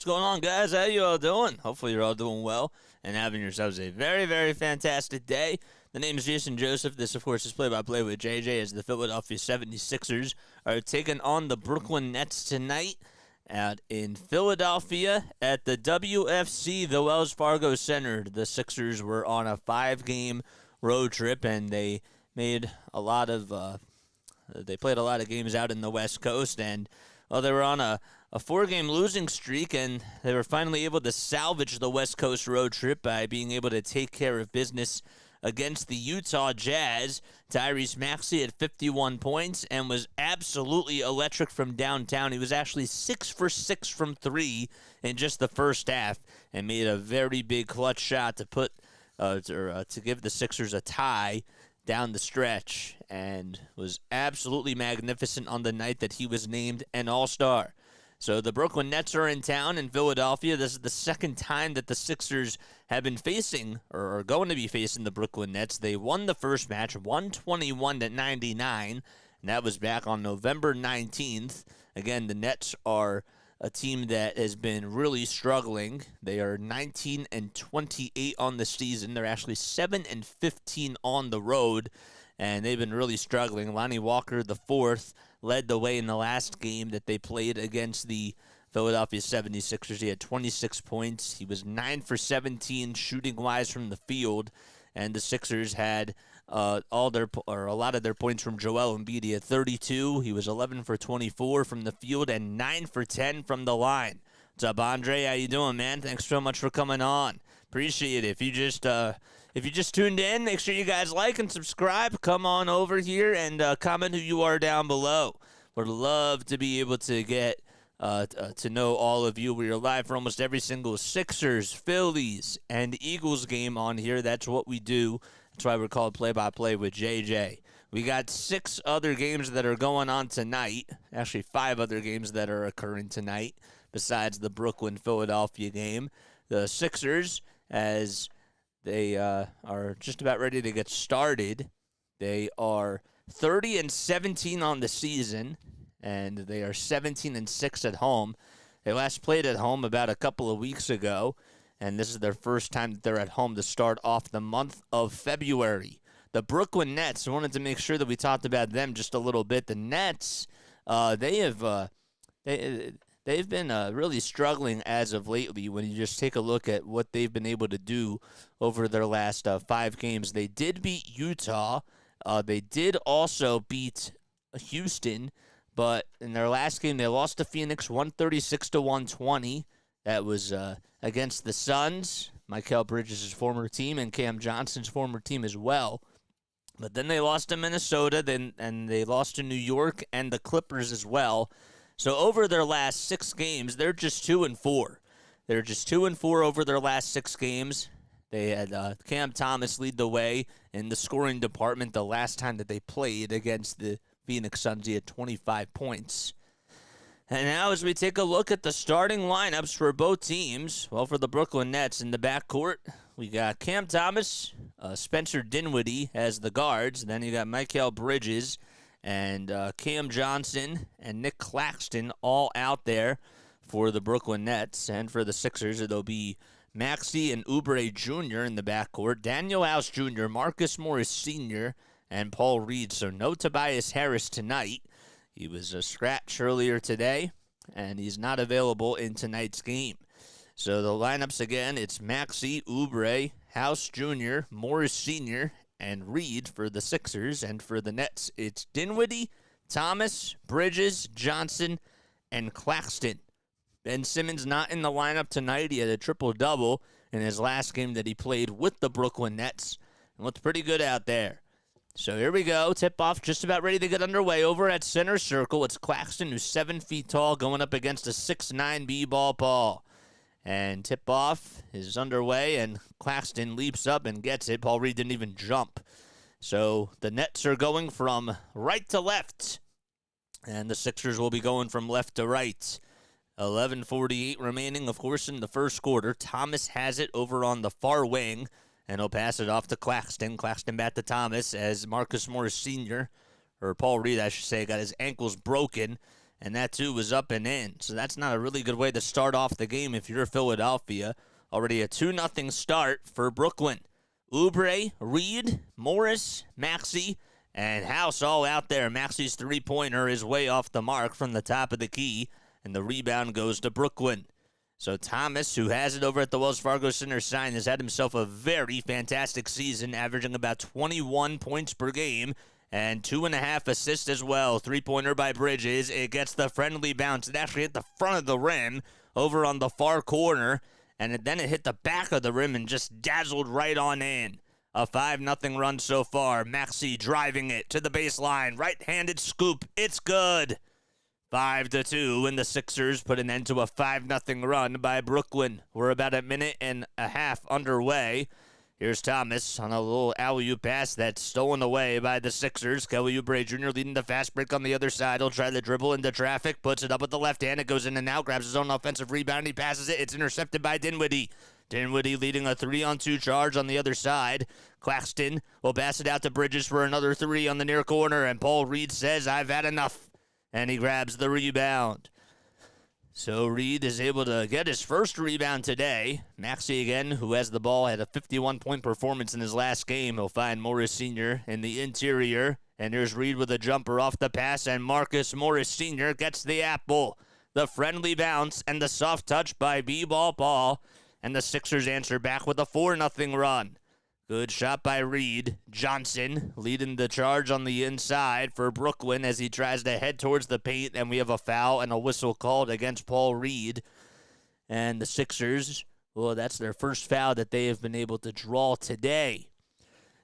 going on, guys? How you all doing? Hopefully you're all doing well and having yourselves a very, very fantastic day. The name is Jason Joseph. This, of course, is Play-by-Play with JJ as the Philadelphia 76ers are taking on the Brooklyn Nets tonight out in Philadelphia at the WFC, the Wells Fargo Center. The Sixers were on a 5-game road trip, and they made a lot of they played a lot of games out in the West Coast, and they were on a 4-game losing streak, and they were finally able to salvage the West Coast road trip by being able to take care of business against the Utah Jazz. Tyrese Maxey had 51 points and was absolutely electric from downtown. He was actually 6 for 6 from 3 in just the first half and made a very big clutch shot to put to give the Sixers a tie down the stretch, and was absolutely magnificent on the night that he was named an All-Star. So the Brooklyn Nets are in town in Philadelphia. This is the second time that the Sixers have been facing, or are going to be facing, the Brooklyn Nets. They won the first match, 121-99, and that was back on November 19th. Again, the Nets are a team that has been really struggling. They are 19-28 on the season. They're actually 7-15 on the road, and they've been really struggling. Lonnie Walker, the fourth, led the way in the last game that they played against the Philadelphia 76ers. He had 26 points. He was 9 for 17 shooting-wise from the field, and the Sixers had a lot of their points from Joel Embiid. He had 32. He was 11 for 24 from the field and 9 for 10 from the line. What's up, Andre? How you doing, man? Thanks so much for coming on. Appreciate it. If you just tuned in, make sure you guys like and subscribe. Come on over here and comment who you are down below. Would love to be able to get to know all of you. We are live for almost every single Sixers, Phillies, and Eagles game on here. That's what we do. That's why we're called Play-by-Play with JJ. We got 6 other games that are going on tonight. Actually, 5 other games that are occurring tonight besides the Brooklyn-Philadelphia game. The Sixers, as they are just about ready to get started, they are 30-17 on the season, and they are 17-6 at home. They last played at home about a couple of weeks ago, and this is their first time that they're at home to start off the month of February. The Brooklyn Nets, I wanted to make sure that we talked about them just a little bit. The Nets, they've been really struggling as of lately when you just take a look at what they've been able to do over their last 5 games. They did beat Utah. They did also beat Houston, but in their last game, they lost to Phoenix 136-120. That was against the Suns, Mikal Bridges' former team, and Cam Johnson's former team as well. But then they lost to Minnesota, and they lost to New York and the Clippers as well. So over their last 6 games, they're just 2-4. They're just 2-4 over their last 6 games. They had Cam Thomas lead the way in the scoring department the last time that they played against the Phoenix Suns. He had 25 points. And now as we take a look at the starting lineups for both teams, well, for the Brooklyn Nets in the backcourt, we got Cam Thomas, Spencer Dinwiddie as the guards. Then you got Mikal Bridges and Cam Johnson and Nick Claxton all out there for the Brooklyn Nets. And for the Sixers, it'll be Maxey and Oubre Jr. in the backcourt, Daniel House Jr., Marcus Morris Sr., and Paul Reed. So no Tobias Harris tonight. He was a scratch earlier today, and he's not available in tonight's game. So the lineups again, it's Maxey, Oubre, House Jr., Morris Sr., and Reed for the Sixers. And for the Nets, it's Dinwiddie, Thomas, Bridges, Johnson, and Claxton. Ben Simmons not in the lineup tonight. He had a triple-double in his last game that he played with the Brooklyn Nets. And looked pretty good out there. So here we go. Tip-off just about ready to get underway. Over at center circle, it's Claxton, who's 7 feet tall, going up against a 6'9" B-ball Paul. And tip-off is underway, and Claxton leaps up and gets it. Paul Reed didn't even jump. So the Nets are going from right to left, and the Sixers will be going from left to right. 11:48 remaining, of course, in the first quarter. Thomas has it over on the far wing, and he'll pass it off to Claxton. Claxton back to Thomas as Marcus Morris Sr., or Paul Reed, I should say, got his ankles broken, and that too was up and in. So that's not a really good way to start off the game if you're Philadelphia. Already a 2-0 start for Brooklyn. Oubre, Reed, Morris, Maxey, and House all out there. Maxey's three-pointer is way off the mark from the top of the key, and the rebound goes to Brooklyn. So Thomas, who has it over at the Wells Fargo Center sign, has had himself a very fantastic season, averaging about 21 points per game and 2.5 assists as well. Three-pointer by Bridges. It gets the friendly bounce. It actually hit the front of the rim over on the far corner, and then it hit the back of the rim and just dazzled right on in. A 5-0 run so far. Maxey driving it to the baseline. Right-handed scoop. It's good. 5-2, and the Sixers put an end to a 5-0 run by Brooklyn. We're about a minute and a half underway. Here's Thomas on a little alley-oop pass that's stolen away by the Sixers. Kelly Oubre Jr. leading the fast break on the other side. He'll try to dribble into traffic, puts it up with the left hand. It goes in and out, grabs his own offensive rebound. He passes it. It's intercepted by Dinwiddie. Dinwiddie leading a 3-on-2 charge on the other side. Claxton will pass it out to Bridges for another 3 on the near corner, and Paul Reed says, "I've had enough." And he grabs the rebound. So Reed is able to get his first rebound today. Maxey again, who has the ball, had a 51-point performance in his last game. He'll find Morris Sr. in the interior. And here's Reed with a jumper off the pass, and Marcus Morris Sr. gets the apple. The friendly bounce and the soft touch by B-Ball Paul. And the Sixers answer back with a 4-0 run. Good shot by Reed. Johnson leading the charge on the inside for Brooklyn as he tries to head towards the paint, and we have a foul and a whistle called against Paul Reed. And the Sixers, well, that's their first foul that they have been able to draw today.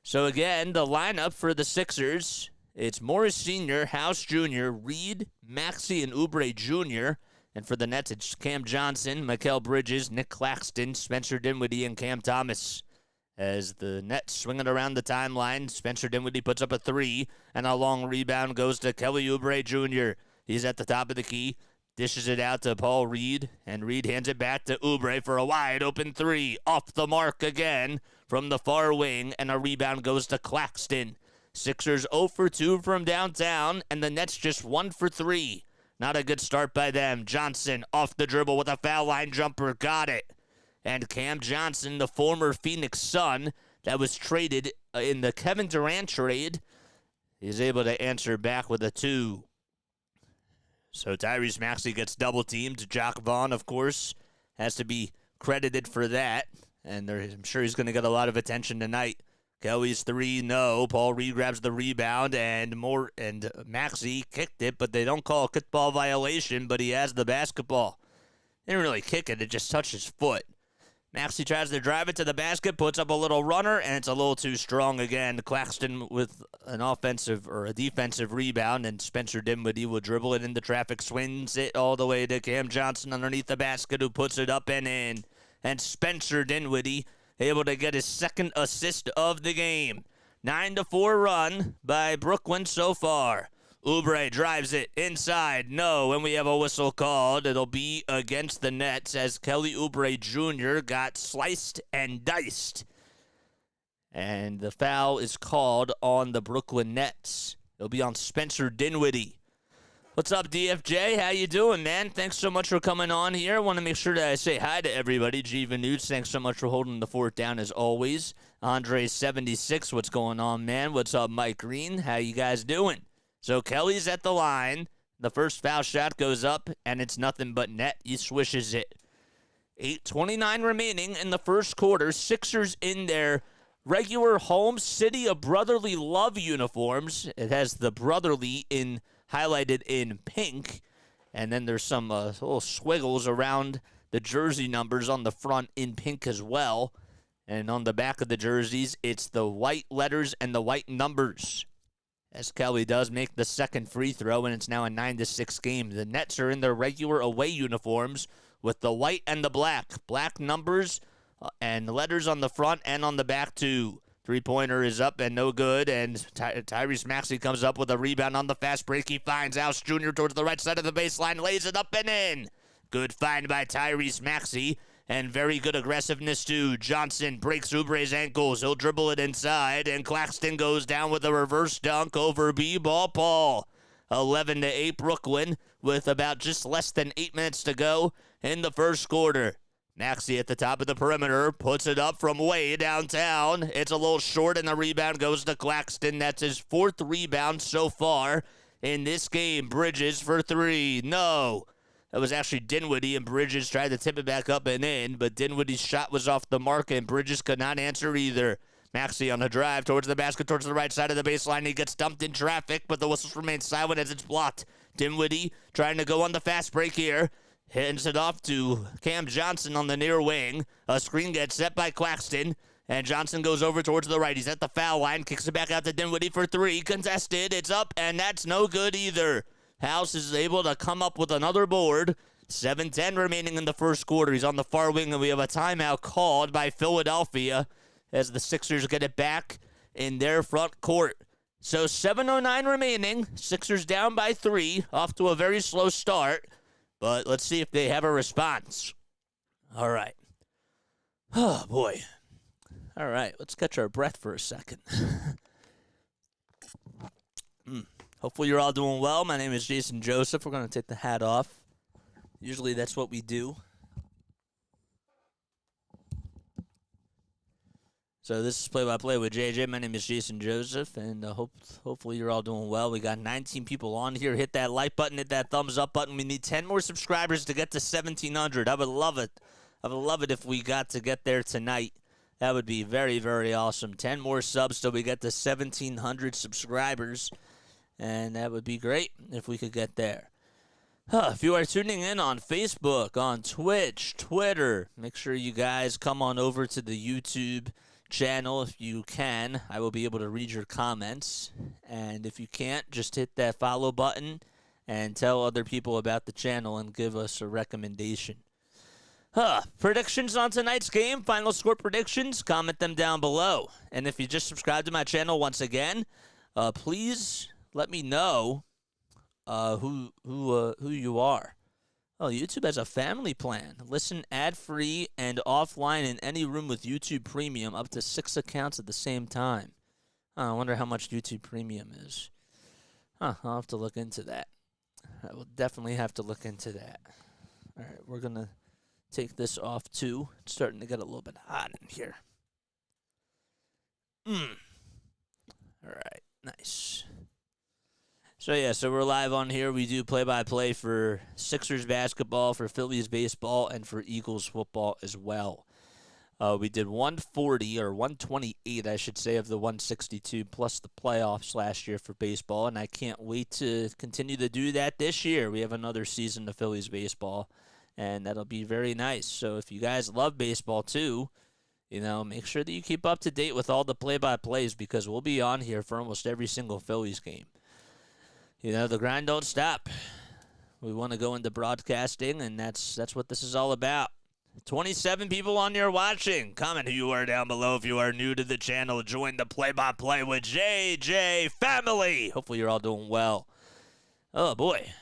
So again, the lineup for the Sixers, it's Morris Sr., House Jr., Reed, Maxey, and Oubre Jr., and for the Nets, it's Cam Johnson, Mikal Bridges, Nick Claxton, Spencer Dinwiddie, and Cam Thomas. As the Nets swinging around the timeline, Spencer Dinwiddie puts up a three, and a long rebound goes to Kelly Oubre Jr. He's at the top of the key, dishes it out to Paul Reed, and Reed hands it back to Oubre for a wide-open three. Off the mark again from the far wing, and a rebound goes to Claxton. Sixers 0 for 2 from downtown, and the Nets just 1 for 3. Not a good start by them. Johnson off the dribble with a foul line jumper. Got it. And Cam Johnson, the former Phoenix Sun that was traded in the Kevin Durant trade, is able to answer back with a 2. So Tyrese Maxey gets double-teamed. Jacque Vaughn, of course, has to be credited for that. And I'm sure he's going to get a lot of attention tonight. Kelly's 3, no. Paul Reed grabs the rebound, and Maxey kicked it, but they don't call a kickball violation, but he has the basketball. They didn't really kick it. It just touched his foot. Maxey tries to drive it to the basket, puts up a little runner, and it's a little too strong again. Claxton with an offensive or a defensive rebound, and Spencer Dinwiddie will dribble it into traffic, swings it all the way to Cam Johnson underneath the basket, who puts it up and in. And Spencer Dinwiddie able to get his second assist of the game. 9-4 run by Brooklyn so far. Oubre drives it inside. No, and we have a whistle called. It'll be against the Nets as Kelly Oubre Jr. got sliced and diced. And the foul is called on the Brooklyn Nets. It'll be on Spencer Dinwiddie. What's up, DFJ? How you doing, man? Thanks so much for coming on here. I want to make sure that I say hi to everybody. G. Vanutes, thanks so much for holding the fort down as always. Andre76, what's going on, man? What's up, Mike Green? How you guys doing? So Kelly's at the line. The first foul shot goes up, and it's nothing but net. He swishes it. 8:29 remaining in the first quarter. Sixers in their regular home City of Brotherly Love uniforms. It has the brotherly highlighted in pink, and then there's some little squiggles around the jersey numbers on the front in pink as well. And on the back of the jerseys, it's the white letters and the white numbers. As Kelly does make the second free throw, and it's now a 9-6 game. The Nets are in their regular away uniforms with the white and the black. Black numbers and letters on the front and on the back, too. Three-pointer is up and no good, and Tyrese Maxey comes up with a rebound on the fast break. He finds House Jr. towards the right side of the baseline, lays it up and in. Good find by Tyrese Maxey. And very good aggressiveness, too. Johnson breaks Oubre's ankles. He'll dribble it inside. And Claxton goes down with a reverse dunk over B-Ball Paul. 11-8 Brooklyn with about just less than 8 minutes to go in the first quarter. Maxey at the top of the perimeter. Puts it up from way downtown. It's a little short, and the rebound goes to Claxton. That's his fourth rebound so far in this game. Bridges for 3. No. It was actually Dinwiddie, and Bridges tried to tip it back up and in, but Dinwiddie's shot was off the mark, and Bridges could not answer either. Maxey on a drive towards the basket, towards the right side of the baseline. He gets dumped in traffic, but the whistles remain silent as it's blocked. Dinwiddie trying to go on the fast break here. Hands it off to Cam Johnson on the near wing. A screen gets set by Claxton, and Johnson goes over towards the right. He's at the foul line, kicks it back out to Dinwiddie for 3. Contested, it's up, and that's no good either. House is able to come up with another board. 7:10 remaining in the first quarter. He's on the far wing, and we have a timeout called by Philadelphia as the Sixers get it back in their front court. So 7:09 remaining. Sixers down by 3, off to a very slow start. But let's see if they have a response. All right. Oh, boy. All right, let's catch our breath for a second. Hopefully you're all doing well. My name is Jason Joseph. We're going to take the hat off. Usually that's what we do. So this is Play-by-Play with JJ. My name is Jason Joseph, and hopefully you're all doing well. We got 19 people on here. Hit that like button, hit that thumbs up button. We need 10 more subscribers to get to 1,700. I would love it. I would love it if we got to get there tonight That would be very, very awesome. 10 more subs till we get to 1,700 subscribers, and that would be great if we could get there. If you are tuning in on Facebook, on Twitch, Twitter, make sure you guys come on over to the YouTube channel if you can. I will be able to read your comments. And if you can't, just hit that follow button and tell other people about the channel and give us a recommendation. Predictions on tonight's game, final score predictions, comment them down below. And if you just subscribed to my channel once again, please let me know who you are. Oh, YouTube has a family plan. Listen ad-free and offline in any room with YouTube Premium, up to 6 accounts at the same time. I wonder how much YouTube Premium is. I'll have to look into that. I will definitely have to look into that. All right, we're going to take this off, too. It's starting to get a little bit hot in here. All right, nice. So we're live on here. We do play-by-play for Sixers basketball, for Phillies baseball, and for Eagles football as well. We did 140, or 128, I should say, of the 162, plus the playoffs last year for baseball, and I can't wait to continue to do that this year. We have another season of Phillies baseball, and that'll be very nice. So if you guys love baseball too, make sure that you keep up to date with all the play-by-plays, because we'll be on here for almost every single Phillies game. The grind don't stop. We want to go into broadcasting, and that's what this is all about. 27 people on here watching. Comment who you are down below if you are new to the channel. Join the play-by-play with JJ family. Hopefully you're all doing well. Oh, boy.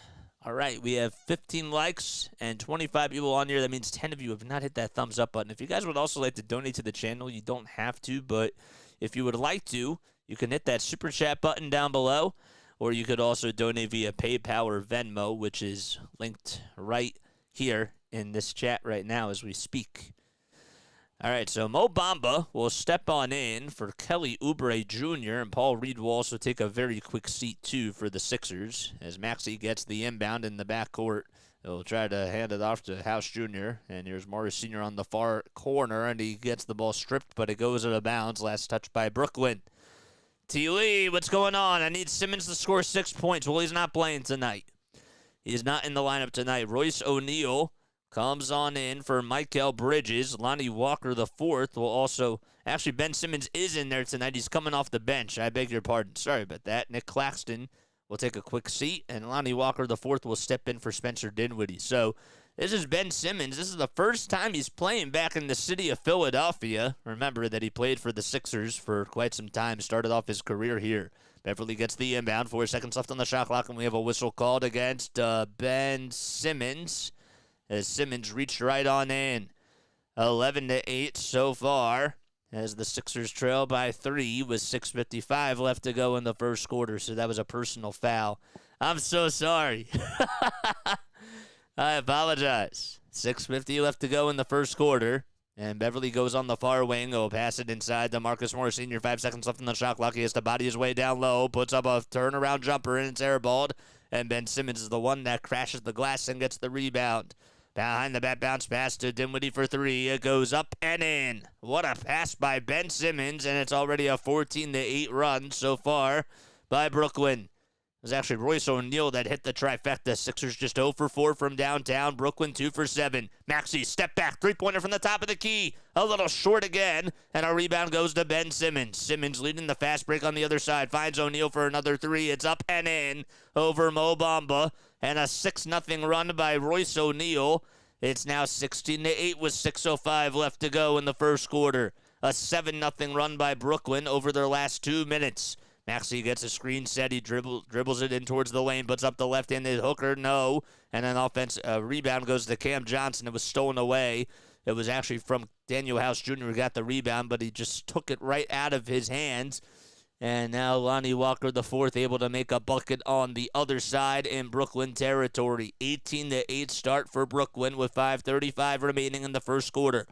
All right, we have 15 likes and 25 people on here. That means 10 of you have not hit that thumbs up button. If you guys would also like to donate to the channel, you don't have to, but if you would like to, you can hit that super chat button down below. Or you could also donate via PayPal or Venmo, which is linked right here in this chat right now as we speak. All right, so Mo Bamba will step on in for Kelly Oubre Jr., and Paul Reed will also take a very quick seat, too, for the Sixers, as Maxey gets the inbound in the backcourt. He'll try to hand it off to House Jr., and here's Morris Sr. on the far corner, and he gets the ball stripped, but it goes out of bounds. Last touch by Brooklyn. T. Lee, what's going on? I need Simmons to score 6 points. Well, he's not playing tonight. He's not in the lineup tonight. Royce O'Neal comes on in for Mikal Bridges. Lonnie Walker the fourth will also... Actually, Ben Simmons is in there tonight. He's coming off the bench. I beg your pardon. Sorry about that. Nick Claxton will take a quick seat, and Lonnie Walker the fourth will step in for Spencer Dinwiddie. So this is Ben Simmons. This is the first time he's playing back in the city of Philadelphia. Remember that he played for the Sixers for quite some time, started off his career here. Beverly gets the inbound, 4 seconds left on the shot clock, and we have a whistle called against Ben Simmons, as Simmons reached right on in. 11-8 so far, as the Sixers trail by 3 with 6:55 left to go in the first quarter, so that was a personal foul. I'm so sorry. I apologize. 6:50 left to go in the first quarter. And Beverly goes on the far wing. He'll pass it inside to Marcus Morris Sr. 5 seconds left on the shot clock. He has to body his way down low. Puts up a turnaround jumper, and it's airballed. And Ben Simmons is the one that crashes the glass and gets the rebound. Behind the back bounce pass to Dinwiddie for 3. It goes up and in. What a pass by Ben Simmons. And it's already a 14-8 run so far by Brooklyn. It was actually Royce O'Neal that hit the trifecta. Sixers just 0 for 4 from downtown. Brooklyn 2 for 7. Maxey, step back. Three-pointer from the top of the key. A little short again. And a rebound goes to Ben Simmons. Simmons leading the fast break on the other side. Finds O'Neal for another 3. It's up and in over Mo Bamba. And a 6-0 run by Royce O'Neal. It's now 16-8 with 6:05 left to go in the first quarter. A 7-0 run by Brooklyn over their last 2 minutes. Maxey gets a screen set. He dribbles it in towards the lane, puts up the left-handed hooker. No. And an rebound goes to Cam Johnson. It was stolen away. It was actually from Daniel House Jr. who got the rebound, but he just took it right out of his hands. And now Lonnie Walker the fourth able to make a bucket on the other side in Brooklyn territory. 18-8 start for Brooklyn with 5:35 remaining in the first quarter.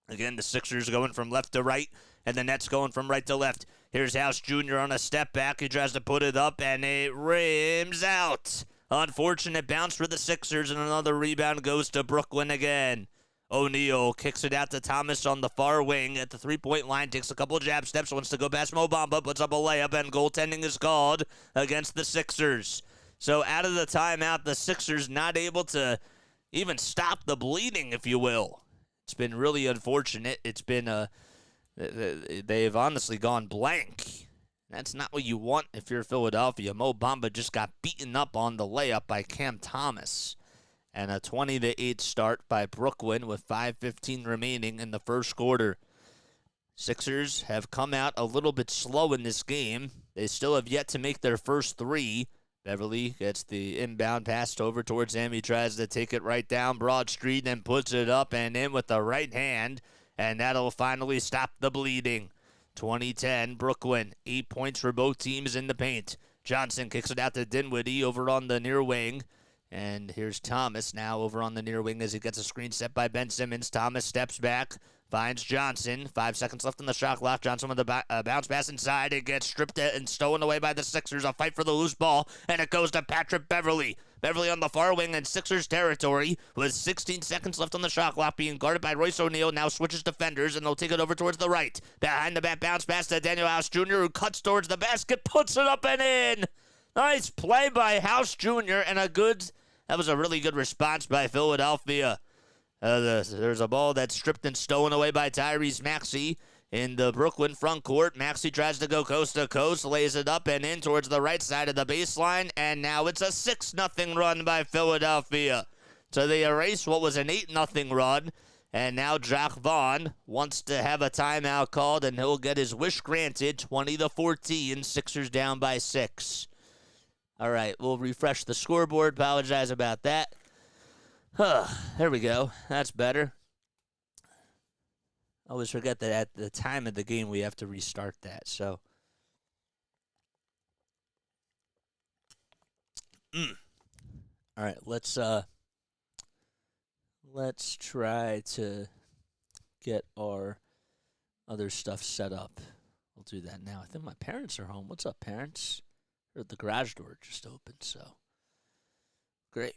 Again, the Sixers going from left to right, and the Nets going from right to left. Here's House Jr. on a step back. He tries to put it up, and it rims out. Unfortunate bounce for the Sixers, and another rebound goes to Brooklyn again. O'Neal kicks it out to Thomas on the far wing at the three-point line, takes a couple jab steps, wants to go past Mo Bamba, puts up a layup, and goaltending is called against the Sixers. So out of the timeout, the Sixers not able to even stop the bleeding, if you will. It's been really unfortunate. It's been they've honestly gone blank. That's not what you want if you're Philadelphia. Mo Bamba just got beaten up on the layup by Cam Thomas. And a 20-8 start by Brooklyn with 5:15 remaining in the first quarter. Sixers have come out a little bit slow in this game. They still have yet to make their first three. Beverly gets the inbound passed over towards him. He tries to take it right down Broad Street and puts it up and in with the right hand. And that'll finally stop the bleeding. 20-10, Brooklyn. 8 points for both teams in the paint. Johnson kicks it out to Dinwiddie over on the near wing. And here's Thomas now over on the near wing as he gets a screen set by Ben Simmons. Thomas steps back, finds Johnson. 5 seconds left on the shot clock. Johnson with the bounce pass inside. It gets stripped and stolen away by the Sixers. A fight for the loose ball, and it goes to Patrick Beverly. Beverly on the far wing in Sixers territory with 16 seconds left on the shot clock, being guarded by Royce O'Neal. Now switches defenders, and they'll take it over towards the right. Behind the back bounce pass to Daniel House Jr., who cuts towards the basket, puts it up and in. Nice play by House Jr. and that was a really good response by Philadelphia. There's a ball that's stripped and stolen away by Tyrese Maxey in the Brooklyn front court. Maxey tries to go coast to coast, lays it up and in towards the right side of the baseline, and now it's a 6-0 run by Philadelphia. So they erase what was an 8-0 run, and now Jacque Vaughn wants to have a timeout called, and he'll get his wish granted. 20-14, Sixers down by 6. All right, we'll refresh the scoreboard. Apologize about that. There we go. That's better. I always forget that at the time of the game we have to restart that. So, all right, let's try to get our other stuff set up. We'll do that now. I think my parents are home. What's up, parents? The garage door just opened, so great.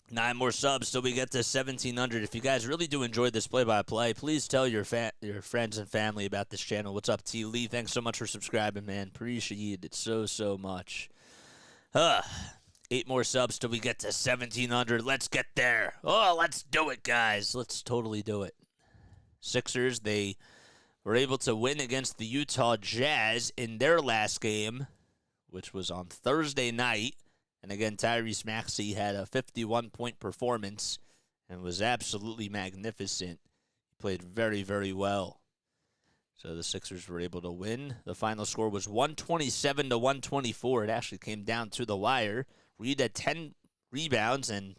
9 more subs till we get to 1,700. If you guys really do enjoy this play-by-play, please tell your friends and family about this channel. What's up, T. Lee? Thanks so much for subscribing, man. Appreciate it so much. 8 more subs till we get to 1,700. Let's get there. Oh, let's do it, guys. Let's totally do it. Sixers, they were able to win against the Utah Jazz in their last game, which was on Thursday night. And again, Tyrese Maxey had a 51-point performance and was absolutely magnificent. He played very well. So the Sixers were able to win. The final score was 127-124. It actually came down to the wire. Reed had 10 rebounds, and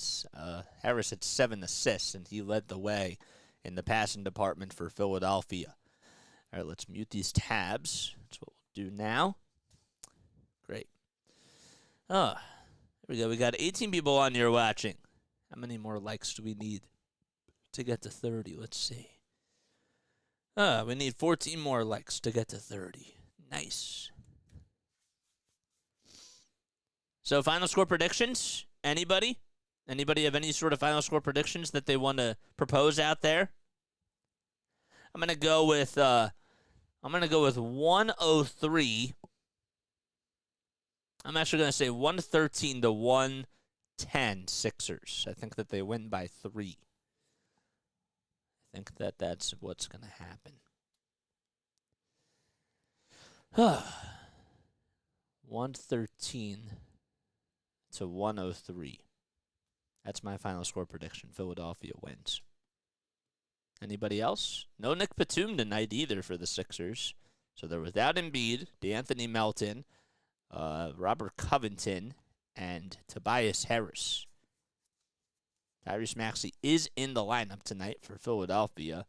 Harris had 7 assists, and he led the way in the passing department for Philadelphia. All right, let's mute these tabs. That's what we'll do now. Great. There we go. We got 18 people on here watching. How many more likes do we need to get to 30? Let's see. We need 14 more likes to get to 30. Nice. So, final score predictions? Anybody? Anybody have any sort of final score predictions that they want to propose out there? I'm gonna go with 103. I'm actually going to say 113-110 Sixers. I think that they win by 3. I think that that's what's going to happen. 113-103. That's my final score prediction. Philadelphia wins. Anybody else? No Nick Batum tonight either for the Sixers. So they're without Embiid, DeAnthony Melton, Robert Covington, and Tobias Harris. Tyrese Maxey is in the lineup tonight for Philadelphia.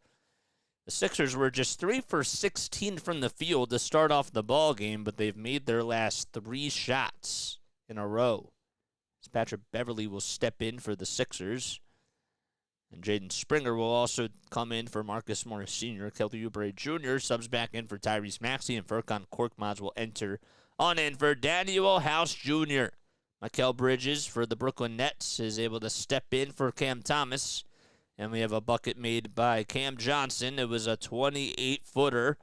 The Sixers were just 3 for 16 from the field to start off the ball game, but they've made their last 3 shots in a row. As Patrick Beverly will step in for the Sixers. And Jaden Springer will also come in for Marcus Morris Sr. Kelly Oubre Jr. subs back in for Tyrese Maxey, and Furkan Korkmaz will enter on in for Daniel House Jr. Mikal Bridges for the Brooklyn Nets is able to step in for Cam Thomas. And we have a bucket made by Cam Johnson. It was a 28-footer.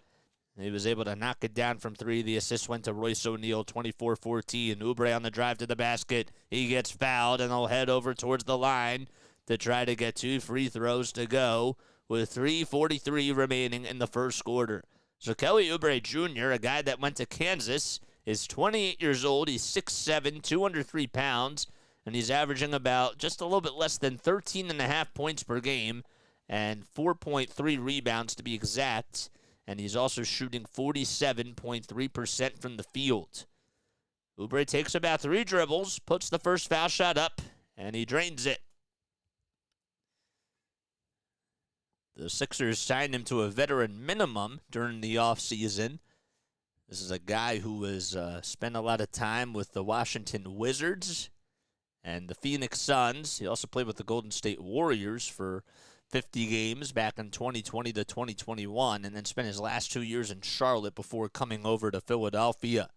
He was able to knock it down from three. The assist went to Royce O'Neal, 24-14. Oubre on the drive to the basket. He gets fouled, and they'll head over towards the line to try to get 2 free throws to go with 3:43 remaining in the first quarter. So Kelly Oubre Jr., a guy that went to Kansas, is 28 years old. He's 6'7", 203 pounds, and he's averaging about just a little bit less than 13.5 points per game and 4.3 rebounds to be exact. And he's also shooting 47.3% from the field. Oubre takes about 3 dribbles, puts the first foul shot up, and he drains it. The Sixers signed him to a veteran minimum during the offseason. This is a guy who has spent a lot of time with the Washington Wizards and the Phoenix Suns. He also played with the Golden State Warriors for 50 games back in 2020 to 2021, and then spent his last 2 years in Charlotte before coming over to Philadelphia.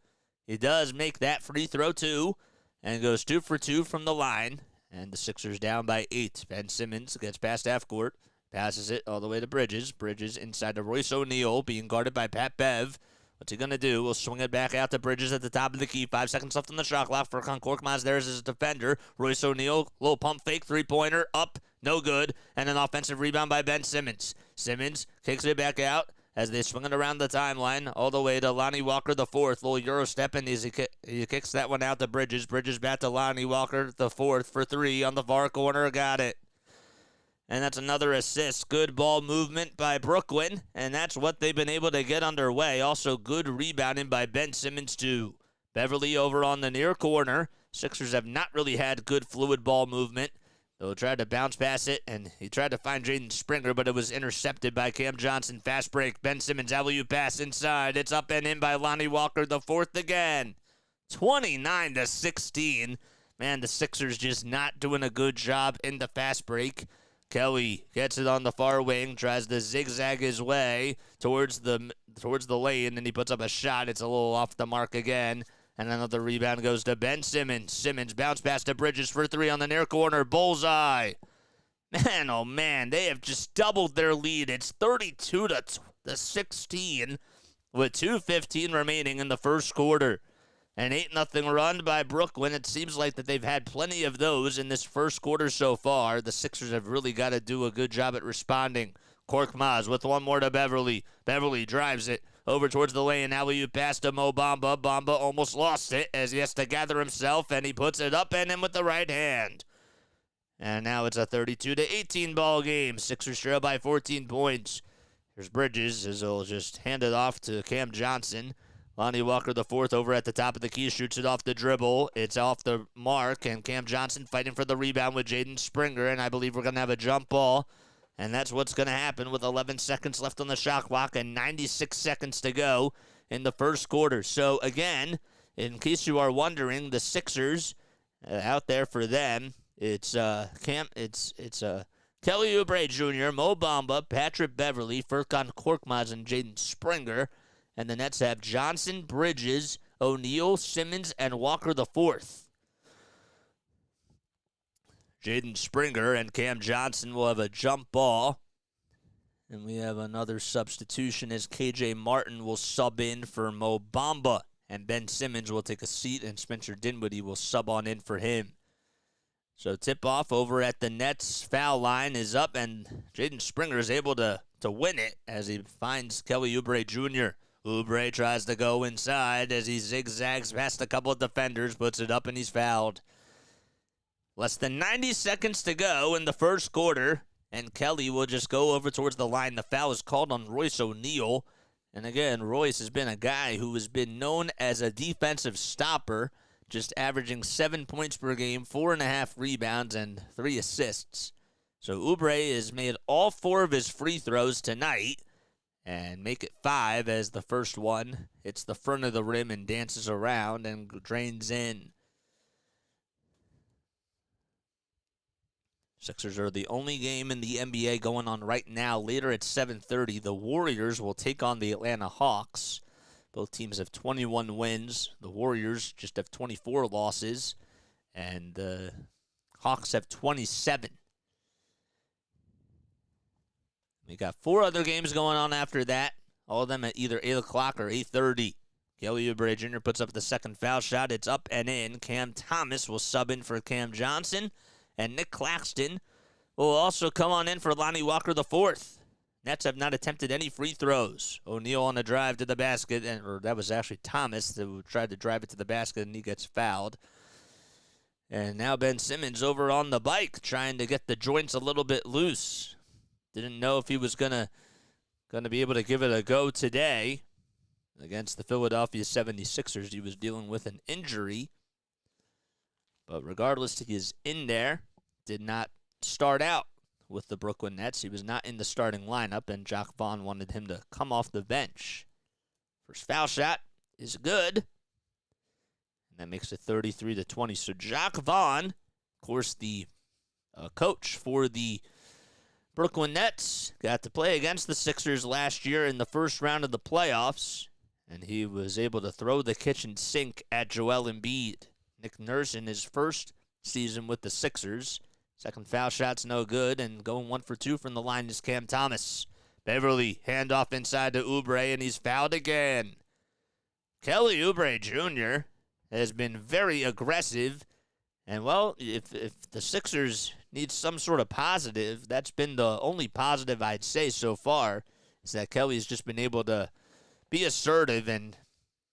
He does make that free throw, too, and goes 2 for 2 from the line, and the Sixers down by 8. Ben Simmons gets past half court, passes it all the way to Bridges. Bridges inside to Royce O'Neal, being guarded by Pat Bev. What's he going to do? We'll swing it back out to Bridges at the top of the key. 5 seconds left on the shot clock. Furkan Korkmaz there as his defender. Royce O'Neal, little pump fake, three-pointer, up, no good. And an offensive rebound by Ben Simmons. Simmons kicks it back out as they swing it around the timeline all the way to Lonnie Walker the fourth. Little Euro stepping as he kicks that one out to Bridges. Bridges back to Lonnie Walker the fourth for 3 on the far corner. Got it. And that's another assist. Good ball movement by Brooklyn, and that's what they've been able to get underway. Also good rebounding by Ben Simmons, too. Beverly over on the near corner. Sixers have not really had good fluid ball movement. They'll try to bounce pass it, and he tried to find Jaden Springer, but it was intercepted by Cam Johnson. Fast break. Ben Simmons, alley-oop pass inside. It's up and in by Lonnie Walker the fourth again. 29-16. Man, the Sixers just not doing a good job in the fast break. Kelly gets it on the far wing, tries to zigzag his way towards the lane, and he puts up a shot. It's a little off the mark again, and another rebound goes to Ben Simmons. Simmons bounce pass to Bridges for 3 on the near corner. Bullseye. Man, oh man, they have just doubled their lead. It's 32-16 with 2:15 remaining in the first quarter. An 8-0 run by Brooklyn. It seems like that they've had plenty of those in this first quarter so far. The Sixers have really got to do a good job at responding. Korkmaz with one more to Beverly. Beverly drives it over towards the lane. Alley-oop pass to Mo Bamba. Bamba almost lost it as he has to gather himself, and he puts it up and in with the right hand. And now it's a 32-18 ball game. Sixers trail by 14 points. Here's Bridges as he'll just hand it off to Cam Johnson. Lonnie Walker the fourth over at the top of the key, shoots it off the dribble. It's off the mark, and Cam Johnson fighting for the rebound with Jaden Springer, and I believe we're going to have a jump ball, and that's what's going to happen with 11 seconds left on the shot clock and 96 seconds to go in the first quarter. So, again, in case you are wondering, the Sixers out there for them, it's Kelly Oubre Jr., Mo Bamba, Patrick Beverly, Furkan Korkmaz, and Jaden Springer. And the Nets have Johnson, Bridges, O'Neal, Simmons, and Walker the fourth. Jaden Springer and Cam Johnson will have a jump ball. And we have another substitution as KJ Martin will sub in for Mo Bamba. And Ben Simmons will take a seat, and Spencer Dinwiddie will sub on in for him. So tip-off over at the Nets foul line is up, and Jaden Springer is able to win it as he finds Kelly Oubre Jr. Oubre tries to go inside as he zigzags past a couple of defenders, puts it up, and he's fouled. Less than 90 seconds to go in the first quarter, and Kelly will just go over towards the line. The foul is called on Royce O'Neal. And again, Royce has been a guy who has been known as a defensive stopper, just averaging 7 points per game, 4.5 rebounds, and 3 assists. So Oubre has made all 4 of his free throws tonight, and make it 5 as the first one hits the front of the rim and dances around and drains in. Sixers are the only game in the NBA going on right now. Later at 7:30, the Warriors will take on the Atlanta Hawks. Both teams have 21 wins. The Warriors just have 24 losses, and the Hawks have 27. We got 4 other games going on after that, all of them at either 8 o'clock or 8:30. Kelly Oubre Jr. puts up the second foul shot. It's up and in. Cam Thomas will sub in for Cam Johnson, and Nick Claxton will also come on in for Lonnie Walker the fourth. Nets have not attempted any free throws. O'Neal on the drive to the basket, or that was actually Thomas who tried to drive it to the basket, and he gets fouled. And now Ben Simmons over on the bike trying to get the joints a little bit loose. Didn't know if he was gonna be able to give it a go today against the Philadelphia 76ers. He was dealing with an injury. But regardless, he is in there. Did not start out with the Brooklyn Nets. He was not in the starting lineup, and Jacque Vaughn wanted him to come off the bench. First foul shot is good. And that makes it 33-20. So Jacque Vaughn, of course, the coach for the Brooklyn Nets, got to play against the Sixers last year in the first round of the playoffs, and he was able to throw the kitchen sink at Joel Embiid. Nick Nurse in his first season with the Sixers. Second foul shot's no good, and going 1 for 2 from the line is Cam Thomas. Beverly, handoff inside to Oubre, and he's fouled again. Kelly Oubre Jr. has been very aggressive, and, well, if the Sixers need some sort of positive, that's been the only positive I'd say so far, is that Kelly's just been able to be assertive and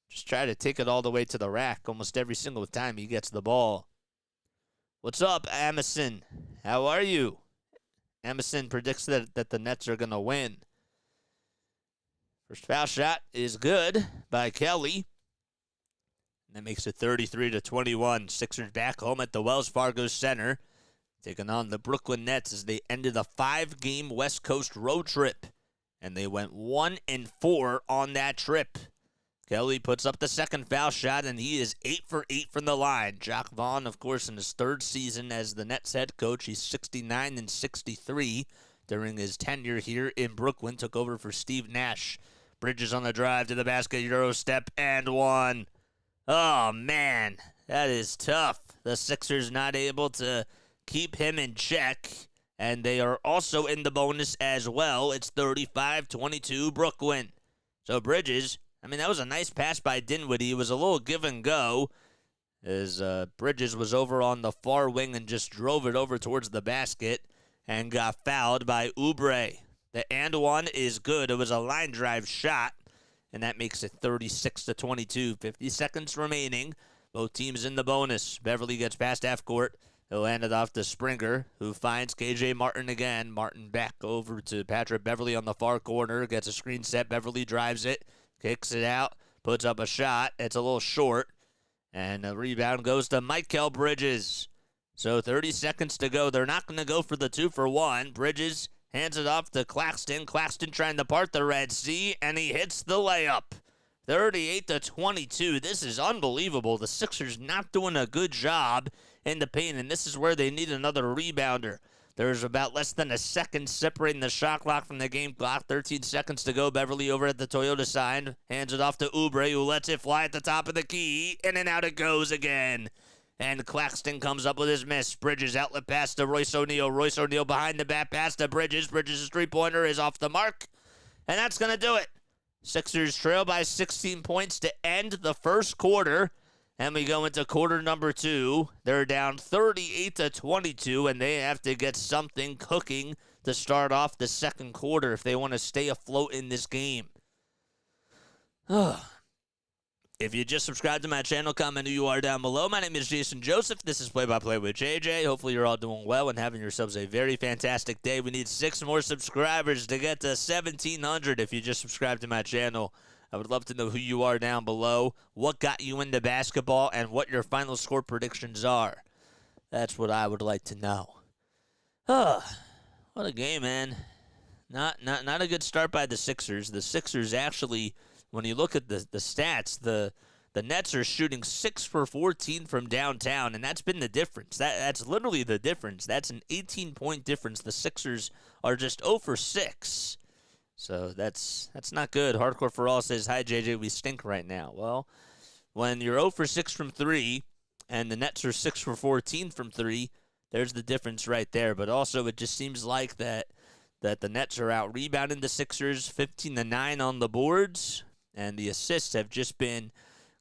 just try to take it all the way to the rack almost every single time he gets the ball. What's up, Amison? How are you? Amison predicts that the Nets are going to win. First foul shot is good by Kelly. And that makes it 33-21. Sixers back home at the Wells Fargo Center, taking on the Brooklyn Nets as they ended a 5-game West Coast road trip. And they went 1-4 on that trip. Kelly puts up the second foul shot, and he is 8 for 8 from the line. Jacque Vaughn, of course, in his third season as the Nets head coach, he's 69-63 during his tenure here in Brooklyn. Took over for Steve Nash. Bridges on the drive to the basket, Euro step, and one. Oh, man, that is tough. The Sixers not able to keep him in check, and they are also in the bonus as well. It's 35-22 Brooklyn. So Bridges, I mean, that was a nice pass by Dinwiddie. It was a little give and go as Bridges was over on the far wing and just drove it over towards the basket and got fouled by Oubre. The and one is good. It was a line drive shot, and that makes it 36-22. 50 seconds remaining. Both teams in the bonus. Beverly gets past half court. He'll hand it off to Springer, who finds KJ Martin again. Martin back over to Patrick Beverly on the far corner. Gets a screen set. Beverly drives it. Kicks it out, puts up a shot. It's a little short, and the rebound goes to Mikal Bridges. So 30 seconds to go. They're not going to go for the 2-for-1. Bridges hands it off to Claxton. Claxton trying to part the Red Sea, and he hits the layup. 38-22. This is unbelievable. The Sixers not doing a good job in the paint, and this is where they need another rebounder. There's about less than a second separating the shot clock from the game clock. 13 seconds to go. Beverly over at the Toyota sign. Hands it off to Oubre, who lets it fly at the top of the key. In and out it goes again. And Claxton comes up with his miss. Bridges outlet pass to Royce O'Neal. Royce O'Neal behind the back pass to Bridges. Bridges' three-pointer is off the mark. And that's going to do it. Sixers trail by 16 points to end the first quarter. And we go into quarter number 2. They're down 38-22, and they have to get something cooking to start off the second quarter if they want to stay afloat in this game. If you just subscribed to my channel, comment who you are down below. My name is Jason Joseph. This is Play-by-Play with JJ. Hopefully you're all doing well and having yourselves a very fantastic day. We need 6 more subscribers to get to 1,700 if you just subscribed to my channel. I would love to know who you are down below, what got you into basketball, and what your final score predictions are. That's what I would like to know. What a game, man. Not a good start by the Sixers. The Sixers actually, when you look at the stats, the Nets are shooting 6 for 14 from downtown, and that's been the difference. That's literally the difference. That's an 18-point difference. The Sixers are just 0 for 6. So that's not good. Hardcore for All says, hi, JJ, we stink right now. Well, when you're 0 for 6 from 3 and the Nets are 6 for 14 from 3, there's the difference right there. But also it just seems like that that the Nets are out rebounding the Sixers 15-9 on the boards, and the assists have just been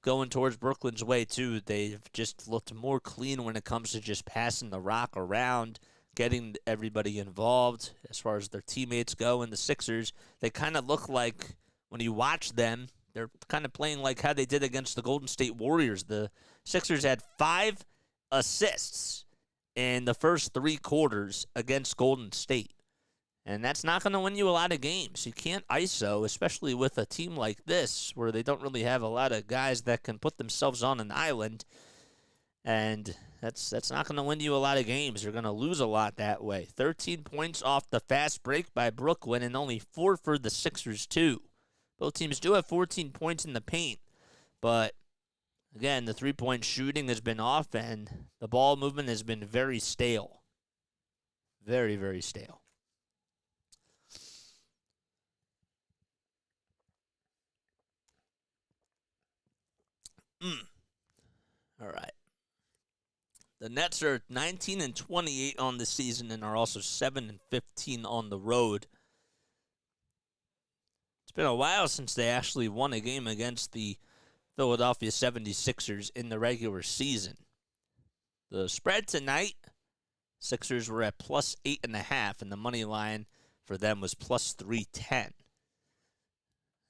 going towards Brooklyn's way too. They've just looked more clean when it comes to just passing the rock around, getting everybody involved as far as their teammates go. And the Sixers, they kind of look like, when you watch them, they're kind of playing like how they did against the Golden State Warriors. The Sixers had 5 assists in the first 3 quarters against Golden State. And that's not going to win you a lot of games. You can't ISO, especially with a team like this where they don't really have a lot of guys that can put themselves on an island. And that's not going to win you a lot of games. You're going to lose a lot that way. 13 points off the fast break by Brooklyn and only 4 for the Sixers too. Both teams do have 14 points in the paint. But, again, the three-point shooting has been off and the ball movement has been very stale. Very, very stale. All right. The Nets are 19-28 on the season and are also 7-15 on the road. It's been a while since they actually won a game against the Philadelphia 76ers in the regular season. The spread tonight, Sixers were at plus 8.5, and the money line for them was plus 310.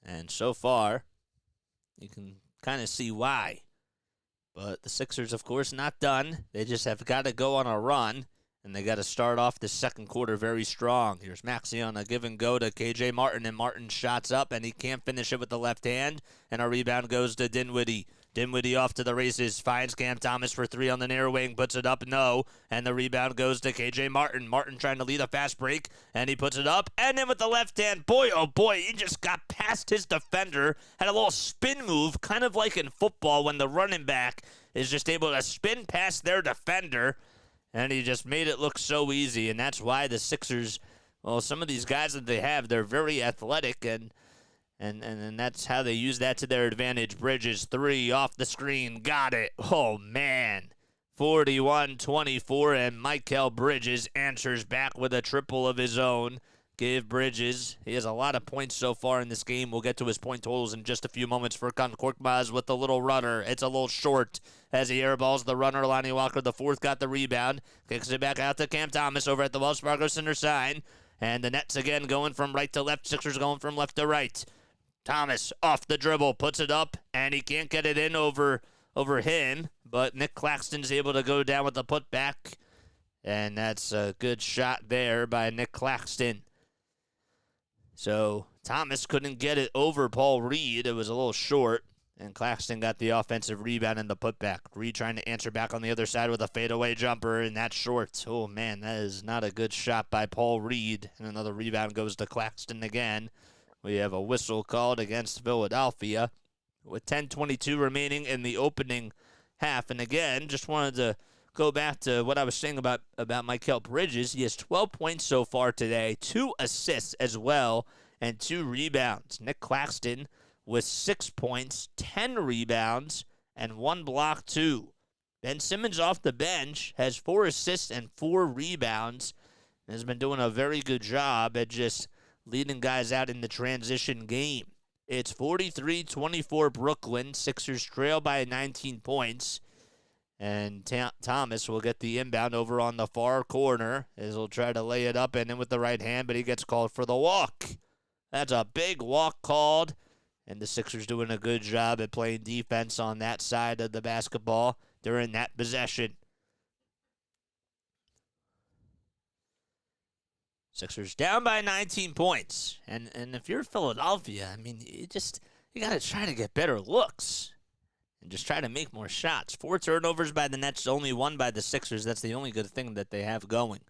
And so far, you can kind of see why. But the Sixers, of course, not done. They just have got to go on a run, and they got to start off the second quarter very strong. Here's Maxey on a give and go to K.J. Martin, and Martin shots up, and he can't finish it with the left hand, and a rebound goes to Dinwiddie. Dinwiddie off to the races, finds Cam Thomas for 3 on the near wing, puts it up, no, and the rebound goes to K.J. Martin. Martin trying to lead a fast break, and he puts it up, and then with the left hand, boy, oh boy, he just got past his defender, had a little spin move, kind of like in football when the running back is just able to spin past their defender, and he just made it look so easy, and that's why the Sixers, well, some of these guys that they have, they're very athletic, and that's how they use that to their advantage. Bridges, 3 off the screen, got it. Oh, man. 41-24, and Mikal Bridges answers back with a triple of his own. Give Bridges, he has a lot of points so far in this game. We'll get to his point totals in just a few moments. Furkan Korkmaz with the little runner. It's a little short as he airballs the runner. Lonnie Walker, the 4th, got the rebound. Kicks it back out to Cam Thomas over at the Wells Fargo Center sign. And the Nets again going from right to left. Sixers going from left to right. Thomas off the dribble, puts it up, and he can't get it in over him. But Nick Claxton's able to go down with the putback. And that's a good shot there by Nick Claxton. So Thomas couldn't get it over Paul Reed. It was a little short. And Claxton got the offensive rebound and the putback. Reed trying to answer back on the other side with a fadeaway jumper, and that's short. Oh, man, that is not a good shot by Paul Reed. And another rebound goes to Claxton again. We have a whistle called against Philadelphia with 10:22 remaining in the opening half. And again, just wanted to go back to what I was saying about Mikal Bridges. He has 12 points so far today, 2 assists as well, and 2 rebounds. Nick Claxton with 6 points, 10 rebounds, and 1 block too. Ben Simmons off the bench has 4 assists and 4 rebounds. And has been doing a very good job at just leading guys out in the transition game. It's 43-24 Brooklyn. Sixers trail by 19 points. And Thomas will get the inbound over on the far corner as he'll try to lay it up and in with the right hand, but he gets called for the walk. That's a big walk called. And the Sixers doing a good job at playing defense on that side of the basketball during that possession. Sixers down by 19 points. And if you're Philadelphia, I mean, you got to try to get better looks and just try to make more shots. 4 turnovers by the Nets, only 1 by the Sixers. That's the only good thing that they have going.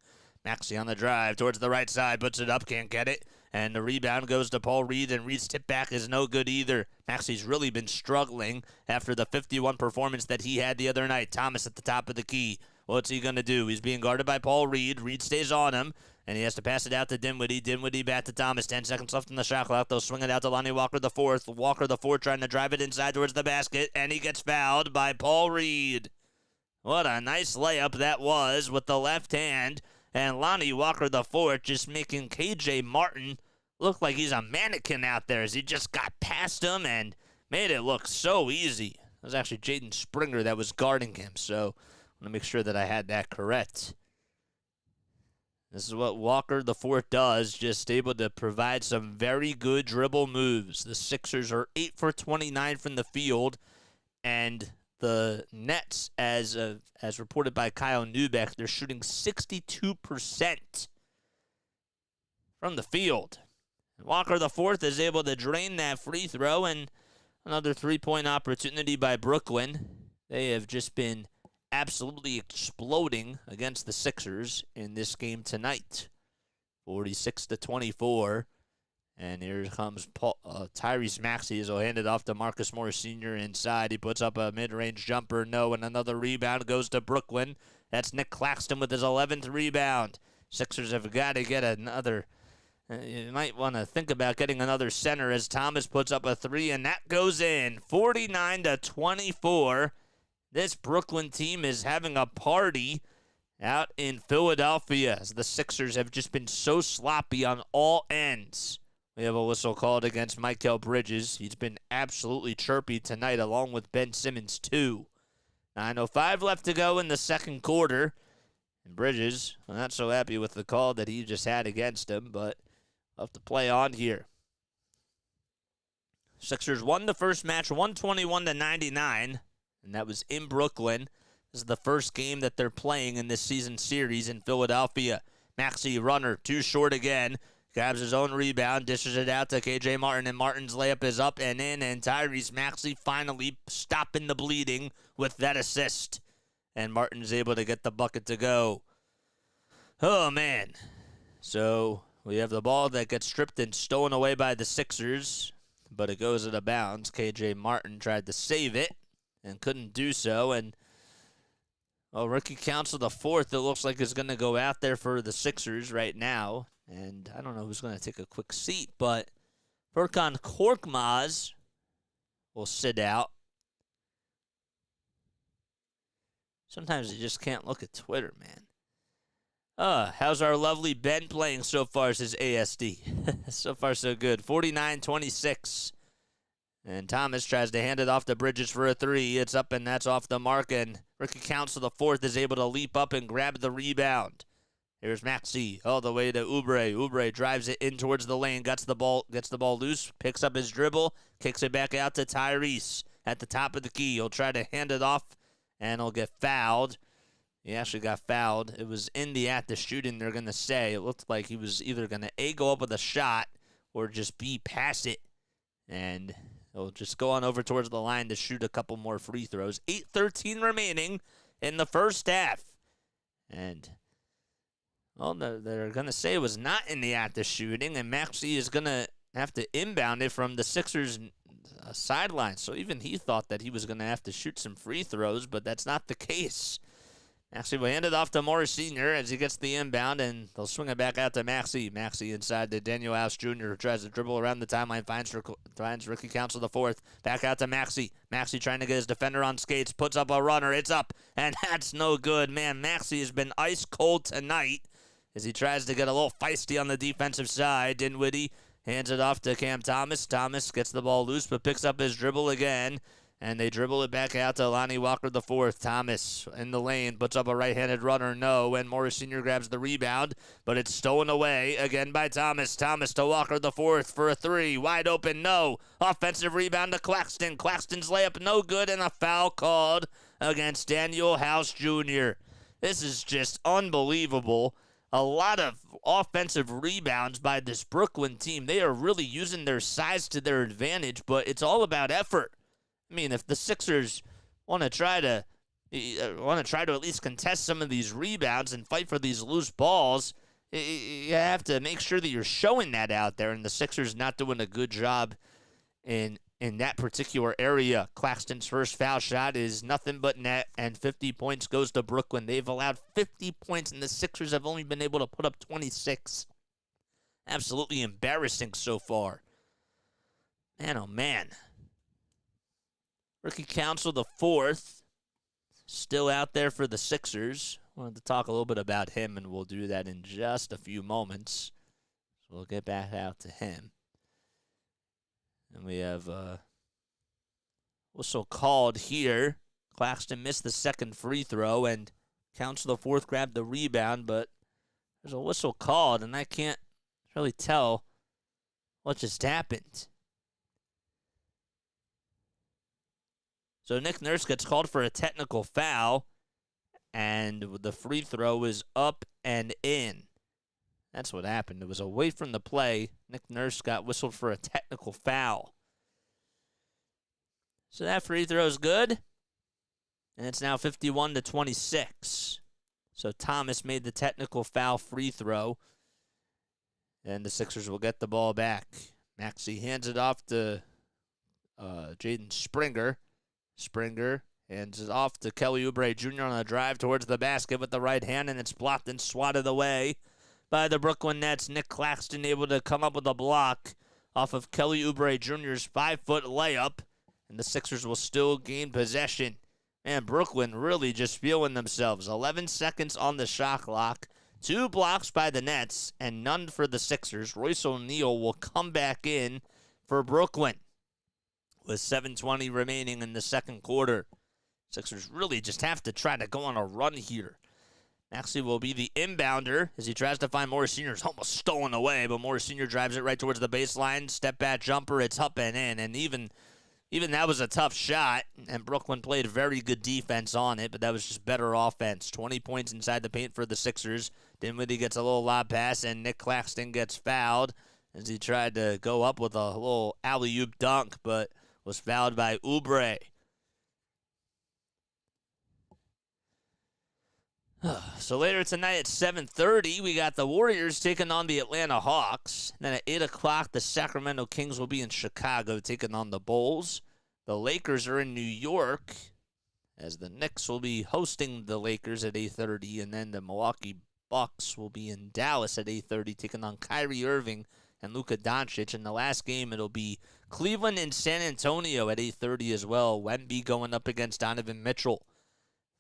Maxey on the drive towards the right side, puts it up, can't get it. And the rebound goes to Paul Reed, and Reed's tip back is no good either. Maxey's really been struggling after the 51 performance that he had the other night. Thomas at the top of the key. What's he going to do? He's being guarded by Paul Reed. Reed stays on him, and he has to pass it out to Dinwiddie. Dinwiddie back to Thomas. 10 seconds left in the shot clock. They'll swing it out to Lonnie Walker the 4th. Walker the 4th trying to drive it inside towards the basket, and he gets fouled by Paul Reed. What a nice layup that was with the left hand. And Lonnie Walker IV just making KJ Martin look like he's a mannequin out there as he just got past him and made it look so easy. It was actually Jaden Springer that was guarding him, so I want to make sure that I had that correct. This is what Walker IV does, just able to provide some very good dribble moves. The Sixers are 8 for 29 from the field, and the Nets, as reported by Kyle Neubeck, they're shooting 62% from the field. And Walker IV is able to drain that free throw, and another three-point opportunity by Brooklyn. They have just been absolutely exploding against the Sixers in this game tonight. 46-24. And here comes Tyrese Maxey as he'll hand it off to Marcus Morris Sr. inside. He puts up a mid-range jumper. No, and another rebound goes to Brooklyn. That's Nick Claxton with his 11th rebound. Sixers have got to get another. You might want to think about getting another center as Thomas puts up a three, and that goes in. 49-24. This Brooklyn team is having a party out in Philadelphia as the Sixers have just been so sloppy on all ends. We have a whistle called against Mikal Bridges. He's been absolutely chirpy tonight, along with Ben Simmons, too. 9:05 left to go in the second quarter. And Bridges, I'm not so happy with the call that he just had against him, but we'll have to play on here. Sixers won the first match 121-99, and that was in Brooklyn. This is the first game that they're playing in this season series in Philadelphia. Maxey, runner, too short again. Grabs his own rebound, dishes it out to KJ Martin, and Martin's layup is up and in, and Tyrese Maxey finally stopping the bleeding with that assist. And Martin's able to get the bucket to go. Oh, man. So we have the ball that gets stripped and stolen away by the Sixers, but it goes out of bounds. KJ Martin tried to save it and couldn't do so, and rookie Council IV, it looks like is going to go out there for the Sixers right now. And I don't know who's going to take a quick seat, but Furkan Korkmaz will sit out. Sometimes you just can't look at Twitter, man. How's our lovely Ben playing so far, says ASD? So far, so good. 49-26. And Thomas tries to hand it off to Bridges for a three. It's up, and that's off the mark. And Rookie Council IV is able to leap up and grab the rebound. Here's Maxey all the way to Oubre. Oubre drives it in towards the lane, gets the ball loose, picks up his dribble, kicks it back out to Tyrese at the top of the key. He'll try to hand it off, and he'll get fouled. He actually got fouled. It was in the act of shooting, they're going to say. It looked like he was either going to A, go up with a shot, or just B, pass it. And he'll just go on over towards the line to shoot a couple more free throws. 8:13 remaining in the first half. And well, they're going to say it was not in the act of shooting, and Maxey is going to have to inbound it from the Sixers' sideline. So even he thought that he was going to have to shoot some free throws, but that's not the case. Maxey will hand it off to Morris Sr. as he gets the inbound, and they'll swing it back out to Maxey. Maxey inside to Daniel House Jr., who tries to dribble around the timeline, finds Rookie Council IV. Back out to Maxey. Maxey trying to get his defender on skates, puts up a runner. It's up, and that's no good. Man, Maxey has been ice cold tonight as he tries to get a little feisty on the defensive side. Dinwiddie hands it off to Cam Thomas. Thomas gets the ball loose but picks up his dribble again, and they dribble it back out to Lonnie Walker IV. Thomas in the lane, puts up a right-handed runner, no, and Morris Sr. grabs the rebound, but it's stolen away again by Thomas. Thomas to Walker IV for a three, wide open, no. Offensive rebound to Claxton. Claxton's layup no good, and a foul called against Daniel House Jr. This is just unbelievable. A lot of offensive rebounds by this Brooklyn team. They are really using their size to their advantage, but it's all about effort. I mean, if the Sixers want to try to at least contest some of these rebounds and fight for these loose balls, you have to make sure that you're showing that out there, and the Sixers not doing a good job in that particular area. Claxton's first foul shot is nothing but net, and 50 points goes to Brooklyn. They've allowed 50 points, and the Sixers have only been able to put up 26. Absolutely embarrassing so far. Man, oh man. Rookie Council IV still out there for the Sixers. wanted to talk a little bit about him, and we'll do that in just a few moments. So we'll get back out to him. And we have whistle called here. Claxton missed the second free throw, and Council the fourth grabbed the rebound, but there's a whistle called, and I can't really tell what just happened. So Nick Nurse gets called for a technical foul, and the free throw is up and in. That's what happened. It was away from the play. Nick Nurse got whistled for a technical foul. So that free throw is good, and it's now 51-26. So Thomas made the technical foul free throw, and the Sixers will get the ball back. Maxey hands it off to Jaden Springer. Springer hands it off to Kelly Oubre Jr. on a drive towards the basket with the right hand, and it's blocked and swatted away by the Brooklyn Nets. Nick Claxton able to come up with a block off of Kelly Oubre Jr.'s 5-foot layup, and the Sixers will still gain possession. Man, Brooklyn really just feeling themselves. 11 seconds on the shot clock. 2 blocks by the Nets and none for the Sixers. Royce O'Neal will come back in for Brooklyn with 7:20 remaining in the second quarter. Sixers really just have to try to go on a run here. Maxey will be the inbounder as he tries to find Morris Sr. It's almost stolen away, but Morris Sr. drives it right towards the baseline. Step back jumper, it's up and in, and even that was a tough shot, and Brooklyn played very good defense on it, but that was just better offense. 20 points inside the paint for the Sixers. Dinwiddie gets a little lob pass, and Nick Claxton gets fouled as he tried to go up with a little alley-oop dunk, but was fouled by Oubre. So later tonight at 7:30, we got the Warriors taking on the Atlanta Hawks. And then at 8 o'clock, the Sacramento Kings will be in Chicago taking on the Bulls. The Lakers are in New York, as the Knicks will be hosting the Lakers at 8:30. And then the Milwaukee Bucks will be in Dallas at 8:30 taking on Kyrie Irving and Luka Doncic. In the last game, it'll be Cleveland and San Antonio at 8:30 as well. Wemby going up against Donovan Mitchell.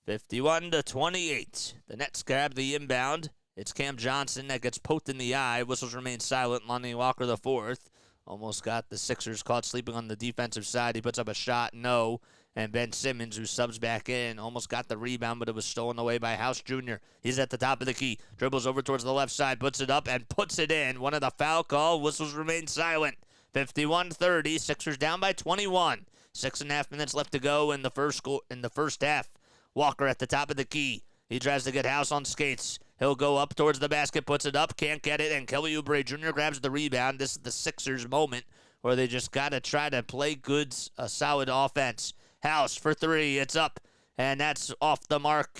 51-28. The Nets grab the inbound. It's Cam Johnson that gets poked in the eye. Whistles remain silent. Lonnie Walker the fourth almost got the Sixers caught sleeping on the defensive side. He puts up a shot, no. And Ben Simmons, who subs back in, almost got the rebound, but it was stolen away by House Jr. He's at the top of the key. Dribbles over towards the left side, puts it up, and puts it in. One of the foul call. Whistles remain silent. 51-30. Sixers down by 21. 6.5 minutes left to go in the first half. Walker at the top of the key. He tries to get House on skates. He'll go up towards the basket, puts it up, can't get it, and Kelly Oubre Jr. grabs the rebound. This is the Sixers' moment where they just got to try to play good, solid offense. House for 3. It's up, and that's off the mark.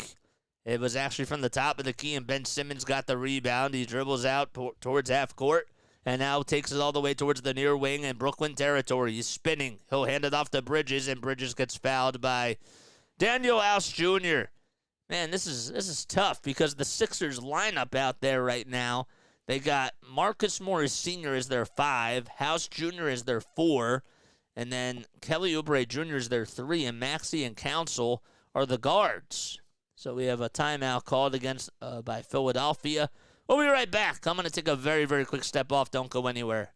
It was actually from the top of the key, and Ben Simmons got the rebound. He dribbles out towards half court, and now takes it all the way towards the near wing in Brooklyn territory. He's spinning. He'll hand it off to Bridges, and Bridges gets fouled by Daniel House Jr. Man, this is tough because the Sixers lineup out there right now, they got Marcus Morris Sr. as their 5, House Jr. as their 4, and then Kelly Oubre Jr. is their 3, and Maxey and Council are the guards. So we have a timeout called against by Philadelphia. We'll be right back. I'm going to take a very, very quick step off. Don't go anywhere.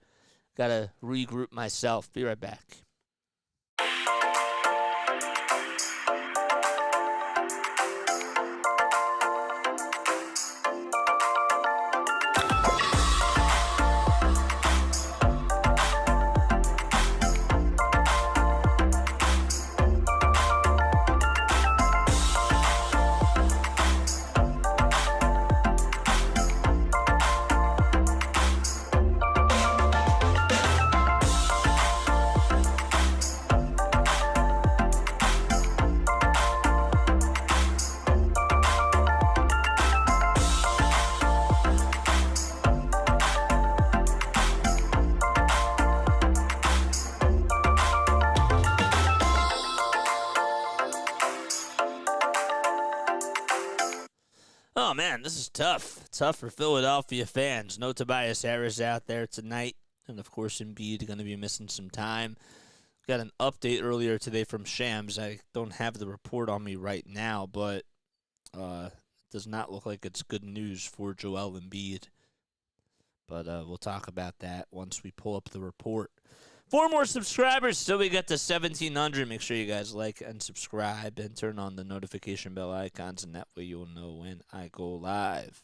Got to regroup myself. Be right back. Oh, man, this is tough. Tough for Philadelphia fans. No Tobias Harris out there tonight. And, of course, Embiid going to be missing some time. Got an update earlier today from Shams. I don't have the report on me right now, but does not look like it's good news for Joel Embiid. But we'll talk about that once we pull up the report. 4 more subscribers till we get to 1,700. Make sure you guys like and subscribe and turn on the notification bell icons, and that way you'll know when I go live.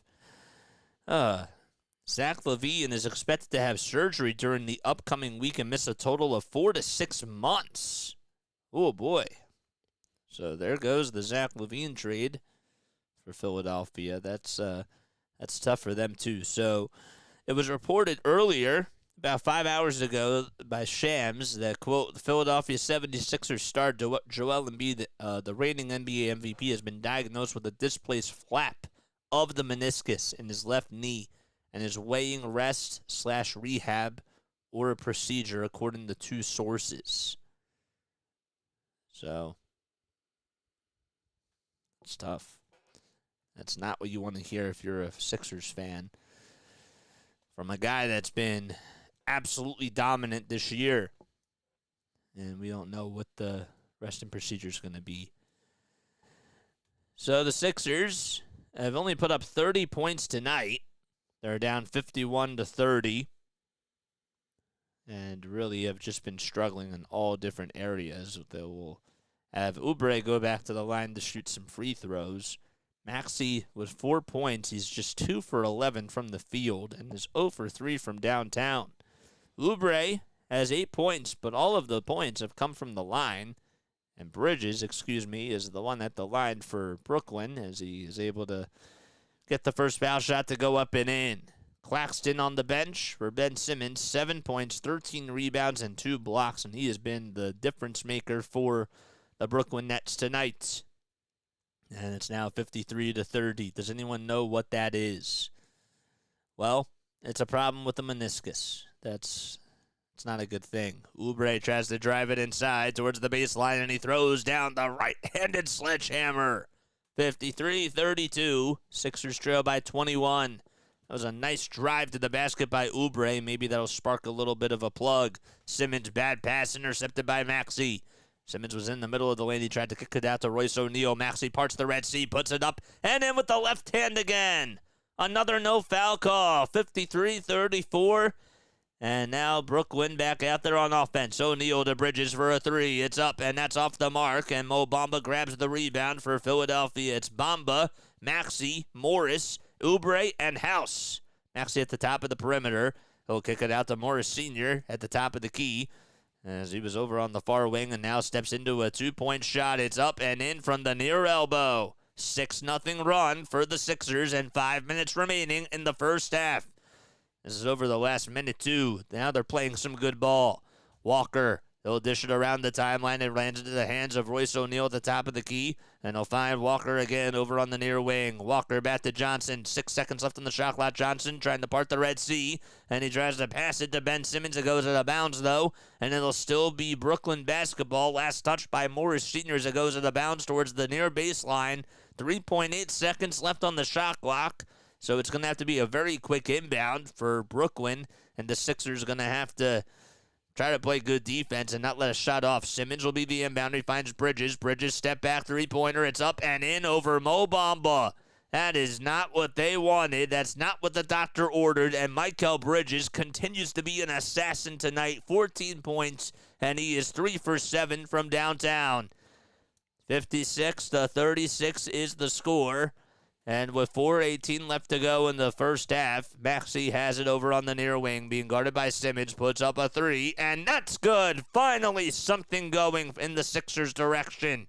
Zach LaVine is expected to have surgery during the upcoming week and miss a total of 4 to 6 months. Oh, boy. So there goes the Zach LaVine trade for Philadelphia. That's tough for them, too. So it was reported earlier, about 5 hours ago, by Shams that, quote, the Philadelphia 76ers star Joel Embiid, the reigning NBA MVP, has been diagnosed with a displaced flap of the meniscus in his left knee and is weighing rest/rehab or a procedure, according to 2 sources. So it's tough. That's not what you want to hear if you're a Sixers fan from a guy that's been absolutely dominant this year. And we don't know what the resting procedure is going to be. So the Sixers have only put up 30 points tonight. They're down 51 to 30. And really have just been struggling in all different areas. They will have Oubre go back to the line to shoot some free throws. Maxey with 4 points. He's just 2 for 11 from the field and is 0 for 3 from downtown. Oubre has 8 points, but all of the points have come from the line. And Bridges, is the one at the line for Brooklyn as he is able to get the first foul shot to go up and in. Claxton on the bench for Ben Simmons, 7 points, 13 rebounds, and 2 blocks, and he has been the difference maker for the Brooklyn Nets tonight. And it's now 53 to 30. Does anyone know what that is? Well, it's a problem with the meniscus. It's not a good thing. Oubre tries to drive it inside towards the baseline, and he throws down the right-handed sledgehammer. 53-32. Sixers trail by 21. That was a nice drive to the basket by Oubre. Maybe that'll spark a little bit of a plug. Simmons, bad pass, intercepted by Maxey. Simmons was in the middle of the lane. He tried to kick it out to Royce O'Neal. Maxey parts the Red Sea, puts it up, and in with the left hand again. Another no-foul call. 53-34. And now Brooklyn back out there on offense. O'Neal to Bridges for a 3. It's up, and that's off the mark. And Mo Bamba grabs the rebound for Philadelphia. It's Bamba, Maxey, Morris, Oubre, and House. Maxey at the top of the perimeter. He'll kick it out to Morris Sr. at the top of the key as he was over on the far wing and now steps into a 2-point shot. It's up and in from the near elbow. 6-0 run for the Sixers and 5 minutes remaining in the first half. This is over the last minute, too. Now they're playing some good ball. Walker, he'll dish it around the timeline. It lands into the hands of Royce O'Neal at the top of the key. And he'll find Walker again over on the near wing. Walker back to Johnson. 6 seconds left on the shot clock. Johnson trying to part the Red Sea. And he tries to pass it to Ben Simmons. It goes out of bounds, though. And it'll still be Brooklyn basketball. Last touch by Morris Sr. as it goes out of bounds towards the near baseline. 3.8 seconds left on the shot clock. So it's going to have to be a very quick inbound for Brooklyn, and the Sixers are going to have to try to play good defense and not let a shot off. Simmons will be the inbounder. He finds Bridges. Bridges step back three-pointer. It's up and in over Mo Bamba. That is not what they wanted. That's not what the doctor ordered, and Mikal Bridges continues to be an assassin tonight. 14 points, and he is 3 for 7 from downtown. 56-36 is the score. And with 4:18 left to go in the first half, Maxey has it over on the near wing, being guarded by Simmons, puts up a 3, and that's good. Finally, something going in the Sixers' direction.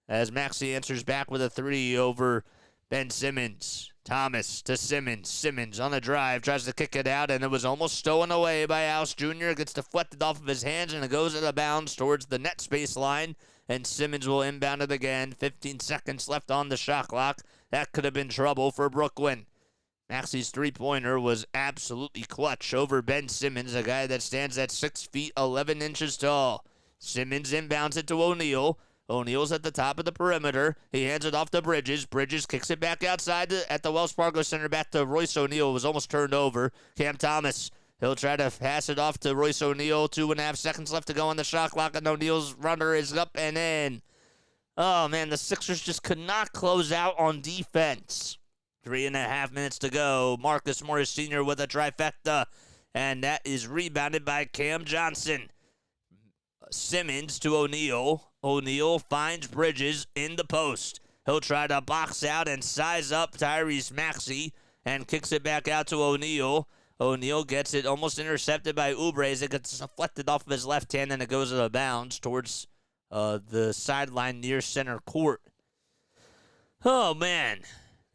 As Maxey answers back with a 3 over Ben Simmons. Thomas to Simmons. Simmons on a drive, tries to kick it out, and it was almost stolen away by House Jr. It gets deflected off of his hands, and it goes out of bounds towards the net space line. And Simmons will inbound it again. 15 seconds left on the shot clock. That could have been trouble for Brooklyn. Maxey's three-pointer was absolutely clutch over Ben Simmons, a guy that stands at 6 feet 11 inches tall. Simmons inbounds it to O'Neal. O'Neal's at the top of the perimeter. He hands it off to Bridges. Bridges kicks it back outside at the Wells Fargo Center, back to Royce O'Neal. It was almost turned over. Cam Thomas, he'll try to pass it off to Royce O'Neal. 2.5 seconds left to go on the shot clock, and O'Neal's runner is up and in. Oh, man, the Sixers just could not close out on defense. 3.5 minutes to go. Marcus Morris Sr. with a trifecta, and that is rebounded by Cam Johnson. Simmons to O'Neal. O'Neal finds Bridges in the post. He'll try to box out and size up Tyrese Maxey and kicks it back out to O'Neal. O'Neal gets it almost intercepted by Oubre as it gets deflected off of his left hand and it goes out of bounds towards the sideline near center court. Oh, man.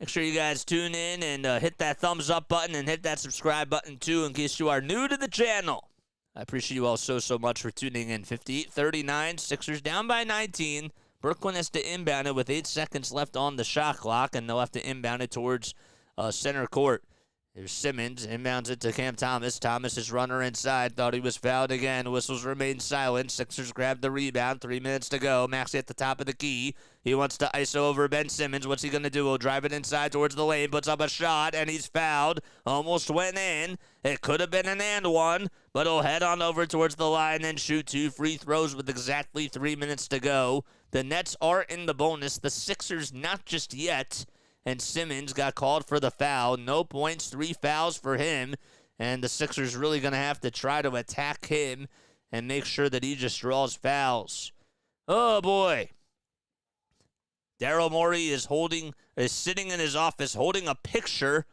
Make sure you guys tune in and hit that thumbs up button and hit that subscribe button too in case you are new to the channel. I appreciate you all so much for tuning in. 58-39, Sixers down by 19. Brooklyn has to inbound it with 8 seconds left on the shot clock, and they'll have to inbound it towards center court. There's Simmons, inbounds it to Cam Thomas. Thomas is runner inside, thought he was fouled again. Whistles remain silent. Sixers grab the rebound, 3 minutes to go. Maxey at the top of the key. He wants to ISO over Ben Simmons. What's he going to do? He'll drive it inside towards the lane, puts up a shot, and he's fouled. Almost went in. It could have been an and one, but he'll head on over towards the line and shoot 2 free throws with exactly 3 minutes to go. The Nets are in the bonus. The Sixers not just yet. And Simmons got called for the foul. No points, 3 fouls for him. And the Sixers really going to have to try to attack him and make sure that he just draws fouls. Oh, boy. Daryl Morey is sitting in his office holding a picture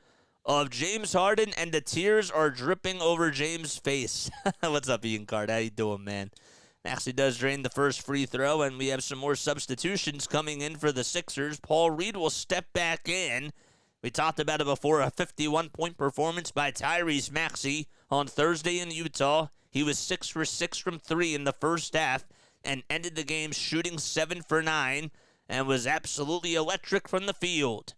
of James Harden, and the tears are dripping over James' face. What's up, Ian Card? How you doing, man? Maxey does drain the first free throw, and we have some more substitutions coming in for the Sixers. Paul Reed will step back in. We talked about it before, a 51-point performance by Tyrese Maxey on Thursday in Utah. He was 6 for 6 from 3 in the first half and ended the game shooting 7 for 9 and was absolutely electric from the field.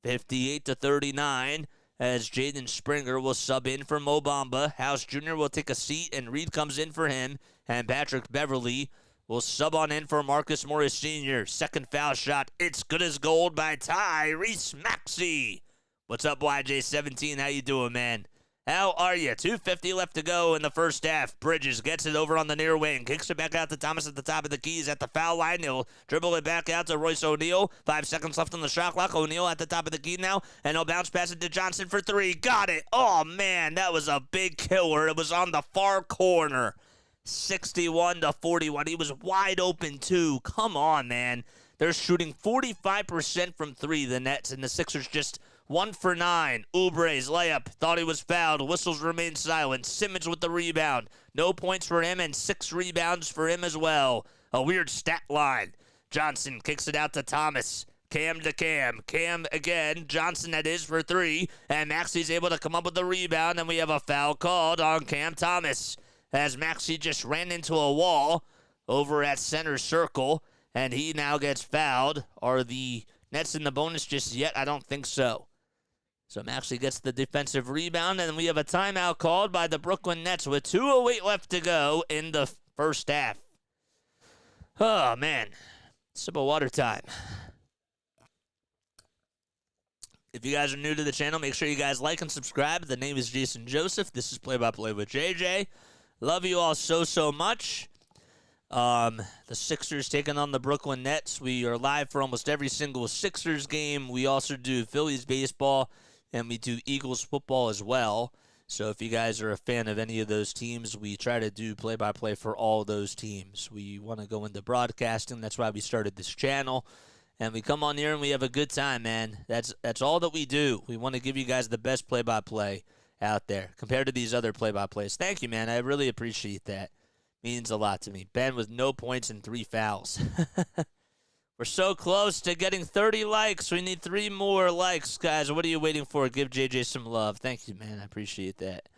58-39 as Jaden Springer will sub in for Mo Bamba. House Jr. will take a seat, and Reed comes in for him. And Patrick Beverly will sub on in for Marcus Morris Sr. Second foul shot. It's good as gold by Tyrese Maxey. What's up, YJ17? How you doing, man? How are you? 2:50 left to go in the first half. Bridges gets it over on the near wing. Kicks it back out to Thomas at the top of the keys at the foul line. He'll dribble it back out to Royce O'Neal. 5 seconds left on the shot clock. O'Neal at the top of the key now. And he'll bounce pass it to Johnson for 3. Got it. Oh, man, that was a big killer. It was on the far corner. 61-41. He was wide open, too. Come on, man. They're shooting 45% from 3, the Nets, and the Sixers just 1 for 9. Oubre's layup. Thought he was fouled. Whistles remain silent. Simmons with the rebound. No points for him and 6 rebounds for him as well. A weird stat line. Johnson kicks it out to Thomas. Cam to Cam. Cam again. Johnson, that is, for 3. And Maxey's able to come up with the rebound, and we have a foul called on Cam Thomas as Maxey just ran into a wall over at center circle, and he now gets fouled. Are the Nets in the bonus just yet? I don't think so. So Maxey gets the defensive rebound, and we have a timeout called by the Brooklyn Nets with 2:08 left to go in the first half. Oh, man. Sip of water time. If you guys are new to the channel, make sure you guys like and subscribe. The name is Jason Joseph. This is Play by Play with JJ. Love you all so much. The Sixers taking on the Brooklyn Nets. We are live for almost every single Sixers game. We also do Phillies baseball, and we do Eagles football as well. So if you guys are a fan of any of those teams, we try to do play-by-play for all those teams. We want to go into broadcasting. That's why we started this channel. And we come on here and we have a good time, man. That's all that we do. We want to give you guys the best play-by-play out there compared to these other play-by-plays. Thank you, man. I really appreciate that. Means a lot to me. Ben with no points and 3 fouls. We're so close to getting 30 likes. We need 3 more likes, guys. What are you waiting for? Give JJ some love. Thank you, man. I appreciate that.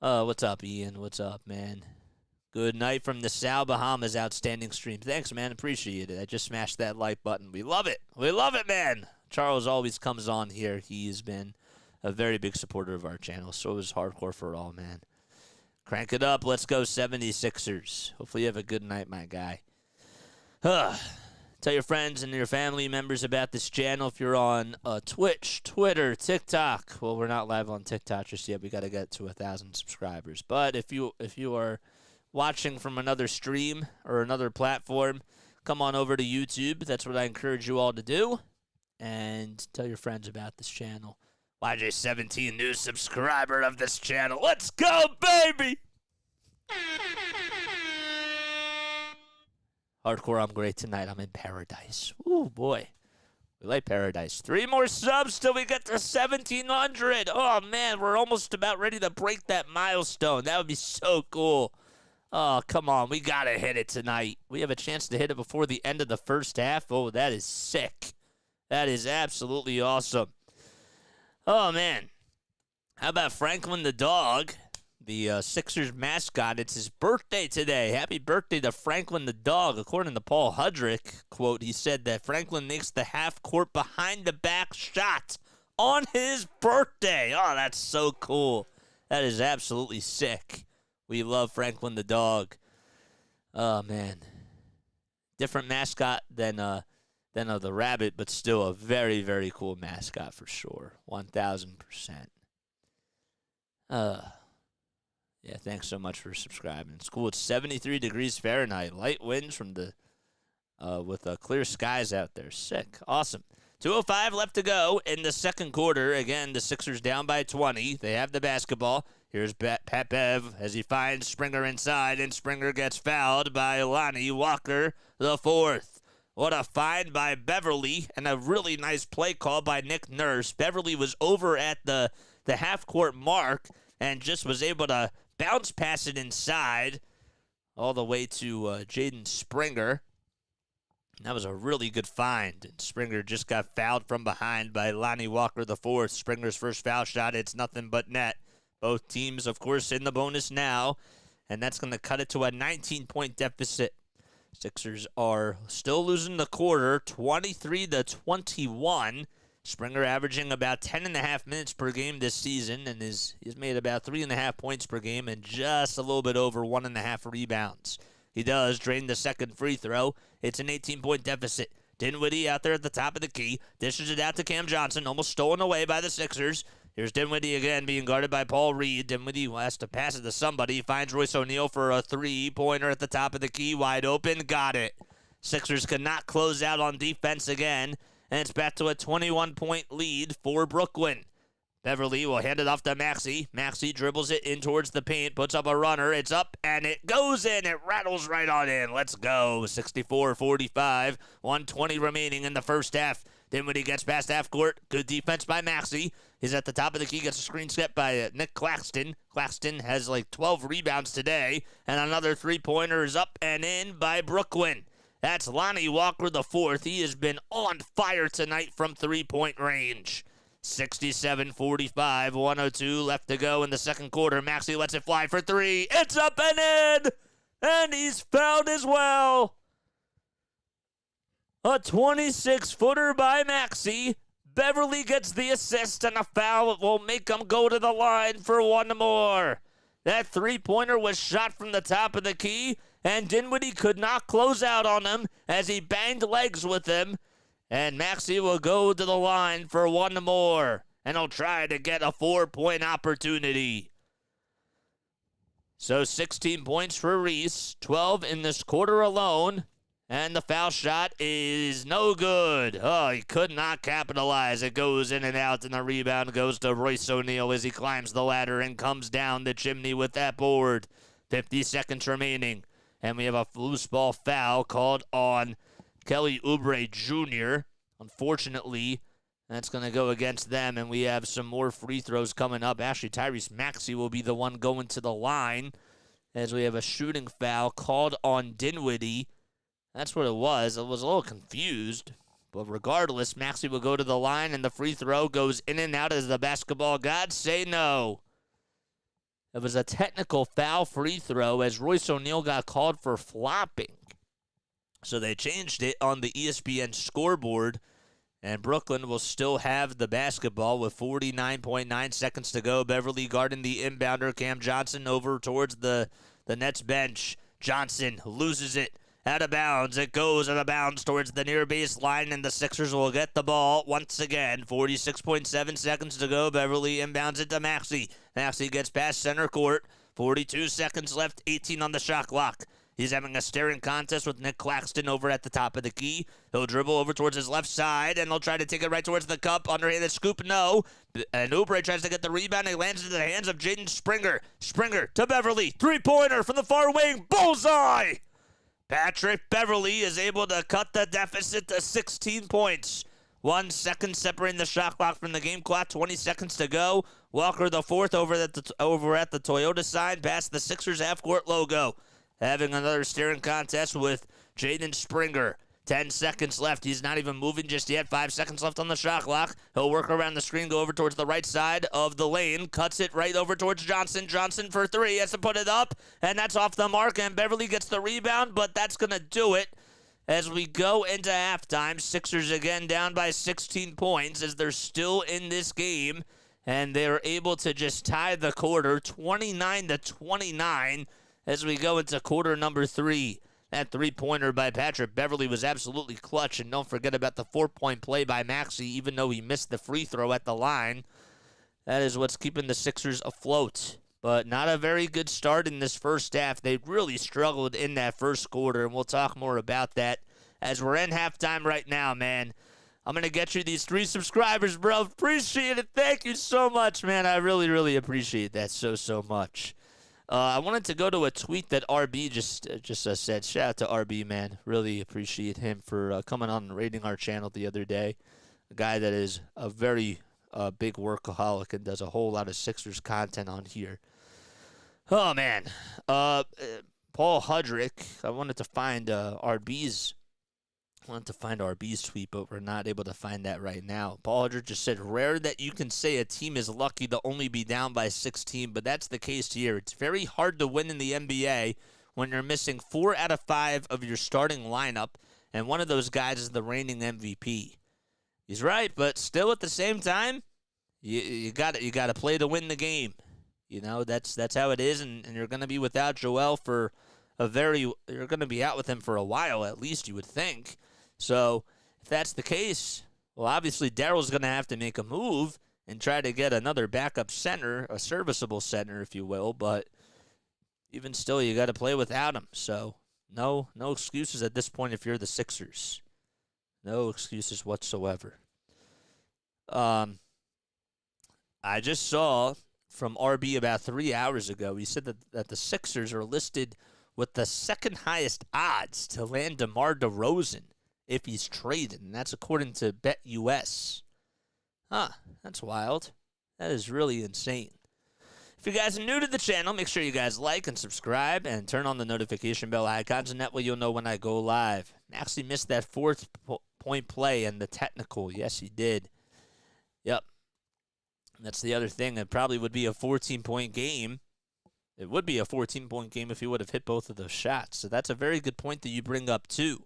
What's up, Ian? What's up, man? Good night from the Sal Bahamas. Outstanding stream. Thanks, man. Appreciate it. I just smashed that like button. We love it. We love it, man. Charles always comes on here. He has been a very big supporter of our channel. So is Hardcore for All, man. Crank it up. Let's go 76ers. Hopefully you have a good night, my guy. Tell your friends and your family members about this channel. If you're on Twitch, Twitter, TikTok. Well, we're not live on TikTok just yet. We got to get to 1,000 subscribers. But if you are watching from another stream or another platform, come on over to YouTube. That's what I encourage you all to do. And tell your friends about this channel. YJ17, new subscriber of this channel. Let's go, baby! Hardcore, I'm great tonight. I'm in paradise. Ooh, boy. We like paradise. 3 more subs till we get to 1,700. Oh, man, we're almost about ready to break that milestone. That would be so cool. Oh, come on. We got to hit it tonight. We have a chance to hit it before the end of the first half. Oh, that is sick. That is absolutely awesome. Oh, man. How about Franklin the dog, the Sixers mascot? It's his birthday today. Happy birthday to Franklin the dog. According to Paul Hudrick, quote, he said that Franklin makes the half-court behind-the-back shot on his birthday. Oh, that's so cool. That is absolutely sick. We love Franklin the dog. Oh, man. Different mascot than the rabbit, but still a very, very cool mascot for sure. 1,000%. Yeah, thanks so much for subscribing. It's cool. It's 73 degrees Fahrenheit. Light winds from the with clear skies out there. Sick. Awesome. 2:05 left to go in the second quarter. Again, the Sixers down by 20. They have the basketball. Here's Pat Bev as he finds Springer inside, and Springer gets fouled by Lonnie Walker the fourth. What a find by Beverly, and a really nice play call by Nick Nurse. Beverly was over at the half-court mark and just was able to bounce pass it inside all the way to Jaden Springer. That was a really good find. And Springer just got fouled from behind by Lonnie Walker the fourth. Springer's first foul shot, it's nothing but net. Both teams, of course, in the bonus now, and that's going to cut it to a 19-point deficit. Sixers are still losing the quarter, 23-21. Springer averaging about 10.5 minutes per game this season, and he's made about 3.5 points per game and just a little bit over 1.5 rebounds. He does drain the second free throw. It's an 18-point deficit. Dinwiddie out there at the top of the key. Dishes it out to Cam Johnson, almost stolen away by the Sixers. Here's Dinwiddie again being guarded by Paul Reed. Dinwiddie has to pass it to somebody. Finds Royce O'Neal for a three-pointer at the top of the key. Wide open. Got it. Sixers cannot close out on defense again. And it's back to a 21-point lead for Brooklyn. Beverly will hand it off to Maxey. Maxey dribbles it in towards the paint, puts up a runner. It's up, and it goes in. It rattles right on in. Let's go. 64-45. 1:20 remaining in the first half. Dinwiddie gets past half court. Good defense by Maxey. He's at the top of the key. Gets a screen set by Nick Claxton. Claxton has like 12 rebounds today. And another three-pointer is up and in by Brooklyn. That's Lonnie Walker the fourth. He has been on fire tonight from three-point range. 67-45, 102 left to go in the second quarter. Maxey lets it fly for three. It's up and in! And he's fouled as well. A 26-footer by Maxey. Beverly gets the assist, and a foul will make him go to the line for one more. That three-pointer was shot from the top of the key, and Dinwiddie could not close out on him as he banged legs with him. And Maxey will go to the line for one more, and he'll try to get a 4-point opportunity. So 16 points for Reese, 12 in this quarter alone, and the foul shot is no good. Oh, he could not capitalize. It goes in and out, and the rebound goes to Royce O'Neal as he climbs the ladder and comes down the chimney with that board. 50 seconds remaining, and we have a loose ball foul called on Kelly Oubre Jr. Unfortunately, that's going to go against them, and we have some more free throws coming up. Actually, Tyrese Maxey will be the one going to the line as we have a shooting foul called on Dinwiddie. That's what it was. I was a little confused, but regardless, Maxey will go to the line, and the free throw goes in and out as the basketball gods say no. It was a technical foul free throw as Royce O'Neal got called for flopping. So they changed it on the ESPN scoreboard, and Brooklyn will still have the basketball with 49.9 seconds to go. Beverly guarding the inbounder, Cam Johnson, over towards the Nets bench. Johnson loses it out of bounds. It goes out of bounds towards the near baseline, and the Sixers will get the ball once again. 46.7 seconds to go. Beverly inbounds it to Maxey. Maxey gets past center court. 42 seconds left, 18 on the shot clock. He's having a staring contest with Nick Claxton over at the top of the key. He'll dribble over towards his left side, and he'll try to take it right towards the cup. Underhanded scoop, no. And Oubre tries to get the rebound. He lands into the hands of Jaden Springer. Springer to Beverly. Three-pointer from the far wing. Bullseye! Patrick Beverly is able to cut the deficit to 16 points. 1 second separating the shot clock from the game clock. 20 seconds to go. Walker the fourth over at the Toyota sign past the Sixers half-court logo. Having another staring contest with Jaden Springer. 10 seconds left. He's not even moving just yet. 5 seconds left on the shot clock. He'll work around the screen, go over towards the right side of the lane. Cuts it right over towards Johnson. Johnson for three. He has to put it up, and that's off the mark, and Beverly gets the rebound, but that's going to do it. As we go into halftime, Sixers again down by 16 points as they're still in this game, and they're able to just tie the quarter 29-29 as we go into quarter number 3. That three-pointer by Patrick Beverly was absolutely clutch, and don't forget about the 4-point play by Maxey, even though he missed the free throw at the line. That is what's keeping the Sixers afloat. But not a very good start in this first half. They really struggled in that first quarter, and we'll talk more about that as we're in halftime right now, man. I'm going to get you these 3 subscribers, bro. Appreciate it. Thank you so much, man. I really, really appreciate that so much. I wanted to go to a tweet that RB just said. Shout out to RB, man. Really appreciate him for coming on and rating our channel the other day. A guy that is a very big workaholic and does a whole lot of Sixers content on here. Oh, man. Paul Hudrick. I wanted to find RB's tweet, but we're not able to find that right now. Paul Hudrick just said, rare that you can say a team is lucky to only be down by 16, but that's the case here. It's very hard to win in the NBA when you're missing 4 out of 5 of your starting lineup, and one of those guys is the reigning MVP. He's right, but still at the same time, you got to play to win the game. You know, that's how it is, and you're going to be without Joel for you're going to be out with him for a while, at least you would think. So if that's the case, well, obviously Daryl's going to have to make a move and try to get another backup center, a serviceable center, if you will. But even still, you got to play without him. So no excuses at this point if you're the Sixers. No excuses whatsoever. I just saw from RB about 3 hours ago, he said that the Sixers are listed with the second highest odds to land DeMar DeRozan if he's traded, and that's according to BetUS. That's wild. That is really insane. If you guys are new to the channel, make sure you guys like and subscribe and turn on the notification bell icons, and that way you'll know when I go live. Maxey missed that 4th-point play and the technical. Yes, he did. Yep. That's the other thing. It probably would be a 14-point game. It would be a 14-point game if he would have hit both of those shots. So that's a very good point that you bring up, too.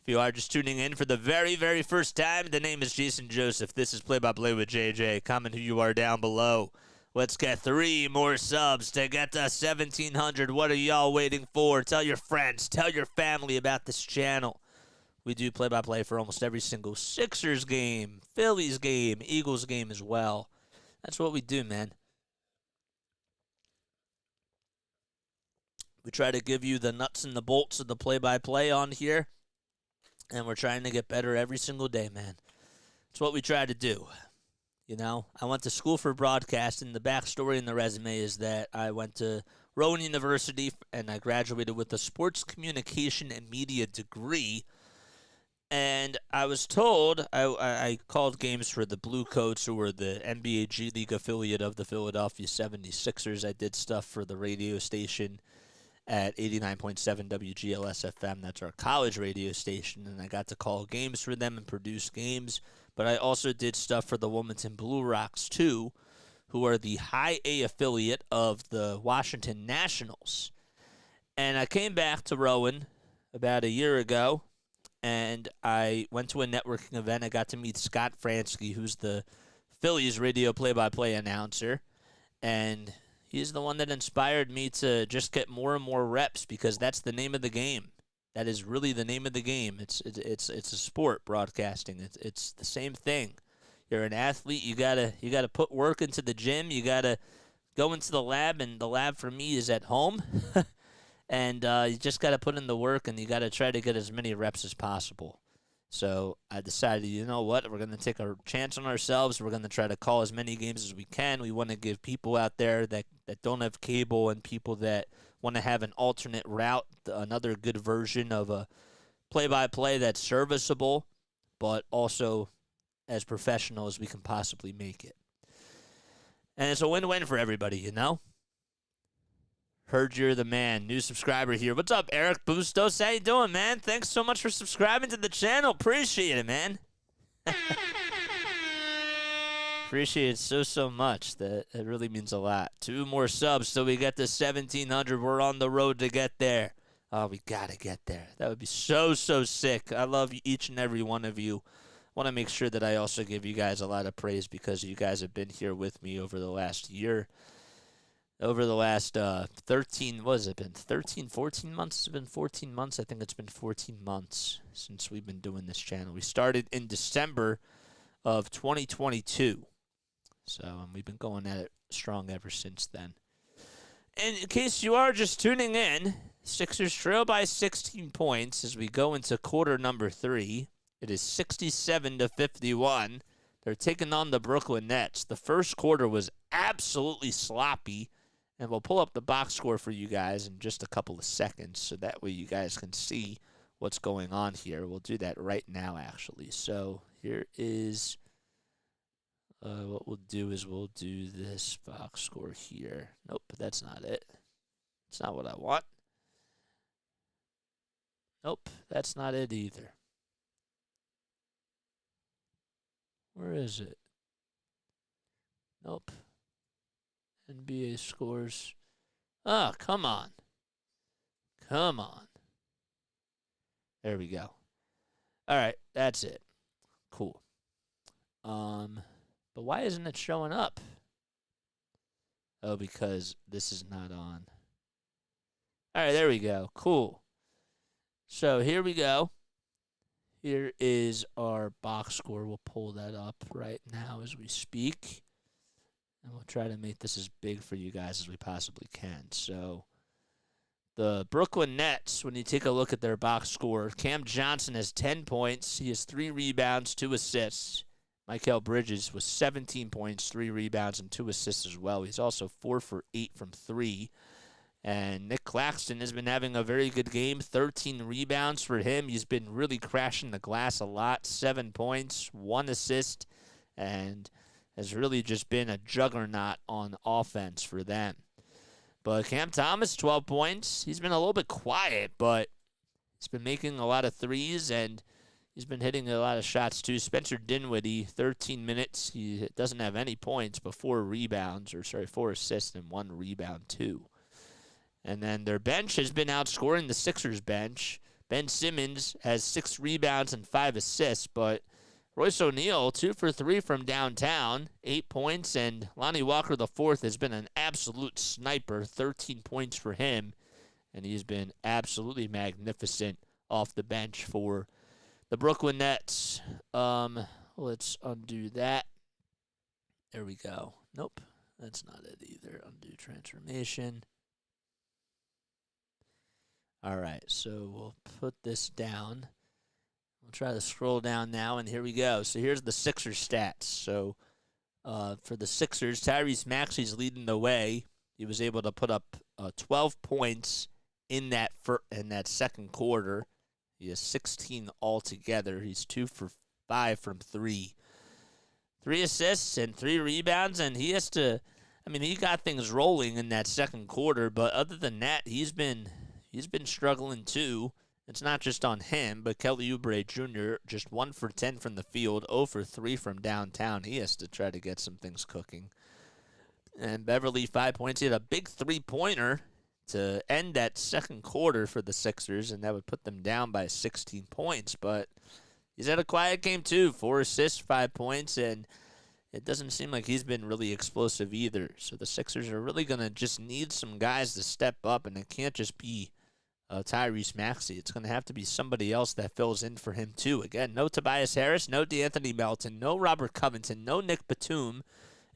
If you are just tuning in for the very, very first time, the name is Jason Joseph. This is Play-by-Play with JJ. Comment who you are down below. Let's get 3 more subs to get to 1,700. What are y'all waiting for? Tell your friends. Tell your family about this channel. We do play-by-play for almost every single Sixers game, Phillies game, Eagles game as well. That's what we do, man. We try to give you the nuts and the bolts of the play-by-play on here, and we're trying to get better every single day, man. It's what we try to do. You know, I went to school for broadcasting. The backstory in the resume is that I went to Rowan University, and I graduated with a sports communication and media degree. And I was told, I called games for the Blue Coats, who were the NBA G League affiliate of the Philadelphia 76ers. I did stuff for the radio station at 89.7 WGLS-FM. That's our college radio station, and I got to call games for them and produce games. But I also did stuff for the Wilmington Blue Rocks, too, who are the high A affiliate of the Washington Nationals. And I came back to Rowan about a year ago, and I went to a networking event. I got to meet Scott Fransky, who's the Phillies radio play-by-play announcer, and he's the one that inspired me to just get more and more reps, because that's the name of the game. That is really the name of the game. It's a sport, broadcasting. It's the same thing. You're an athlete. You gotta put work into the gym. You gotta go into the lab, and the lab for me is at home. And you just got to put in the work, and you got to try to get as many reps as possible. So I decided, you know what? We're going to take a chance on ourselves. We're going to try to call as many games as we can. We want to give people out there that don't have cable and people that want to have an alternate route, another good version of a play-by-play that's serviceable, but also as professional as we can possibly make it. And it's a win-win for everybody, you know? Heard you're the man. New subscriber here. What's up, Eric Bustos? How you doing, man? Thanks so much for subscribing to the channel. Appreciate it, man. Appreciate it so much. That really means a lot. 2 more subs so we get to 1,700. We're on the road to get there. Oh, we got to get there. That would be so sick. I love each and every one of you. I want to make sure that I also give you guys a lot of praise because you guys have been here with me over the last year. Over the last 13, what has it been? 13, 14 months? It's been 14 months. I think it's been 14 months since we've been doing this channel. We started in December of 2022. So we've been going at it strong ever since then. And in case you are just tuning in, Sixers trail by 16 points as we go into quarter number 3. It is 67-51. They're taking on the Brooklyn Nets. The first quarter was absolutely sloppy. And we'll pull up the box score for you guys in just a couple of seconds so that way you guys can see what's going on here. We'll do that right now, actually. So here is what we'll do is we'll do this box score here. Nope, that's not it. That's not what I want. Nope, that's not it either. Where is it? Nope. NBA scores. Oh, come on. Come on. There we go. All right, that's it. Cool. But why isn't it showing up? Oh, because this is not on. All right, there we go. Cool. So here we go. Here is our box score. We'll pull that up right now as we speak. And we'll try to make this as big for you guys as we possibly can. So the Brooklyn Nets, when you take a look at their box score, Cam Johnson has 10 points. He has 3 rebounds, 2 assists. Mikal Bridges was 17 points, 3 rebounds, and 2 assists as well. He's also 4 for 8 from 3. And Nick Claxton has been having a very good game, 13 rebounds for him. He's been really crashing the glass a lot, 7 points, 1 assist, and has really just been a juggernaut on offense for them. But Cam Thomas, 12 points. He's been a little bit quiet, but he's been making a lot of threes, and he's been hitting a lot of shots too. Spencer Dinwiddie, 13 minutes. He doesn't have any points, but 4 assists and 1 rebound too. And then their bench has been outscoring the Sixers bench. Ben Simmons has 6 rebounds and 5 assists, but Royce O'Neal, 2 for 3 from downtown, 8 points, and Lonnie Walker IV has been an absolute sniper, 13 points for him, and he's been absolutely magnificent off the bench for the Brooklyn Nets. Let's undo that. There we go. Nope, that's not it either. Undo transformation. All right, so we'll put this down. We'll try to scroll down now, and here we go. So here's the Sixers stats. So for the Sixers, Tyrese Maxey's leading the way. He was able to put up 12 points in that second quarter. He has 16 altogether. He's 2 for 5 from 3. 3 assists and 3 rebounds, and he has to. I mean, he got things rolling in that second quarter, but other than that, he's been struggling too. It's not just on him, but Kelly Oubre Jr., just 1 for 10 from the field, 0 for 3 from downtown. He has to try to get some things cooking. And Beverly, 5 points. He had a big 3-pointer to end that second quarter for the Sixers, and that would put them down by 16 points. But he's had a quiet game too, 4 assists, 5 points, and it doesn't seem like he's been really explosive either. So the Sixers are really going to just need some guys to step up, and it can't just be Tyrese Maxey. It's going to have to be somebody else that fills in for him too. Again, no Tobias Harris, no DeAnthony Melton, no Robert Covington, no Nick Batum,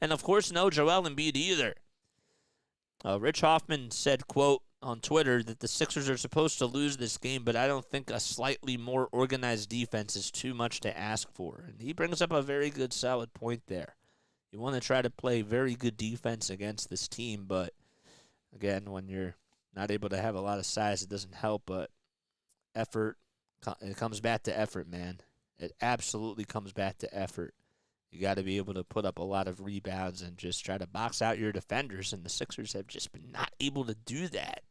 and of course no Joel Embiid either. Rich Hoffman said, quote, on Twitter that the Sixers are supposed to lose this game, but I don't think a slightly more organized defense is too much to ask for. And he brings up a very good, solid point there. You want to try to play very good defense against this team, but again, when you're not able to have a lot of size, it doesn't help, but effort, it comes back to effort, man. It absolutely comes back to effort. You got to be able to put up a lot of rebounds and just try to box out your defenders, and the Sixers have just been not able to do that.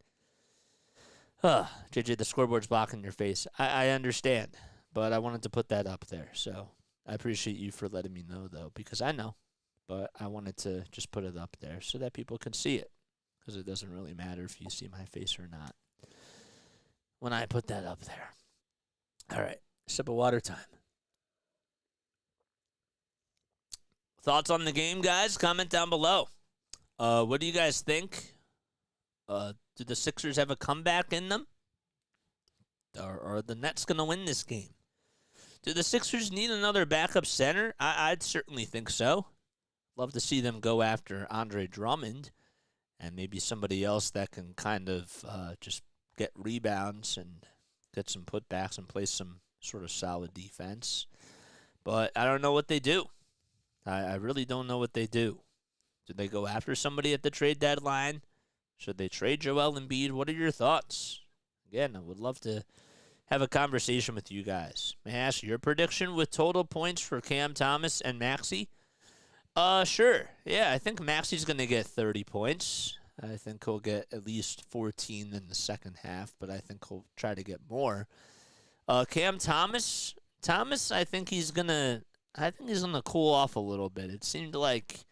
JJ, the scoreboard's blocking your face. I understand, but I wanted to put that up there, so I appreciate you for letting me know, though, because I know, but I wanted to just put it up there so that people can see it, because it doesn't really matter if you see my face or not when I put that up there. All right, sip of water time. Thoughts on the game, guys? Comment down below. What do you guys think? Do the Sixers have a comeback in them? Or are the Nets going to win this game? Do the Sixers need another backup center? I'd certainly think so. Love to see them go after Andre Drummond and maybe somebody else that can kind of just get rebounds and get some putbacks and play some sort of solid defense. But I don't know what they do. I really don't know what they do. Do they go after somebody at the trade deadline? Should they trade Joel Embiid? What are your thoughts? Again, I would love to have a conversation with you guys. May I ask your prediction with total points for Cam Thomas and Maxey? Sure. Yeah, I think Maxey's going to get 30 points. I think he'll get at least 14 in the second half, but I think he'll try to get more. Cam Thomas, I think he's going to cool off a little bit. It seemed like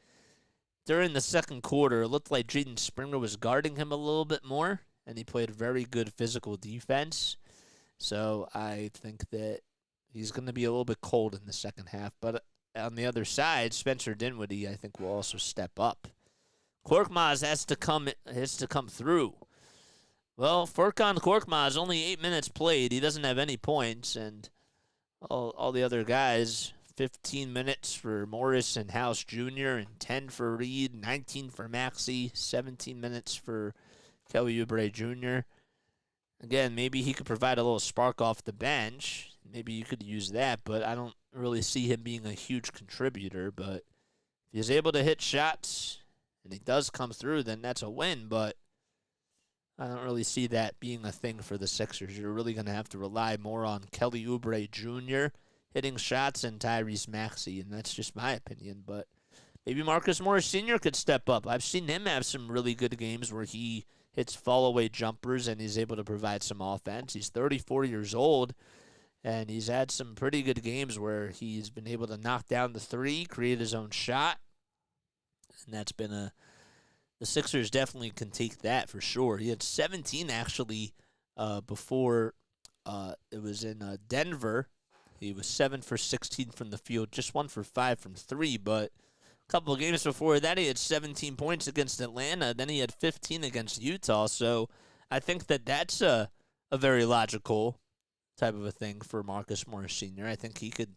during the second quarter, it looked like Jaden Springer was guarding him a little bit more, and he played very good physical defense. So I think that he's going to be a little bit cold in the second half. But on the other side, Spencer Dinwiddie, I think, will also step up. Korkmaz has to come through. Well, Furkan Korkmaz, only 8 minutes played. He doesn't have any points, and all the other guys, 15 minutes for Morris and House Jr., and 10 for Reed, 19 for Maxey, 17 minutes for Kelly Oubre Jr. Again, maybe he could provide a little spark off the bench. Maybe you could use that, but I don't really see him being a huge contributor. But if he's able to hit shots and he does come through, then that's a win. But I don't really see that being a thing for the Sixers. You're really going to have to rely more on Kelly Oubre Jr. hitting shots and Tyrese Maxey, and that's just my opinion. But maybe Marcus Morris Sr. could step up. I've seen him have some really good games where he hits fall-away jumpers and he's able to provide some offense. He's 34 years old, and he's had some pretty good games where he's been able to knock down the three, create his own shot, and that's been the Sixers definitely can take that for sure. He had 17 actually before it was in Denver. He was 7 for 16 from the field, just 1 for 5 from 3, but a couple of games before that, he had 17 points against Atlanta. Then he had 15 against Utah. So I think that that's a very logical type of a thing for Marcus Morris Sr. I think he could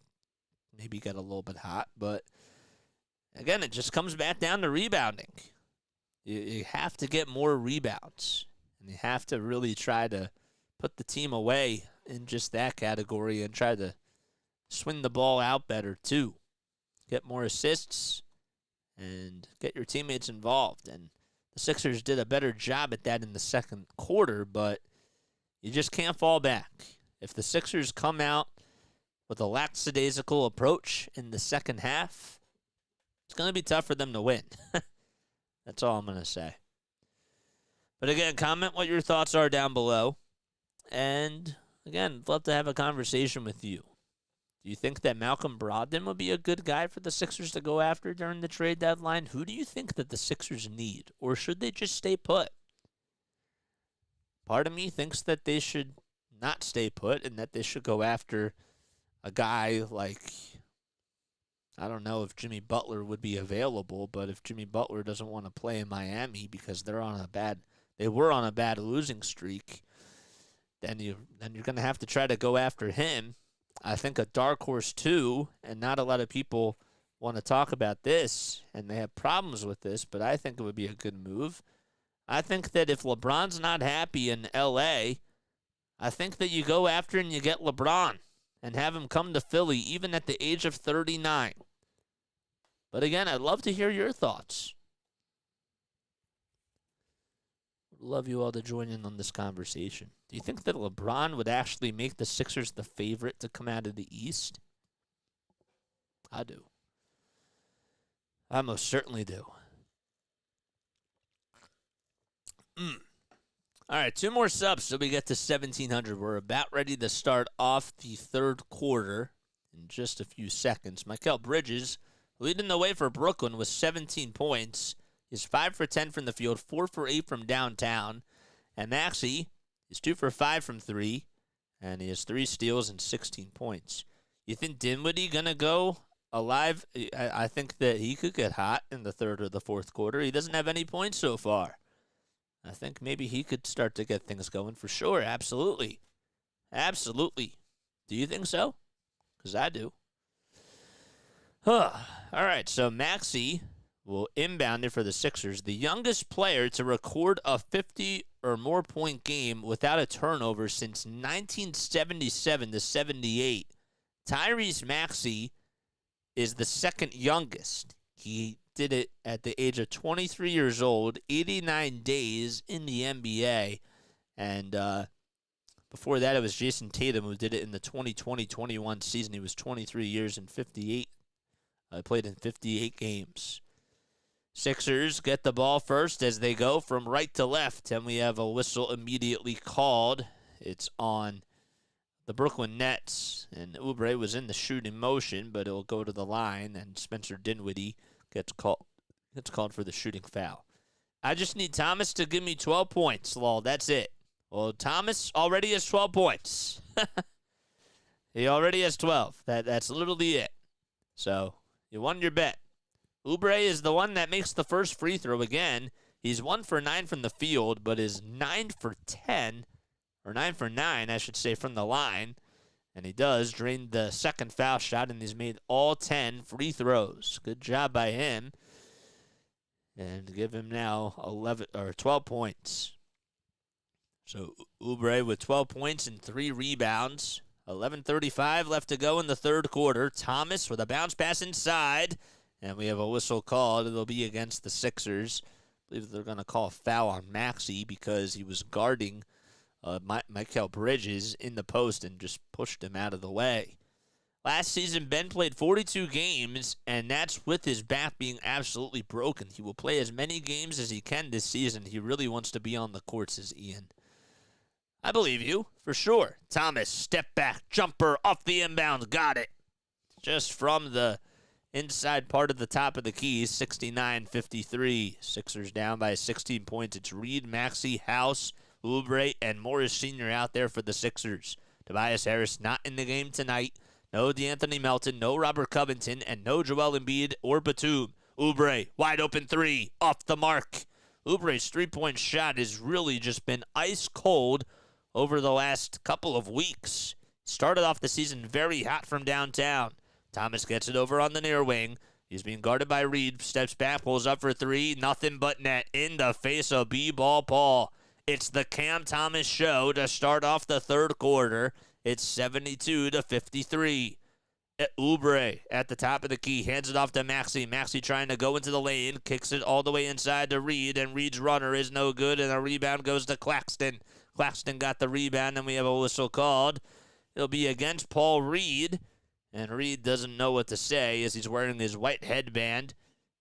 maybe get a little bit hot. But, again, it just comes back down to rebounding. You have to get more rebounds. And you have to really try to put the team away in just that category and try to swing the ball out better, too. Get more assists and get your teammates involved. And the Sixers did a better job at that in the second quarter, but you just can't fall back. If the Sixers come out with a lackadaisical approach in the second half, it's going to be tough for them to win. That's all I'm going to say. But again, comment what your thoughts are down below. And again, I'd love to have a conversation with you. Do you think that Malcolm Brogdon would be a good guy for the Sixers to go after during the trade deadline? Who do you think that the Sixers need? Or should they just stay put? Part of me thinks that they should not stay put and that they should go after a guy like, I don't know if Jimmy Butler would be available, but if Jimmy Butler doesn't want to play in Miami because they were on a bad losing streak, then you're going to have to try to go after him. I think a dark horse, too, and not a lot of people want to talk about this, and they have problems with this, but I think it would be a good move. I think that if LeBron's not happy in L.A., I think that you go after and you get LeBron and have him come to Philly even at the age of 39. But again, I'd love to hear your thoughts. Would love you all to join in on this conversation. Do you think that LeBron would actually make the Sixers the favorite to come out of the East? I do. I most certainly do. All right, 2 more subs so we get to 1,700. We're about ready to start off the third quarter in just a few seconds. Mikal Bridges leading the way for Brooklyn with 17 points. He's 5 for 10 from the field, 4 for 8 from downtown. And Maxey is 2 for 5 from 3, and he has 3 steals and 16 points. You think Dinwiddie going to go alive? I think that he could get hot in the third or the fourth quarter. He doesn't have any points so far. I think maybe he could start to get things going for sure. Absolutely. Absolutely. Do you think so? Because I do. All right, so Maxey will inbound it for the Sixers. The youngest player to record a 50 or more point game without a turnover since 1977 to 78. Tyrese Maxey is the second youngest. He did it at the age of 23 years old, 89 days in the NBA. And before that, it was Jason Tatum who did it in the 2020-21 season. He was 23 years and 58. Played in 58 games. Sixers get the ball first as they go from right to left, and we have a whistle immediately called. It's on the Brooklyn Nets, and Oubre was in the shooting motion, but it'll go to the line, and Spencer Dinwiddie gets called for the shooting foul. I just need Thomas to give me 12 points, lol. That's it. Well, Thomas already has 12 points. He already has 12. That's literally it. So you won your bet. Oubre is the one that makes the first free throw again. He's 1 for 9 from the field, but is 9 for 10, or 9 for 9, I should say, from the line. And he does drain the second foul shot, and he's made all 10 free throws. Good job by him. And give him now 12 points. So Oubre with 12 points and 3 rebounds. 11:35 left to go in the third quarter. Thomas with a bounce pass inside. And we have a whistle called. It'll be against the Sixers. I believe they're going to call a foul on Maxey because he was guarding Mikal Bridges in the post and just pushed him out of the way. Last season, Ben played 42 games, and that's with his back being absolutely broken. He will play as many games as he can this season. He really wants to be on the court, says Ian. I believe you, for sure. Thomas, step back, jumper, off the inbound, got it. Just from the inside part of the top of the key, 69-53. Sixers down by 16 points. It's Reed, Maxey, House, Oubre, and Morris Sr. out there for the Sixers. Tobias Harris not in the game tonight. No DeAnthony Melton, no Robert Covington, and no Joel Embiid or Batum. Oubre, wide open 3, off the mark. Oubre's three-point shot has really just been ice cold over the last couple of weeks. Started off the season very hot from downtown. Thomas gets it over on the near wing. He's being guarded by Reed. Steps back, pulls up for 3. Nothing but net in the face of B-Ball Paul. It's the Cam Thomas show to start off the third quarter. It's 72-53. Oubre at the top of the key. Hands it off to Maxey. Maxey trying to go into the lane. Kicks it all the way inside to Reed. And Reed's runner is no good. And the rebound goes to Claxton. Claxton got the rebound. And we have a whistle called. It'll be against Paul Reed. And Reed doesn't know what to say as he's wearing his white headband.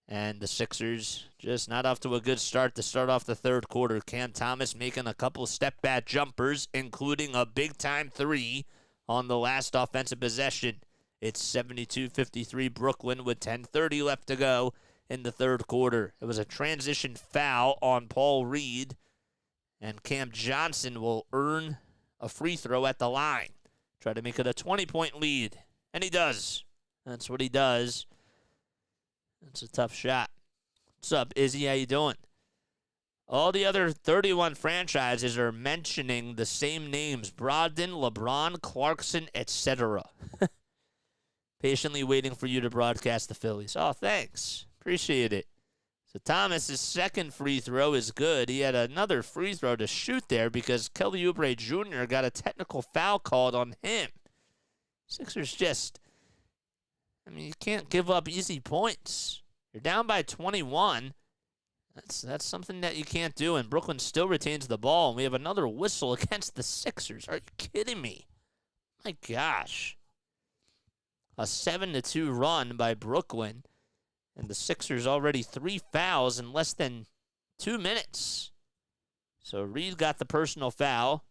And the Sixers just not off to a good start to start off the third quarter. Cam Thomas making a couple step-back jumpers, including a big-time 3 on the last offensive possession. It's 72-53 Brooklyn with 10:30 left to go in the third quarter. It was a transition foul on Paul Reed, and Cam Johnson will earn a free throw at the line. Try to make it a 20-point lead, and he does. That's what he does. It's a tough shot. What's up, Izzy? How you doing? All the other 31 franchises are mentioning the same names: Brogdon, LeBron, Clarkson, etc. Patiently waiting for you to broadcast the Phillies. Oh, thanks. Appreciate it. So Thomas's second free throw is good. He had another free throw to shoot there because Kelly Oubre Jr. got a technical foul called on him. Sixers just, you can't give up easy points. You're down by 21. That's something that you can't do, and Brooklyn still retains the ball, and we have another whistle against the Sixers. Are you kidding me? My gosh. A 7-2 run by Brooklyn, and the Sixers already 3 fouls in less than 2 minutes. So Reed got the personal foul.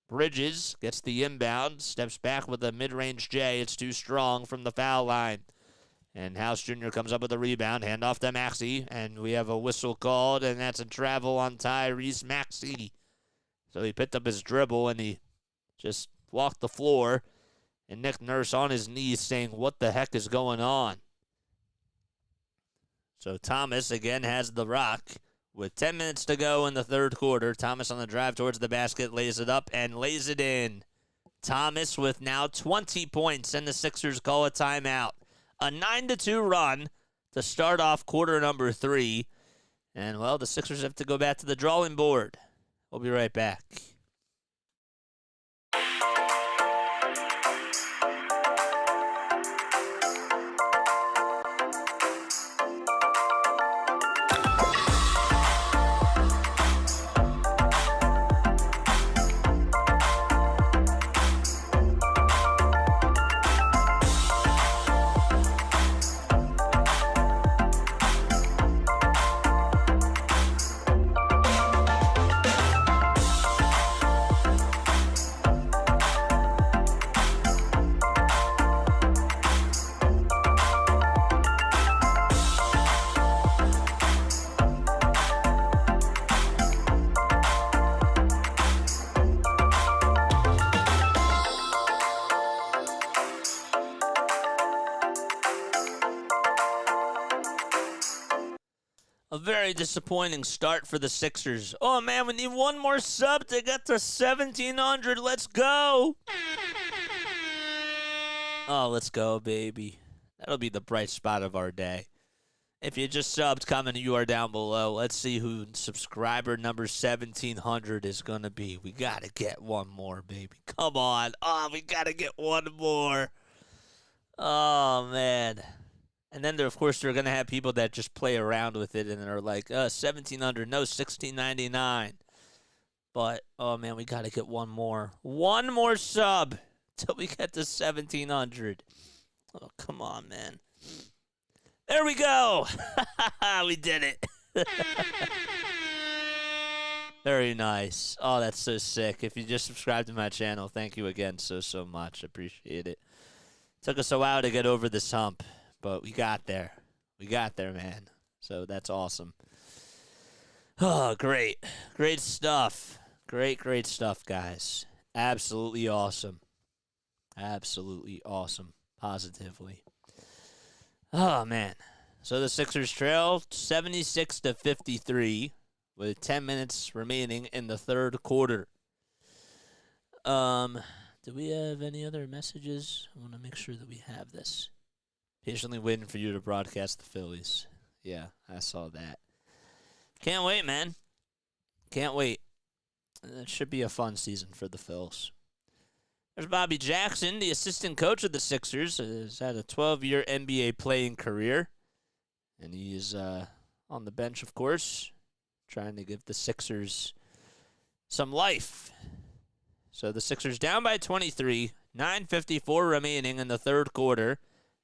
Bridges gets the inbound, steps back with a mid-range J. It's too strong from the foul line. And House Jr. comes up with a rebound, handoff to Maxey, and we have a whistle called, and that's a travel on Tyrese Maxey. So he picked up his dribble, and he just walked the floor, and Nick Nurse on his knees saying, what the heck is going on? So Thomas again has the rock. With 10 minutes to go in the third quarter, Thomas on the drive towards the basket, lays it up, and lays it in. Thomas with now 20 points, and the Sixers call a timeout. A 9-2 run to start off quarter number 3. And, well, the Sixers have to go back to the drawing board. We'll be right back. A very disappointing start for the Sixers. Oh, man, we need one more sub to get to 1,700. Let's go. Oh, let's go, baby. That'll be the bright spot of our day. If you just subbed, comment you are down below. Let's see who subscriber number 1,700 is going to be. We got to get one more, baby. Come on. Oh, we got to get one more. Oh, man. And then, of course, they're going to have people that just play around with it and are like, 1,700, no, 1,699. But, oh, man, we got to get one more. One more sub till we get to 1,700. Oh, come on, man. There we go. We did it. Very nice. Oh, that's so sick. If you just subscribed to my channel, thank you again so much. Appreciate it. Took us a while to get over this hump. But we got there. We got there, man. So that's awesome. Oh, great. Great stuff. Great stuff, guys. Absolutely awesome. Absolutely awesome. Positively. Oh, man. So the Sixers trail 76-53 with 10 minutes remaining in the third quarter. Do we have any other messages? I want to make sure that we have this. Patiently waiting for you to broadcast the Phillies. Yeah, I saw that. Can't wait, man. Can't wait. It should be a fun season for the Phils. There's Bobby Jackson, the assistant coach of the Sixers. Has had a 12-year NBA playing career. And he's on the bench, of course, trying to give the Sixers some life. So the Sixers down by 23, 9:54 remaining in the third quarter.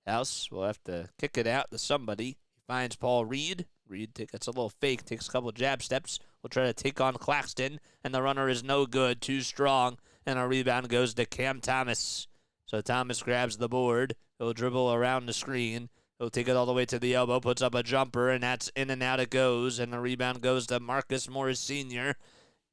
House will have to kick it out to somebody. He finds Paul Reed. Reed gets a little fake, takes a couple jab steps. Will try to take on Claxton, and the runner is no good, too strong, and a rebound goes to Cam Thomas. So Thomas grabs the board. He'll dribble around the screen. He'll take it all the way to the elbow, puts up a jumper, and that's in and out it goes, and the rebound goes to Marcus Morris Sr.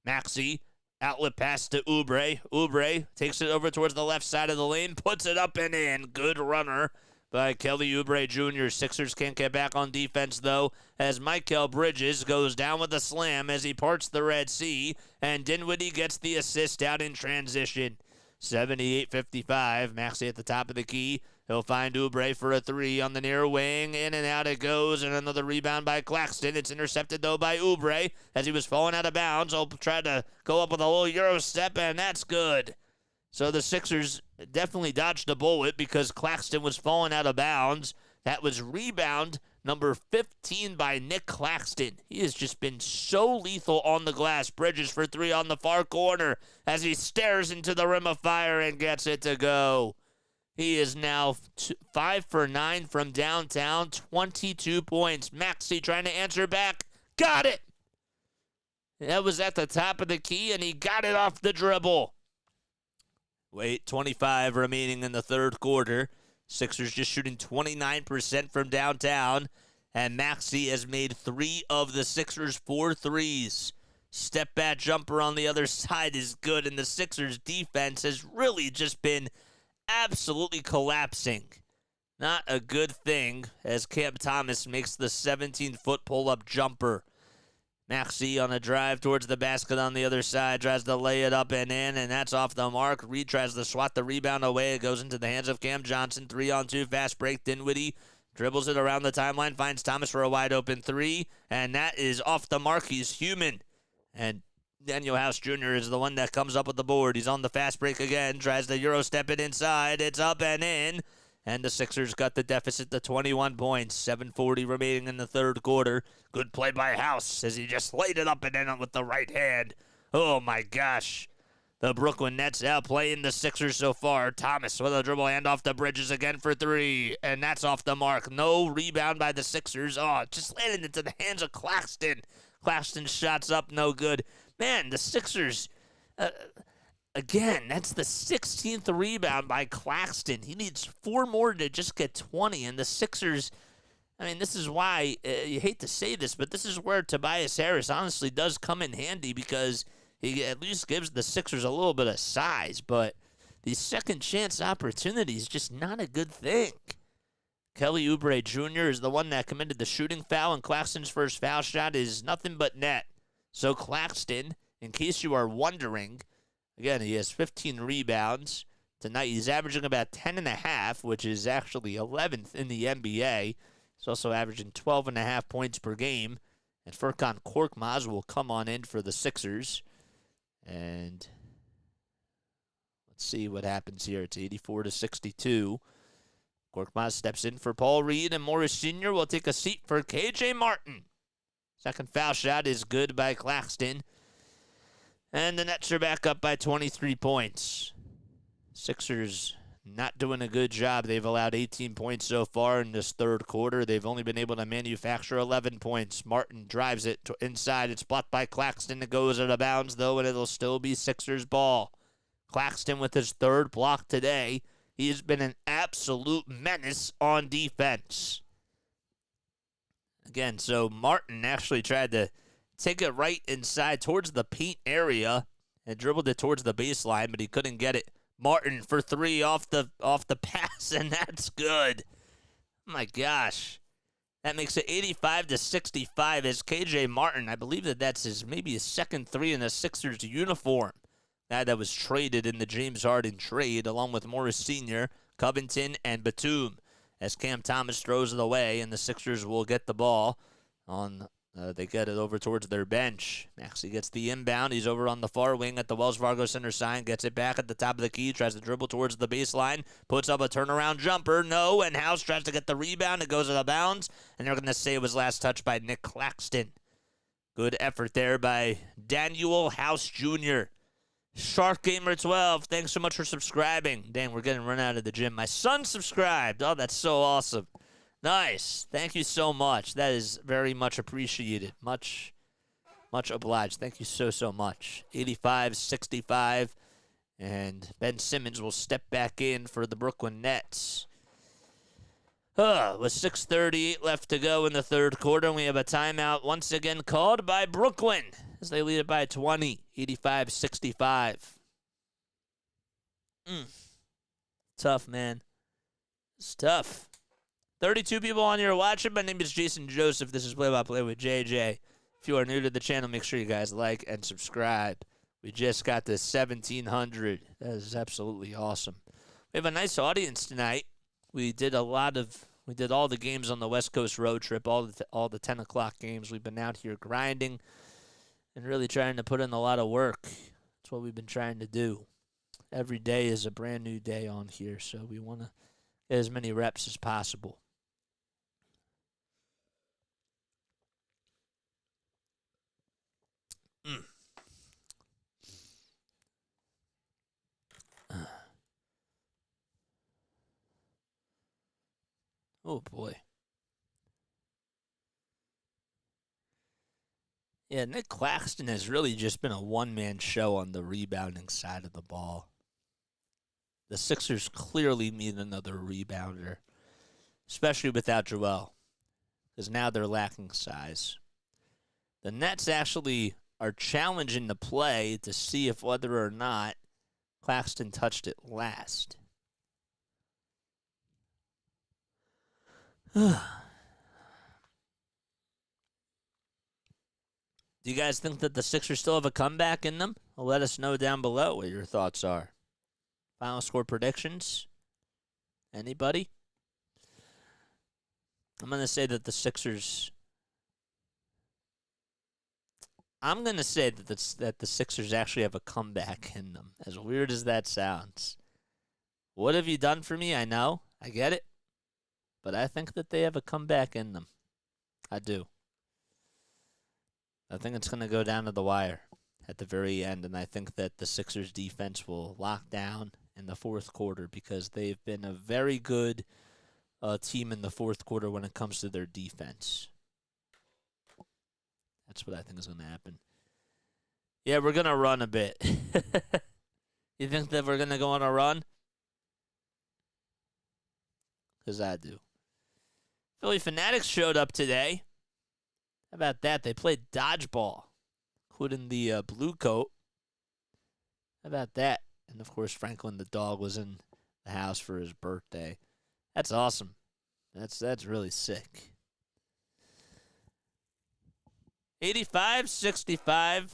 Maxey, outlet pass to Oubre. Oubre takes it over towards the left side of the lane, puts it up and in. Good runner by Kelly Oubre Jr. Sixers can't get back on defense, though, as Mikal Bridges goes down with a slam as he parts the Red Sea, and Dinwiddie gets the assist out in transition. 78-55. Maxey at the top of the key. He'll find Oubre for a three on the near wing. In and out it goes, and another rebound by Claxton. It's intercepted, though, by Oubre as he was falling out of bounds. He'll try to go up with a little Euro step, and that's good. So the Sixers definitely dodged a bullet because Claxton was falling out of bounds. That was rebound number 15 by Nick Claxton. He has just been so lethal on the glass. Bridges for three on the far corner as he stares into the rim of fire and gets it to go. He is now 5 for 9 from downtown, 22 points. Maxey trying to answer back. Got it! That was at the top of the key, and he got it off the dribble. Wait, 25 remaining in the third quarter. Sixers just shooting 29% from downtown, and Maxey has made 3 of the Sixers' 4 threes. Step back jumper on the other side is good, and the Sixers' defense has really just been absolutely collapsing. Not a good thing as Cam Thomas makes the 17-foot pull-up jumper. Maxey on a drive towards the basket on the other side, tries to lay it up and in, and that's off the mark. Reed tries to swat the rebound away. It goes into the hands of Cam Johnson. 3-on-2 fast break. Dinwiddie dribbles it around the timeline, finds Thomas for a wide-open three, and that is off the mark. He's human. And Daniel House Jr. is the one that comes up with the board. He's on the fast break again, tries to Euro step it inside. It's up and in. And the Sixers got the deficit to 21 points. 7:40 remaining in the third quarter. Good play by House as he just laid it up and in with the right hand. Oh, my gosh. The Brooklyn Nets outplaying the Sixers so far. Thomas with a dribble handoff to Bridges again for three. And that's off the mark. No rebound by the Sixers. Oh, just landed into the hands of Claxton. Claxton's shots up, no good. Man, the Sixers, again, that's the 16th rebound by Claxton. He needs 4 more to just get 20. And the Sixers, I mean, this is why, you hate to say this, but this is where Tobias Harris honestly does come in handy because he at least gives the Sixers a little bit of size. But these second chance opportunities, just not a good thing. Kelly Oubre Jr. is the one that committed the shooting foul, and Claxton's first foul shot is nothing but net. So Claxton, in case you are wondering, again, he has 15 rebounds. Tonight he's averaging about 10.5, which is actually 11th in the NBA. He's also averaging 12.5 points per game. And Furkan Korkmaz will come on in for the Sixers. And let's see what happens here. It's 84-62. Korkmaz steps in for Paul Reed, and Morris Sr. will take a seat for KJ Martin. Second foul shot is good by Claxton. And the Nets are back up by 23 points. Sixers not doing a good job. They've allowed 18 points so far in this third quarter. They've only been able to manufacture 11 points. Martin drives it inside. It's blocked by Claxton. It goes out of bounds, though, and it'll still be Sixers ball. Claxton with his third block today. He has been an absolute menace on defense. Again, so Martin actually tried to take it right inside towards the paint area and dribbled it towards the baseline, but he couldn't get it. Martin for three off the pass, and that's good. Oh my gosh. That makes it 85-65 as KJ Martin, I believe that's his second three in a Sixers uniform. That was traded in the James Harden trade along with Morris Sr., Covington, and Batum. As Cam Thomas throws it away, and the Sixers will get the ball. They get it over towards their bench. Maxey gets the inbound. He's over on the far wing at the Wells Fargo Center sign. Gets it back at the top of the key. Tries to dribble towards the baseline. Puts up a turnaround jumper. No, and House tries to get the rebound. It goes out of bounds. And they're going to say it was last touched by Nick Claxton. Good effort there by Daniel House Jr. Shark Gamer 12, thanks so much for subscribing. Dang, we're getting run out of the gym. My son subscribed. Oh, that's so awesome. Nice. Thank you so much. That is very much appreciated. Much obliged. Thank you so much. 85-65, and Ben Simmons will step back in for the Brooklyn Nets. With 6:38 left to go in the third quarter, and we have a timeout once again called by Brooklyn as they lead it by 20, 85-65. Tough, man. It's tough. 32 people on here watching. My name is Jason Joseph. This is Play by Play with JJ. If you are new to the channel, make sure you guys like and subscribe. We just got to 1,700. That is absolutely awesome. We have a nice audience tonight. We did all the games on the West Coast road trip, all the 10 o'clock games. We've been out here grinding and really trying to put in a lot of work. That's what we've been trying to do. Every day is a brand new day on here, so we want to get as many reps as possible. Oh, boy. Yeah, Nick Claxton has really just been a one-man show on the rebounding side of the ball. The Sixers clearly need another rebounder, especially without Joel, because now they're lacking size. The Nets actually are challenging the play to see if whether or not Claxton touched it last. Do you guys think that the Sixers still have a comeback in them? Well, let us know down below what your thoughts are. Final score predictions? Anybody? I'm going to say that the Sixers... I'm going to say that the Sixers actually have a comeback in them, as weird as that sounds. What have you done for me? I know. I get it. But I think that they have a comeback in them. I do. I think it's going to go down to the wire at the very end, and I think that the Sixers defense will lock down in the fourth quarter because they've been a very good team in the fourth quarter when it comes to their defense. That's what I think is going to happen. Yeah, we're going to run a bit. You think that we're going to go on a run? Because I do. Philly Fanatics showed up today. How about that? They played dodgeball, including the blue coat. How about that? And, of course, Franklin the dog was in the house for his birthday. That's awesome. That's really sick. 85-65.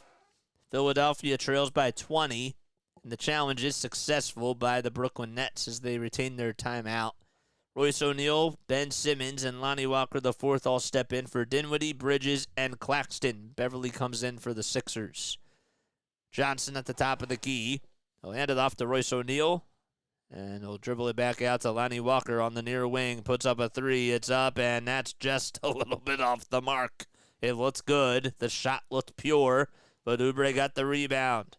Philadelphia trails by 20. And the challenge is successful by the Brooklyn Nets as they retain their timeout. Royce O'Neal, Ben Simmons, and Lonnie Walker IV all step in for Dinwiddie, Bridges, and Claxton. Beverly comes in for the Sixers. Johnson at the top of the key. He'll hand it off to Royce O'Neal, and he'll dribble it back out to Lonnie Walker on the near wing. Puts up a three. It's up, and that's just a little bit off the mark. It looks good. The shot looked pure, but Oubre got the rebound.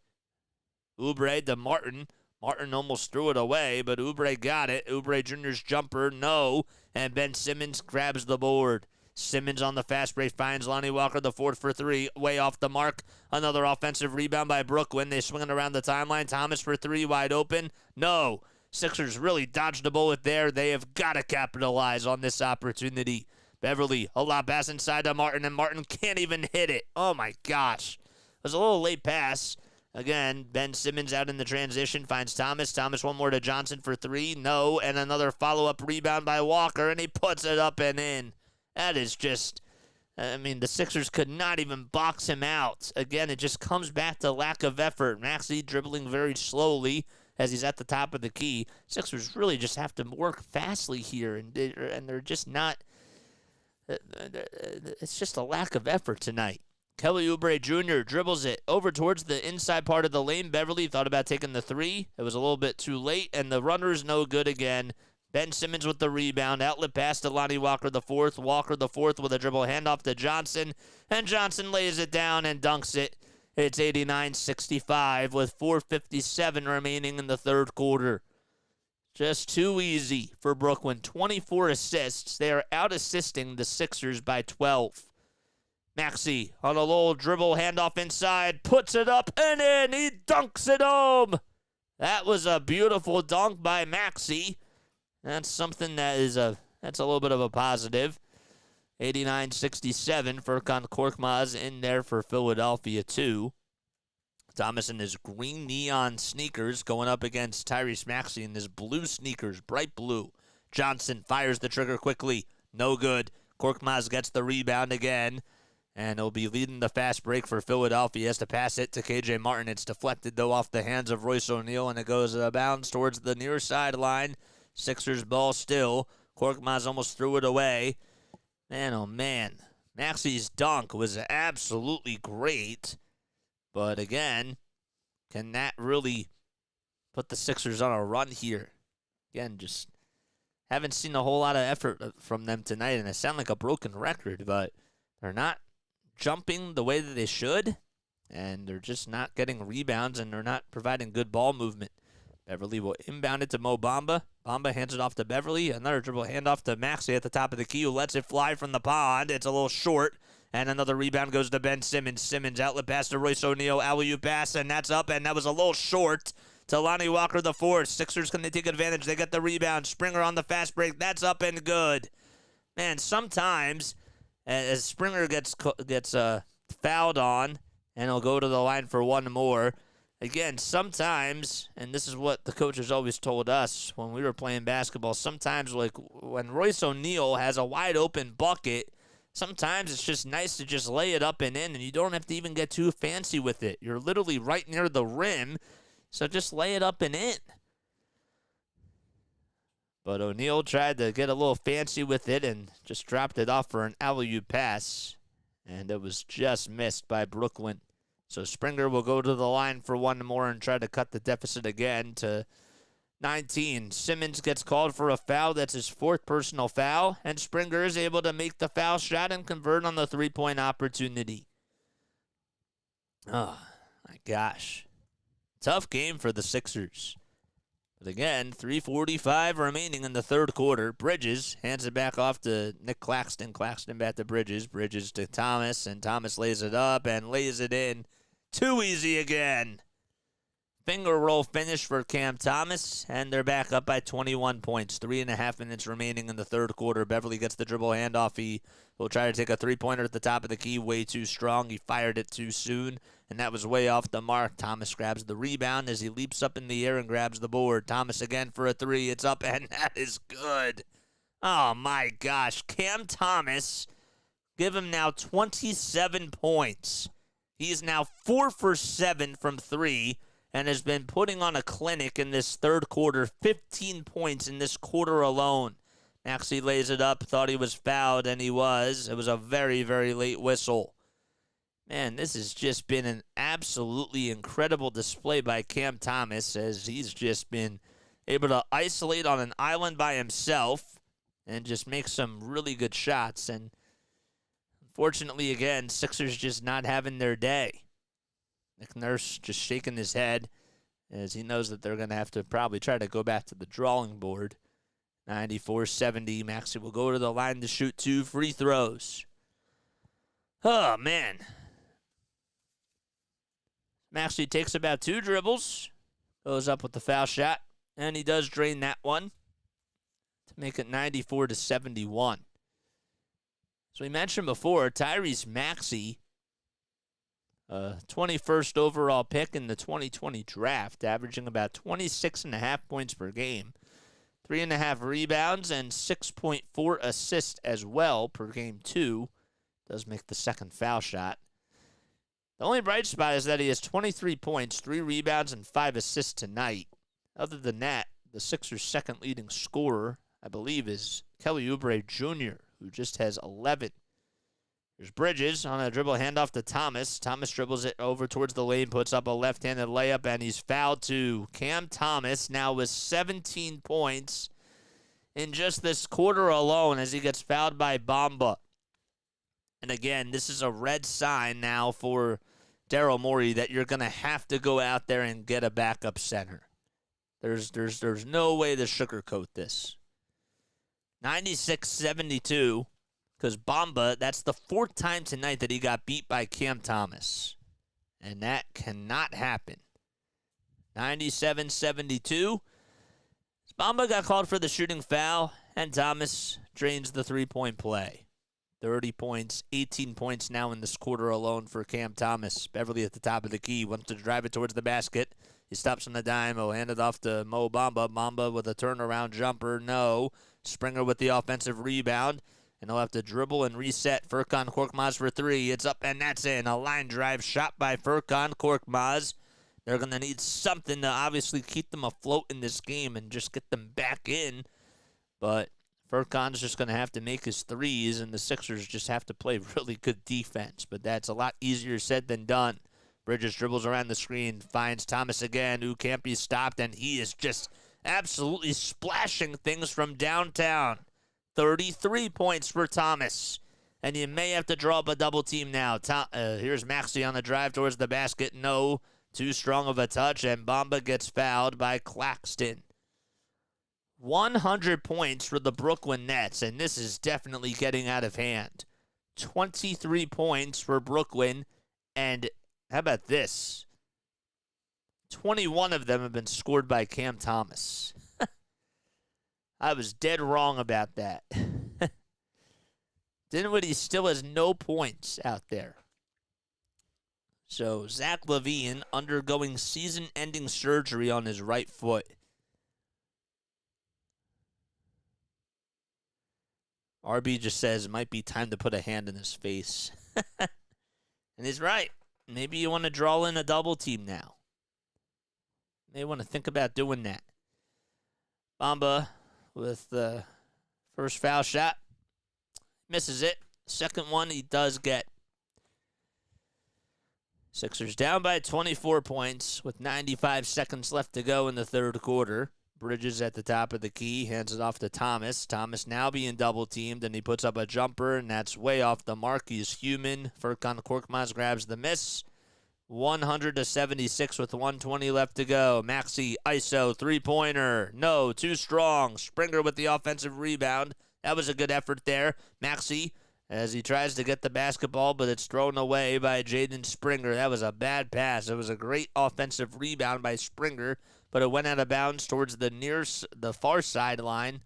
Oubre to Martin. Martin almost threw it away, but Oubre got it. Oubre Jr.'s jumper, no. And Ben Simmons grabs the board. Simmons on the fast break finds Lonnie Walker IV for three. Way off the mark. Another offensive rebound by Brooklyn. They swing it around the timeline. Thomas for three, wide open. No. Sixers really dodged the bullet there. They have got to capitalize on this opportunity. Beverly, a lot pass inside to Martin, and Martin can't even hit it. Oh, my gosh. It was a little late pass. Again, Ben Simmons out in the transition, finds Thomas. Thomas one more to Johnson for three. No, and another follow-up rebound by Walker, and he puts it up and in. That is just, the Sixers could not even box him out. Again, it just comes back to lack of effort. Maxey dribbling very slowly as he's at the top of the key. Sixers really just have to work fastly here, and they're just not, it's just a lack of effort tonight. Kelly Oubre Jr. dribbles it over towards the inside part of the lane. Beverly thought about taking the three. It was a little bit too late, and the runner is no good again. Ben Simmons with the rebound. Outlet pass to Lonnie Walker IV. Walker IV with a dribble handoff to Johnson, and Johnson lays it down and dunks it. It's 89-65 with 4:57 remaining in the third quarter. Just too easy for Brooklyn. 24 assists. They are out-assisting the Sixers by 12. Maxey on a little dribble handoff inside, puts it up and in. He dunks it home. That was a beautiful dunk by Maxey. That's something that's a little bit of a positive. 89-67. Furkan Korkmaz in there for Philadelphia too. Thomas in his green neon sneakers going up against Tyrese Maxey in his blue sneakers, bright blue. Johnson fires the trigger quickly. No good. Korkmaz gets the rebound again. And he'll be leading the fast break for Philadelphia. He has to pass it to KJ Martin. It's deflected, though, off the hands of Royce O'Neal, and it goes out of bounds towards the near sideline. Sixers ball still. Korkmaz almost threw it away. Man, oh man. Maxi's dunk was absolutely great. But again, can that really put the Sixers on a run here? Again, just haven't seen a whole lot of effort from them tonight, and it sounds like a broken record, but they're not jumping the way that they should, and they're just not getting rebounds, and they're not providing good ball movement. Beverly will inbound it to Mo Bamba. Bamba hands it off to Beverly. Another dribble handoff to Maxey at the top of the key, who lets it fly from the pond. It's a little short, and another rebound goes to Ben Simmons. Simmons outlet pass to Royce O'Neal. Alley-oop pass, and that's up, and that was a little short to Lonnie Walker the fourth. Sixers going to take advantage. They get the rebound. Springer on the fast break. That's up and good. Man, sometimes as Springer gets fouled on, and he'll go to the line for one more. Again, sometimes, and this is what the coaches always told us when we were playing basketball, sometimes like when Royce O'Neal has a wide open bucket, sometimes it's just nice to just lay it up and in, and you don't have to even get too fancy with it. You're literally right near the rim, so just lay it up and in. But O'Neal tried to get a little fancy with it and just dropped it off for an alley-oop pass. And it was just missed by Brooklyn. So Springer will go to the line for one more and try to cut the deficit again to 19. Simmons gets called for a foul. That's his fourth personal foul. And Springer is able to make the foul shot and convert on the three-point opportunity. Oh, my gosh. Tough game for the Sixers. But again, 3:45 remaining in the third quarter. Bridges hands it back off to Nick Claxton. Claxton back to Bridges. Bridges to Thomas, and Thomas lays it up and lays it in. Too easy again. Finger roll finish for Cam Thomas, and they're back up by 21 points. 3.5 minutes remaining in the third quarter. Beverly gets the dribble handoff. He will try to take a three-pointer at the top of the key. Way too strong. He fired it too soon, and that was way off the mark. Thomas grabs the rebound as he leaps up in the air and grabs the board. Thomas again for a three. It's up, and that is good. Oh, my gosh. Cam Thomas, give him now 27 points. He is now 4 for 7 from three, and has been putting on a clinic in this third quarter. 15 points in this quarter alone. Maxey lays it up, thought he was fouled, and he was. It was a very, very late whistle. Man, this has just been an absolutely incredible display by Cam Thomas, as he's just been able to isolate on an island by himself and just make some really good shots. And unfortunately, again, Sixers just not having their day. Nick Nurse just shaking his head as he knows that they're going to have to probably try to go back to the drawing board. 94-70. Maxey will go to the line to shoot 2 free throws. Oh, man. Maxey takes about 2 dribbles, goes up with the foul shot, and he does drain that one to make it 94-71. So we mentioned before, Tyrese Maxey, 21st overall pick in the 2020 draft, averaging about 26.5 points per game, 3.5 rebounds, and 6.4 assists as well per game, too. Does make the second foul shot. The only bright spot is that he has 23 points, 3 rebounds, and 5 assists tonight. Other than that, the Sixers' second leading scorer, I believe, is Kelly Oubre Jr., who just has 11. There's Bridges on a dribble handoff to Thomas. Thomas dribbles it over towards the lane, puts up a left-handed layup, and he's fouled too. Cam Thomas now with 17 points in just this quarter alone as he gets fouled by Bamba. And again, this is a red sign now for Daryl Morey that you're going to have to go out there and get a backup center. There's no way to sugarcoat this. 96-72. Because Bamba, that's the 4th time tonight that he got beat by Cam Thomas. And that cannot happen. 97-72. Bamba got called for the shooting foul, and Thomas drains the three-point play. 30 points, 18 points now in this quarter alone for Cam Thomas. Beverly at the top of the key, wants to drive it towards the basket. He stops on the dime. He'll hand it off to Mo Bamba. Bamba with a turnaround jumper. No. Springer with the offensive rebound. and he'll have to dribble and reset. Furkan Korkmaz for three. It's up, and that's in. A line drive shot by Furkan Korkmaz. They're going to need something to obviously keep them afloat in this game and just get them back in. But Furkan's just going to have to make his threes, and the Sixers just have to play really good defense. But that's a lot easier said than done. Bridges dribbles around the screen, finds Thomas again, who can't be stopped, and he is just absolutely splashing things from downtown. 33 points for Thomas. And you may have to draw up a double team now. Here's Maxey on the drive towards the basket. No, too strong of a touch, and Bamba gets fouled by Claxton. 100 points for the Brooklyn Nets, and this is definitely getting out of hand. 23 points for Brooklyn, and how about this? 21 of them have been scored by Cam Thomas. I was dead wrong about that. Dinwiddie still has no points out there. So Zach LaVine undergoing season-ending surgery on his right foot. RB just says it might be time to put a hand in his face. And he's right. Maybe you want to draw in a double team now. May want to think about doing that. Bamba with the first foul shot. Misses it. Second one he does get. Sixers down by 24 points with 95 seconds left to go in the third quarter. Bridges at the top of the key, hands it off to Thomas. Thomas now being double-teamed, and he puts up a jumper, and that's way off the mark. He's human. Furkan Korkmaz grabs the miss. 100-76 with 120 left to go. Maxey, ISO, three-pointer. No, too strong. Springer with the offensive rebound. That was a good effort there. Maxey, as he tries to get the basketball, but it's thrown away by Jaden Springer. That was a bad pass. It was a great offensive rebound by Springer, but it went out of bounds towards the far sideline.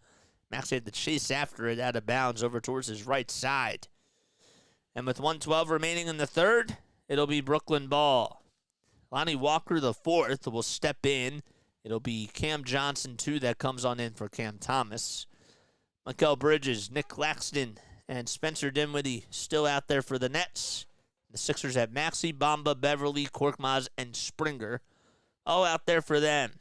Maxey had to chase after it out of bounds over towards his right side. And with 1:12 remaining in the third, it'll be Brooklyn ball. Lonnie Walker, the fourth, will step in. It'll be Cam Johnson, too, that comes on in for Cam Thomas. Mikal Bridges, Nick Claxton, and Spencer Dinwiddie still out there for the Nets. The Sixers have Maxey, Bamba, Beverly, Korkmaz, and Springer all out there for them.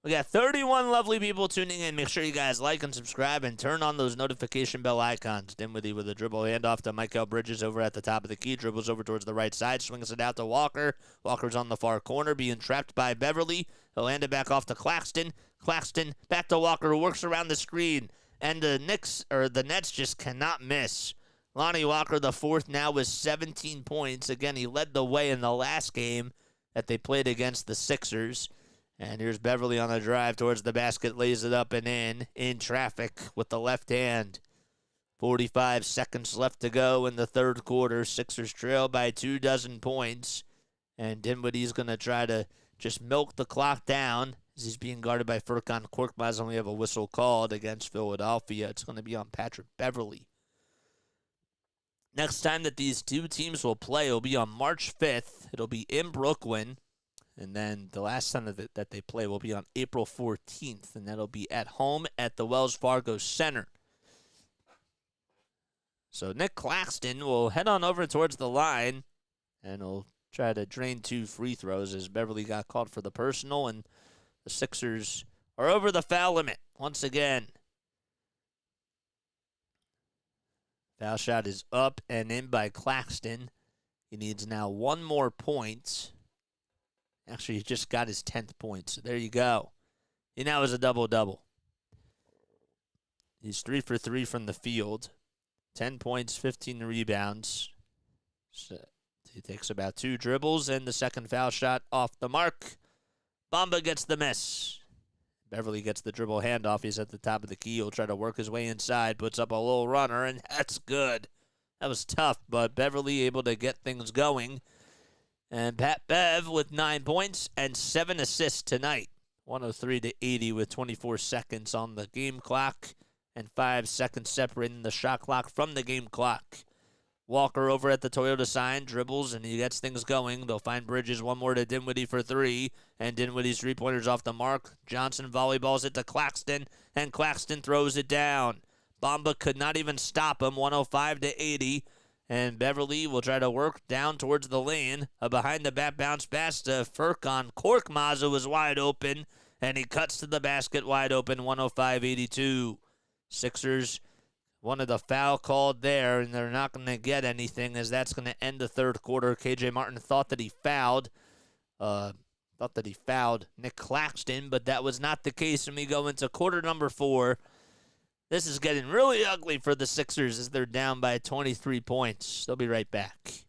We got 31 lovely people tuning in. Make sure you guys like and subscribe and turn on those notification bell icons. Dinwiddie with a dribble handoff to Mikal Bridges over at the top of the key. Dribbles over towards the right side. Swings it out to Walker. Walker's on the far corner being trapped by Beverly. He'll hand it back off to Claxton. Claxton back to Walker, who works around the screen. And the Nets just cannot miss. Lonnie Walker, the fourth, now with 17 points. Again, he led the way in the last game that they played against the Sixers. And here's Beverly on the drive towards the basket, lays it up and in traffic with the left hand. 45 seconds left to go in the third quarter. Sixers trail by 24 points. And Dinwiddie's going to try to just milk the clock down as he's being guarded by Furkan Korkmaz, and we have a whistle called against Philadelphia. It's going to be on Patrick Beverly. Next time that these two teams will play will be on March 5th. It'll be in Brooklyn. And then the last time that they play will be on April 14th, and that'll be at home at the Wells Fargo Center. So Nick Claxton will head on over towards the line, and he'll try to drain 2 free throws as Beverly got called for the personal, and the Sixers are over the foul limit once again. Foul shot is up and in by Claxton. He needs now 1 more point. Actually, he just got his 10th point, so there you go. He now has a double-double. He's 3 for 3 from the field. 10 points, 15 rebounds. So he takes about 2 dribbles, and the second foul shot off the mark. Bamba gets the miss. Beverly gets the dribble handoff. He's at the top of the key. He'll try to work his way inside, puts up a little runner, and that's good. That was tough, but Beverly able to get things going. And Pat Bev with 9 points and 7 assists tonight. 103-80 with 24 seconds on the game clock and 5 seconds separating the shot clock from the game clock. Walker over at the Toyota sign, dribbles, and he gets things going. They'll find Bridges, 1 more to Dinwiddie for 3, and Dinwiddie's three-pointer's off the mark. Johnson volleyballs it to Claxton, and Claxton throws it down. Bamba could not even stop him, 105-80. And Beverly will try to work down towards the lane. A behind-the-back bounce pass to Furkan. Korkmaz was wide open, and he cuts to the basket wide open, 105-82. Sixers wanted a foul called there, and they're not going to get anything as that's going to end the third quarter. KJ Martin thought that he fouled Nick Claxton, but that was not the case. And we go into quarter number 4. This is getting really ugly for the Sixers as they're down by 23 points. They'll be right back.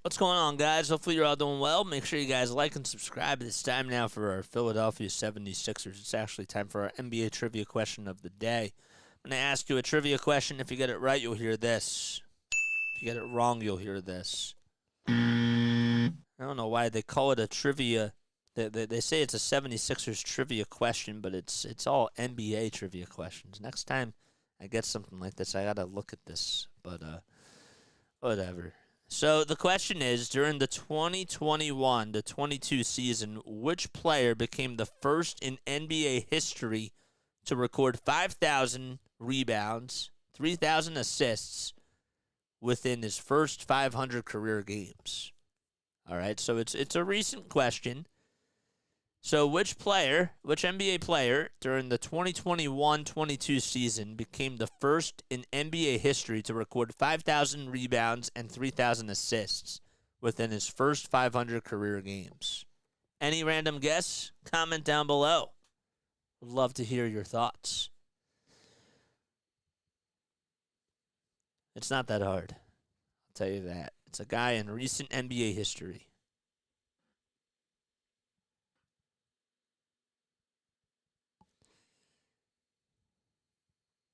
What's going on, guys? Hopefully you're all doing well. Make sure you guys like and subscribe. It's time now for our Philadelphia 76ers. It's actually time for our NBA trivia question of the day. I'm going to ask you a trivia question. If you get it right, you'll hear this. If you get it wrong, you'll hear this. I don't know why they call it a trivia. They say it's a 76ers trivia question, but it's all NBA trivia questions. Next time I get something like this, I got to look at this. But whatever. So the question is, during the 2021-22 season, which player became the first in NBA history to record 5,000 rebounds, 3,000 assists within his first 500 career games? All right, so it's a recent question. So which NBA player during the 2021-22 season became the first in NBA history to record 5,000 rebounds and 3,000 assists within his first 500 career games? Any random guess? Comment down below. Would love to hear your thoughts. It's not that hard. I'll tell you that. It's a guy in recent NBA history.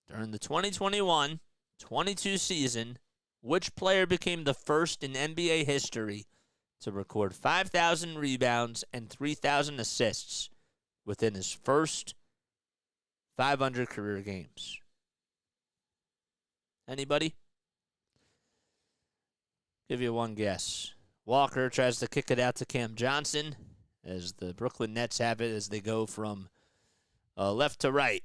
During the 2021-22 season, which player became the first in NBA history to record 5,000 rebounds and 3,000 assists within his first 500 career games? Anybody? Give you one guess. Walker tries to kick it out to Cam Johnson as the Brooklyn Nets have it as they go from left to right.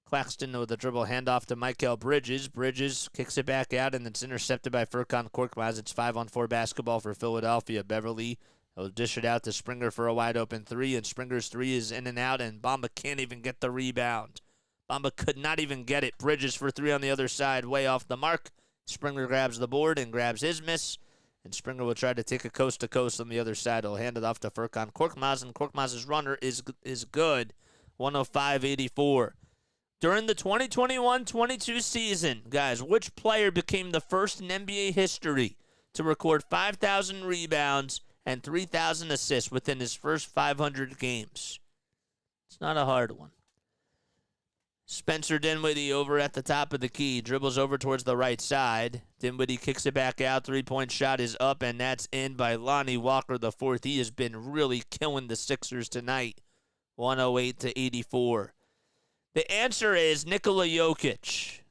Claxton with a dribble handoff to Mikal Bridges. Bridges kicks it back out, and it's intercepted by Furkan Korkmaz. It's 5-on-4 basketball for Philadelphia. Beverly will dish it out to Springer for a wide-open three, and Springer's three is in and out, and Bamba can't even get the rebound. Bamba could not even get it. Bridges for three on the other side, way off the mark. Springer grabs the board and grabs his miss, and Springer will try to take a coast-to-coast on the other side. He'll hand it off to Furkan Korkmaz, and Korkmaz's runner is good, 105-84. During the 2021-22 season, guys, which player became the first in NBA history to record 5,000 rebounds and 3,000 assists within his first 500 games? It's not a hard one. Spencer Dinwiddie over at the top of the key, dribbles over towards the right side. Dinwiddie kicks it back out. Three-point shot is up, and that's in by Lonnie Walker the fourth. He has been really killing the Sixers tonight, 108-84. The answer is Nikola Jokic.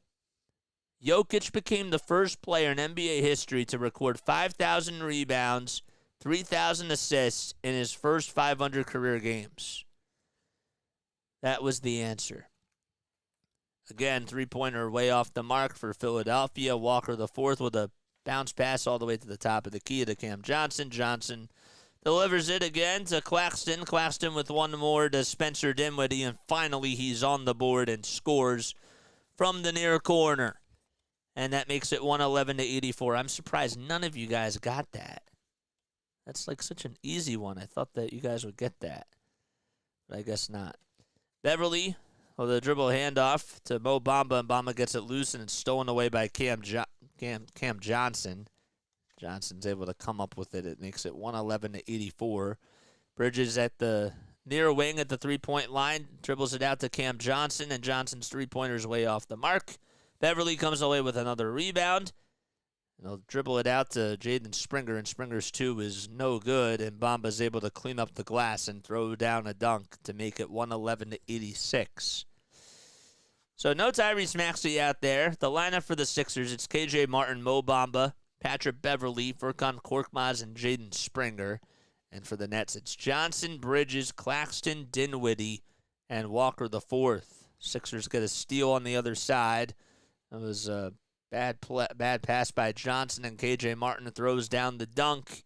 Jokic became the first player in NBA history to record 5,000 rebounds, 3,000 assists in his first 500 career games. That was the answer. Again, three-pointer way off the mark for Philadelphia. Walker the fourth with a bounce pass all the way to the top of the key to Cam Johnson. Johnson delivers it again to Claxton. Claxton with one more to Spencer Dinwiddie, and finally he's on the board and scores from the near corner. And that makes it 111-84. I'm surprised none of you guys got that. That's like such an easy one. I thought that you guys would get that. but I guess not. Beverly with a dribble handoff to Mo Bamba, and Bamba gets it loose, and it's stolen away by Cam Johnson. Johnson's able to come up with it. It makes it 111-84. Bridges at the near wing at the three-point line, dribbles it out to Cam Johnson, and Johnson's three-pointer is way off the mark. Beverly comes away with another rebound. And they'll dribble it out to Jaden Springer, and Springer's two is no good, and Bamba's able to clean up the glass and throw down a dunk to make it 111-86. So no Tyrese Maxey out there. The lineup for the Sixers, it's KJ Martin, Mo Bamba, Patrick Beverly, Furkan Korkmaz, and Jaden Springer. And for the Nets, it's Johnson, Bridges, Claxton, Dinwiddie, and Walker the fourth. Sixers get a steal on the other side. It was a bad pass by Johnson, and KJ Martin throws down the dunk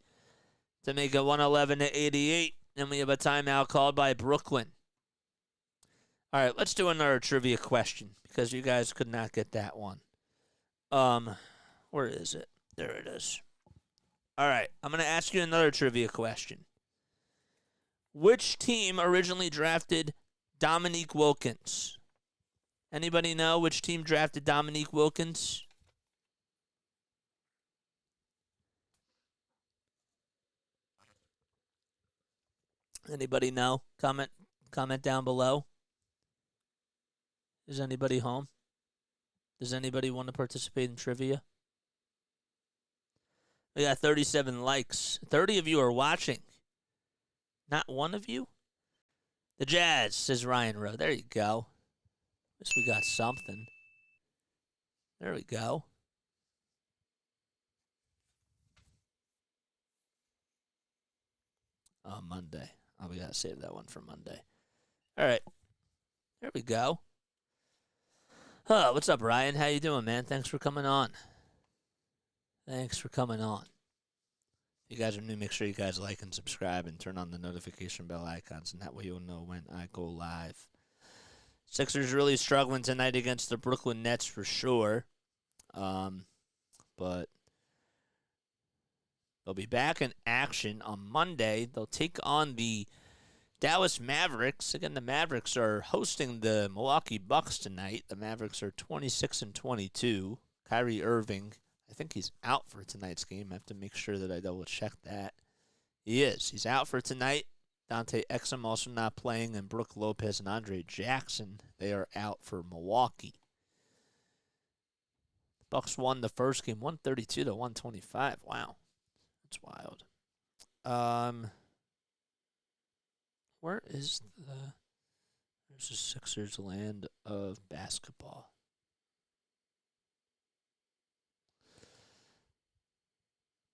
to make it 111-88. And we have a timeout called by Brooklyn. All right, let's do another trivia question because you guys could not get that one. Where is it? There it is. All right, I'm going to ask you another trivia question. Which team originally drafted Dominique Wilkins? Anybody know which team drafted Dominique Wilkins? Anybody know? Comment down below. Is anybody home? Does anybody want to participate in trivia? We got 37 likes. 30 of you are watching. Not one of you? The Jazz, says Ryan Rowe. There you go. At least we got something. There we go. Oh, Monday. Oh, we got to save that one for Monday. All right. There we go. Oh, what's up, Ryan? How you doing, man? Thanks for coming on. Thanks for coming on. If you guys are new, make sure you guys like and subscribe and turn on the notification bell icons, and that way you'll know when I go live. Sixers really struggling tonight against the Brooklyn Nets for sure. But they'll be back in action on Monday. They'll take on the Dallas Mavericks. Again, the Mavericks are hosting the Milwaukee Bucks tonight. The Mavericks are 26-22. Kyrie Irving, I think he's out for tonight's game. I have to make sure that I double-check that. He is. He's out for tonight. Dante Exum also not playing, and Brook Lopez and Andre Jackson, they are out for Milwaukee. The Bucks won the first game 132-125. Wow. That's wild. Where's the Sixers land of basketball?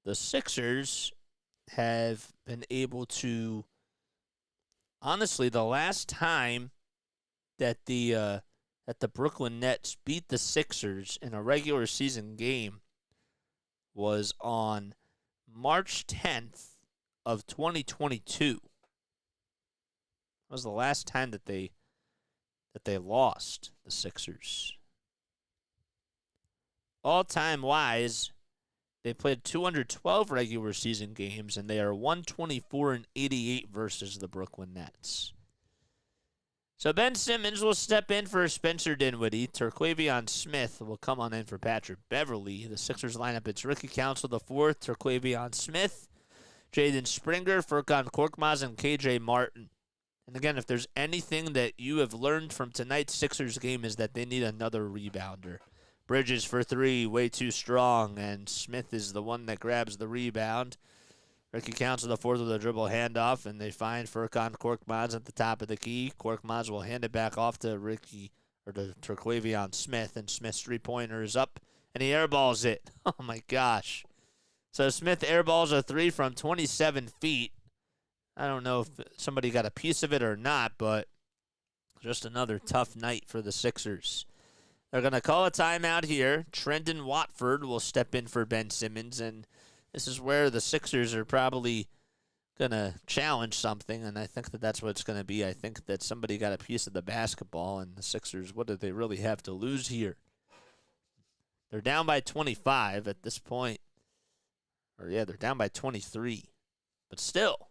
The Sixers have been able to, honestly, the last time that the Brooklyn Nets beat the Sixers in a regular season game was on March 10th of 2022. That was the last time that they lost, the Sixers. All-time wise, they played 212 regular season games, and they are 124-88 versus the Brooklyn Nets. So Ben Simmons will step in for Spencer Dinwiddie. Terquavion Smith will come on in for Patrick Beverly. The Sixers lineup, it's Ricky Council the fourth, Terquavion Smith, Jaden Springer, Furkan Korkmaz, and KJ Martin. And again, if there's anything that you have learned from tonight's Sixers game is that they need another rebounder. Bridges for three, way too strong, and Smith is the one that grabs the rebound. Ricky Council the fourth with a dribble handoff, and they find Furkan Korkmaz at the top of the key. Korkmaz will hand it back off to Terquavion Smith, and Smith's three-pointer is up, and he airballs it. Oh, my gosh. So Smith airballs a three from 27 feet. I don't know if somebody got a piece of it or not, but just another tough night for the Sixers. They're going to call a timeout here. Trendon Watford will step in for Ben Simmons, and this is where the Sixers are probably going to challenge something, and I think that that's what it's going to be. I think that somebody got a piece of the basketball, and the Sixers, what do they really have to lose here? They're down by 25 at this point. They're down by 23. But still,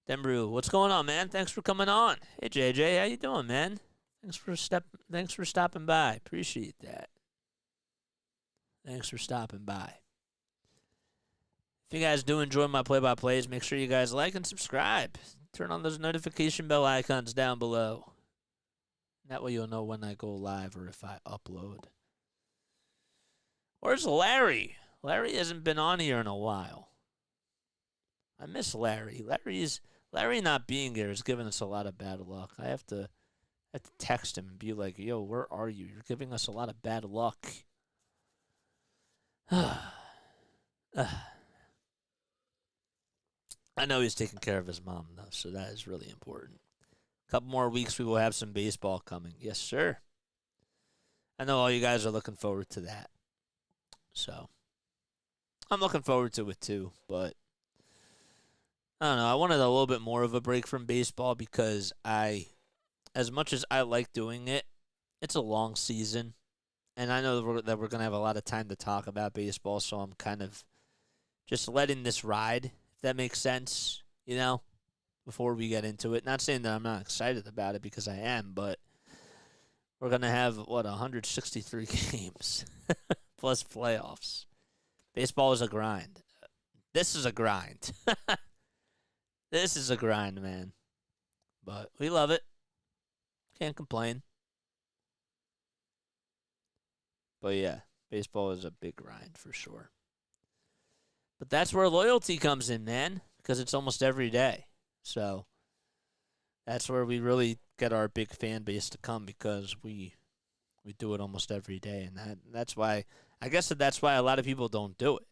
Denbrew, what's going on, man? Thanks for coming on. Hey, JJ, how you doing, man? Thanks for stopping by. Appreciate that. Thanks for stopping by. If you guys do enjoy my play-by-plays, make sure you guys like and subscribe. Turn on those notification bell icons down below. That way you'll know when I go live or if I upload. Where's Larry? Larry hasn't been on here in a while. I miss Larry. Larry not being here is giving us a lot of bad luck. I have to text him and be like, yo, where are you? You're giving us a lot of bad luck. I know he's taking care of his mom, though, so that is really important. A couple more weeks, we will have some baseball coming. Yes, sir. I know all you guys are looking forward to that. So, I'm looking forward to it, too, but I don't know. I wanted a little bit more of a break from baseball because as much as I like doing it, it's a long season. And I know that we're going to have a lot of time to talk about baseball, so I'm kind of just letting this ride, if that makes sense, before we get into it. Not saying that I'm not excited about it because I am, but we're going to have, 163 games plus playoffs. Baseball is a grind. This is a grind. This is a grind, man. But we love it. Can't complain. But yeah, baseball is a big grind for sure. But that's where loyalty comes in, man, because it's almost every day. So that's where we really get our big fan base to come because we do it almost every day. And that's why, I guess that's why a lot of people don't do it,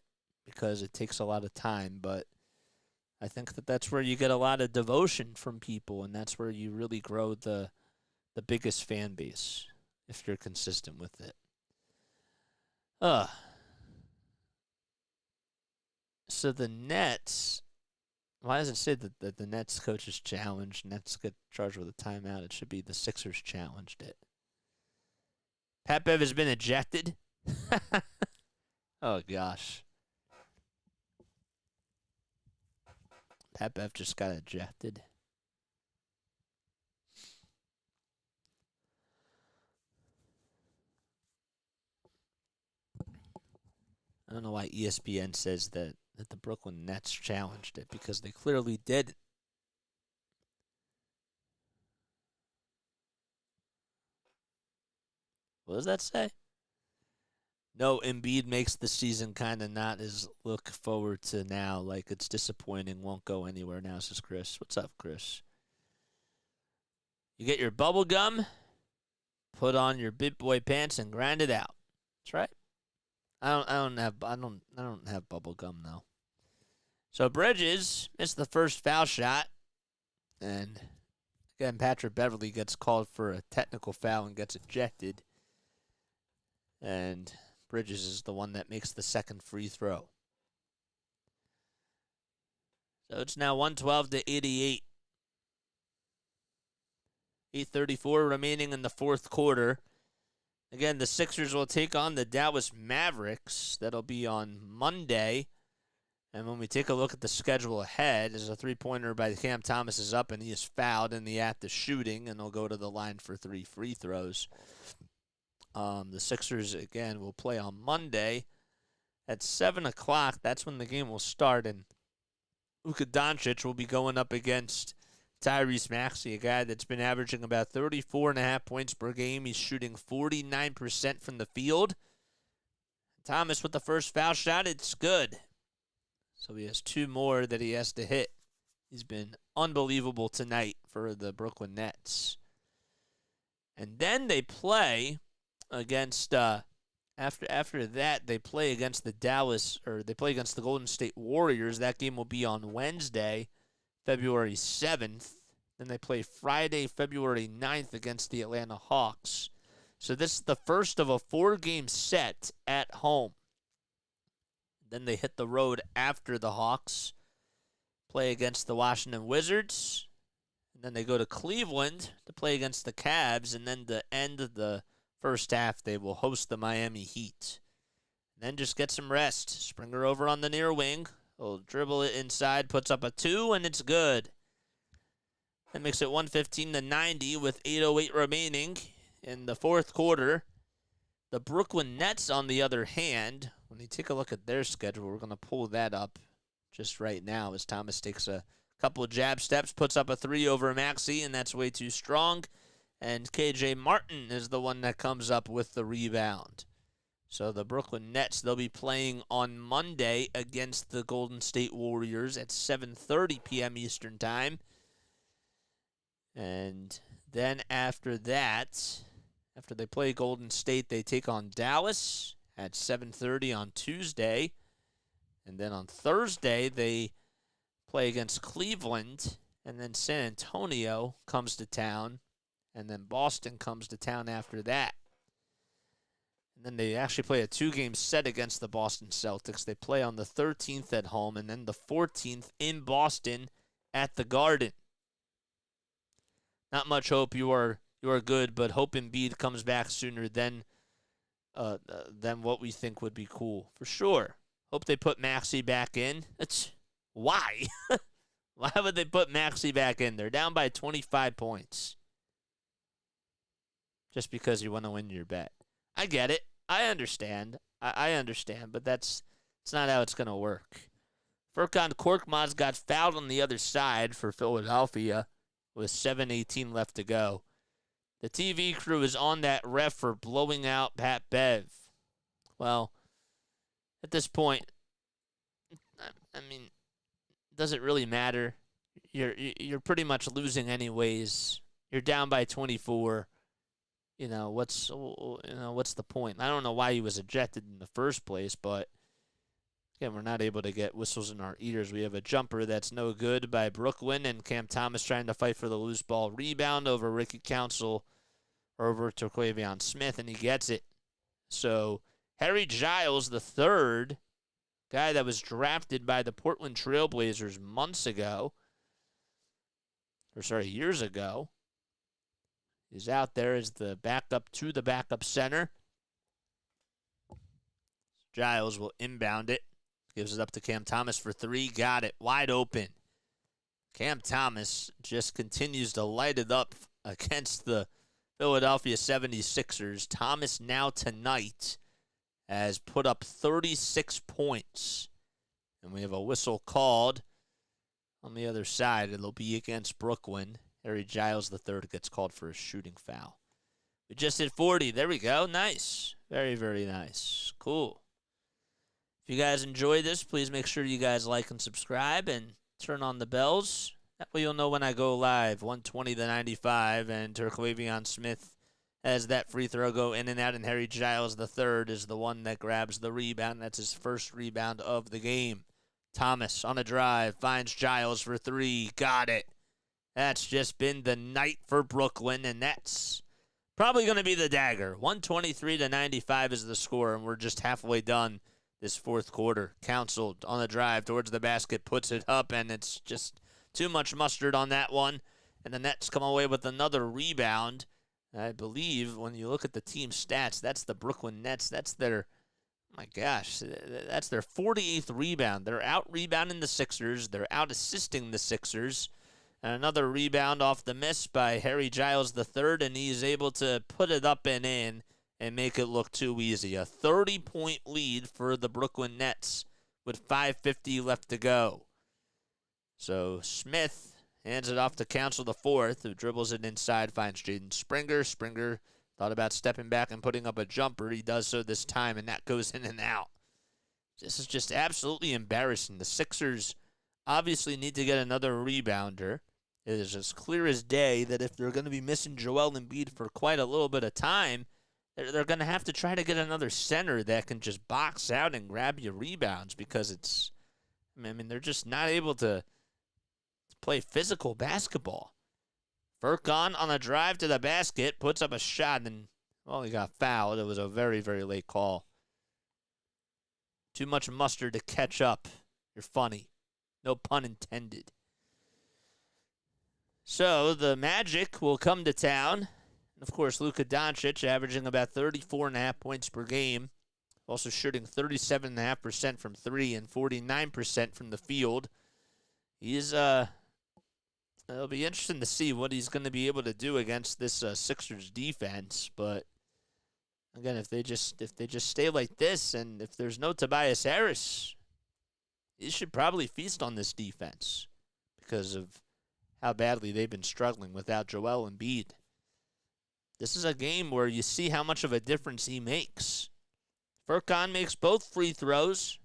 because it takes a lot of time. But I think that's where you get a lot of devotion from people, and that's where you really grow the biggest fan base if you're consistent with it. So the Nets, why does it say that the Nets coach is challenged? Nets get charged with a timeout. It should be the Sixers challenged it. Pat Bev has been ejected. Oh, gosh. Pat Bev just got ejected. I don't know why ESPN says that the Brooklyn Nets challenged it, because they clearly did. What does that say? No, Embiid makes the season kind of not as look forward to now. Like, it's disappointing, won't go anywhere now, says Chris. What's up, Chris? You get your bubble gum, put on your big boy pants, and grind it out. That's right. I don't have bubble gum though. So Bridges missed the first foul shot, and again Patrick Beverley gets called for a technical foul and gets ejected. And Bridges is the one that makes the second free throw. So it's now 112-88. 8:34 remaining in the fourth quarter. Again, the Sixers will take on the Dallas Mavericks. That'll be on Monday. And when we take a look at the schedule ahead, as a three-pointer by Cam Thomas is up, and he is fouled in the act of shooting, and he'll go to the line for 3 free throws. The Sixers, again, will play on Monday at 7 o'clock. That's when the game will start, and Luka Doncic will be going up against Tyrese Maxey, a guy that's been averaging about 34.5 points per game. He's shooting 49% from the field. Thomas with the first foul shot, it's good. So he has 2 more that he has to hit. He's been unbelievable tonight for the Brooklyn Nets. And then they play against, after that, they play against the Golden State Warriors. That game will be on Wednesday, February 7th. Then they play Friday, February 9th against the Atlanta Hawks. So this is the first of a 4-game set at home. Then they hit the road after the Hawks, play against the Washington Wizards. And then they go to Cleveland to play against the Cavs. And then to end of the first half, they will host the Miami Heat. And then just get some rest. Springer over on the near wing. He'll dribble it inside, puts up a 2, and it's good. That makes it 115-90 with 8:08 remaining in the fourth quarter. The Brooklyn Nets, on the other hand, when you take a look at their schedule, we're going to pull that up just right now as Thomas takes a couple of jab steps, puts up a three over Maxey, and that's way too strong. And KJ Martin is the one that comes up with the rebound. So the Brooklyn Nets, they'll be playing on Monday against the Golden State Warriors at 7:30 p.m. Eastern Time. And then after that, after they play Golden State, they take on Dallas at 7:30 on Tuesday. And then on Thursday, they play against Cleveland. And then San Antonio comes to town. And then Boston comes to town after that. And then they actually play a two-game set against the Boston Celtics. They play on the 13th at home and then the 14th in Boston at the Garden. Not much hope. You are good, but hope Embiid comes back sooner than what we think would be cool. For sure. Hope they put Maxey back in. Why? Why would they put Maxey back in? They're down by 25 points. Just because you want to win your bet. I get it. I understand. I understand, but it's not how it's going to work. Furkan Korkmaz got fouled on the other side for Philadelphia with 7:18 left to go. The TV crew is on that ref for blowing out Pat Bev. Well, at this point, I mean, does it really matter? You're pretty much losing anyways. You're down by 24. What's the point? I don't know why he was ejected in the first place, but again, we're not able to get whistles in our ears. We have a jumper that's no good by Brooklyn, and Cam Thomas trying to fight for the loose ball rebound over Ricky Council, over to Jacque Smith, and he gets it. So Harry Giles, the third guy that was drafted by the Portland Trailblazers years ago, is out there as the backup to the backup center. Giles will inbound it. Gives it up to Cam Thomas for three. Got it. Wide open. Cam Thomas just continues to light it up against the Philadelphia 76ers. Thomas now tonight has put up 36 points. And we have a whistle called on the other side. It'll be against Brooklyn. Harry Giles III gets called for a shooting foul. We just hit 40. There we go. Nice. Very, very nice. Cool. If you guys enjoy this, please make sure you guys like and subscribe and turn on the bells. That way you'll know when I go live. 120-95, and Jacque Smith has that free throw go in and out, and Harry Giles III is the one that grabs the rebound. That's his first rebound of the game. Thomas on a drive, finds Giles for three. Got it. That's just been the night for Brooklyn, and that's probably going to be the dagger. 123-95 is the score, and we're just halfway done this fourth quarter. Council on the drive towards the basket, puts it up, and it's just too much mustard on that one. And the Nets come away with another rebound. I believe when you look at the team stats, that's the Brooklyn Nets. That's their, that's their 48th rebound. They're out rebounding the Sixers. They're out assisting the Sixers. And another rebound off the miss by Harry Giles III, and he's able to put it up and in and make it look too easy. A 30-point lead for the Brooklyn Nets with 5:50 left to go. So Smith hands it off to Council IV, who dribbles it inside, finds Jaden Springer. Springer thought about stepping back and putting up a jumper. He does so this time, and that goes in and out. This is just absolutely embarrassing. The Sixers obviously need to get another rebounder. It is as clear as day that if they're going to be missing Joel Embiid for quite a little bit of time, they're going to have to try to get another center that can just box out and grab you rebounds, because they're just not able to play physical basketball. Furkan on a drive to the basket, puts up a shot, and, he got fouled. It was a very, very late call. Too much mustard to catch up. You're funny. No pun intended. So the Magic will come to town. Of course, Luka Doncic averaging about 34.5 points per game. Also shooting 37.5% from three and 49% from the field. He's It'll be interesting to see what he's going to be able to do against this Sixers defense. But again, if they just stay like this, and if there's no Tobias Harris, he should probably feast on this defense because of how badly they've been struggling without Joel Embiid. This is a game where you see how much of a difference he makes. Furkan makes both free throws.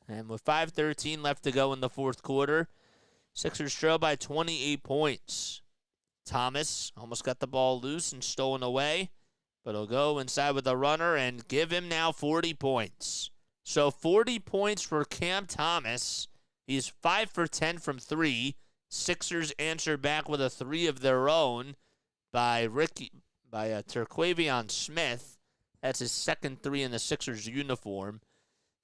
And with 5:13 left to go in the fourth quarter, Sixers trail by 28 points. Thomas almost got the ball loose and stolen away, but he'll go inside with a runner and give him now 40 points. So 40 points for Cam Thomas. He's 5 for 10 from 3. Sixers answer back with a 3 of their own by Terquavion Smith. That's his second 3 in the Sixers uniform.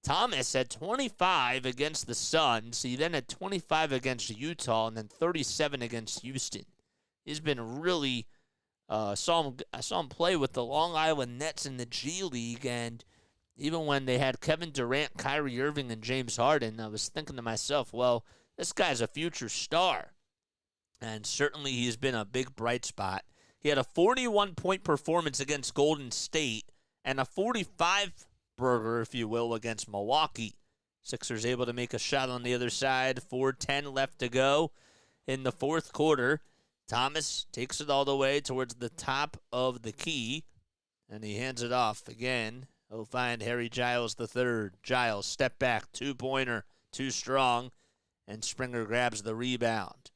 Thomas had 25 against the Suns. He then had 25 against Utah and then 37 against Houston. He's been really I saw him play with the Long Island Nets in the G League, and even when they had Kevin Durant, Kyrie Irving, and James Harden, I was thinking to myself, well, this guy's a future star. And certainly he's been a big bright spot. He had a 41-point performance against Golden State and a 45-burger, if you will, against Milwaukee. Sixers able to make a shot on the other side. 4:10 left to go in the fourth quarter. Thomas takes it all the way towards the top of the key, and he hands it off again. He'll find Harry Giles III. Giles, step back, two-pointer, too strong, and Springer grabs the rebound.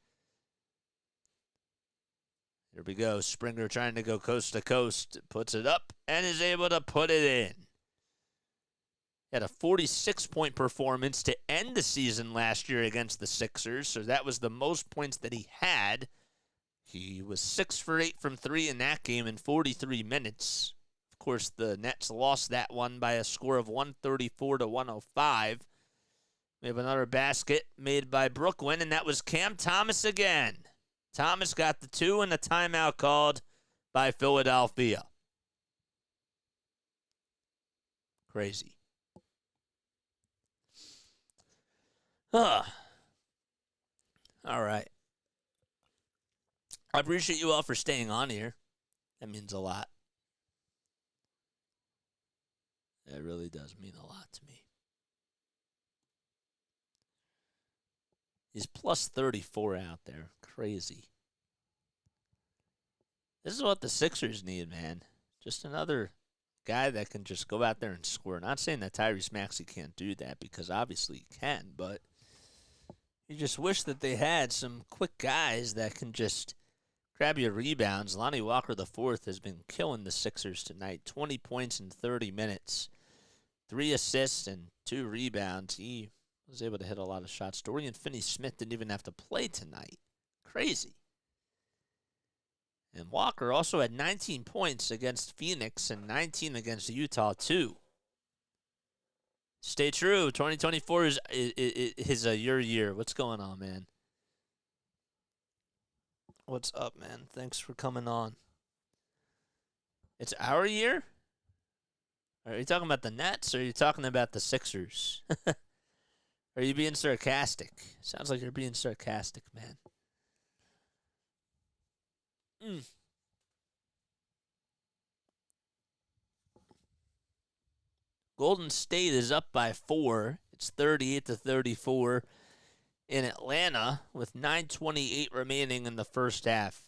Here we go. Springer trying to go coast to coast, puts it up, and is able to put it in. He had a 46-point performance to end the season last year against the Sixers, so that was the most points that he had. He was 6 for 8 from 3 in that game in 43 minutes. Of course, the Nets lost that one by a score of 134 to 105. We have another basket made by Brooklyn, and that was Cam Thomas again. Thomas got the 2 and a timeout called by Philadelphia. Crazy. All right. I appreciate you all for staying on here. That means a lot. It really does mean a lot to me. He's plus 34 out there. Crazy. This is what the Sixers need, man. Just another guy that can just go out there and score. Not saying that Tyrese Maxey can't do that, because obviously he can, but you just wish that they had some quick guys that can just grab your rebounds. Lonnie Walker IV has been killing the Sixers tonight. 20 points in 30 minutes. 3 assists and 2 rebounds. He was able to hit a lot of shots. Dorian Finney-Smith didn't even have to play tonight. Crazy. And Walker also had 19 points against Phoenix and 19 against Utah, too. Stay true. 2024 is your year. What's going on, man? What's up, man? Thanks for coming on. It's our year? Are you talking about the Nets, or are you talking about the Sixers? Are you being sarcastic? Sounds like you're being sarcastic, man. Golden State is up by 4. It's 38 to 34 in Atlanta with 9:28 remaining in the first half.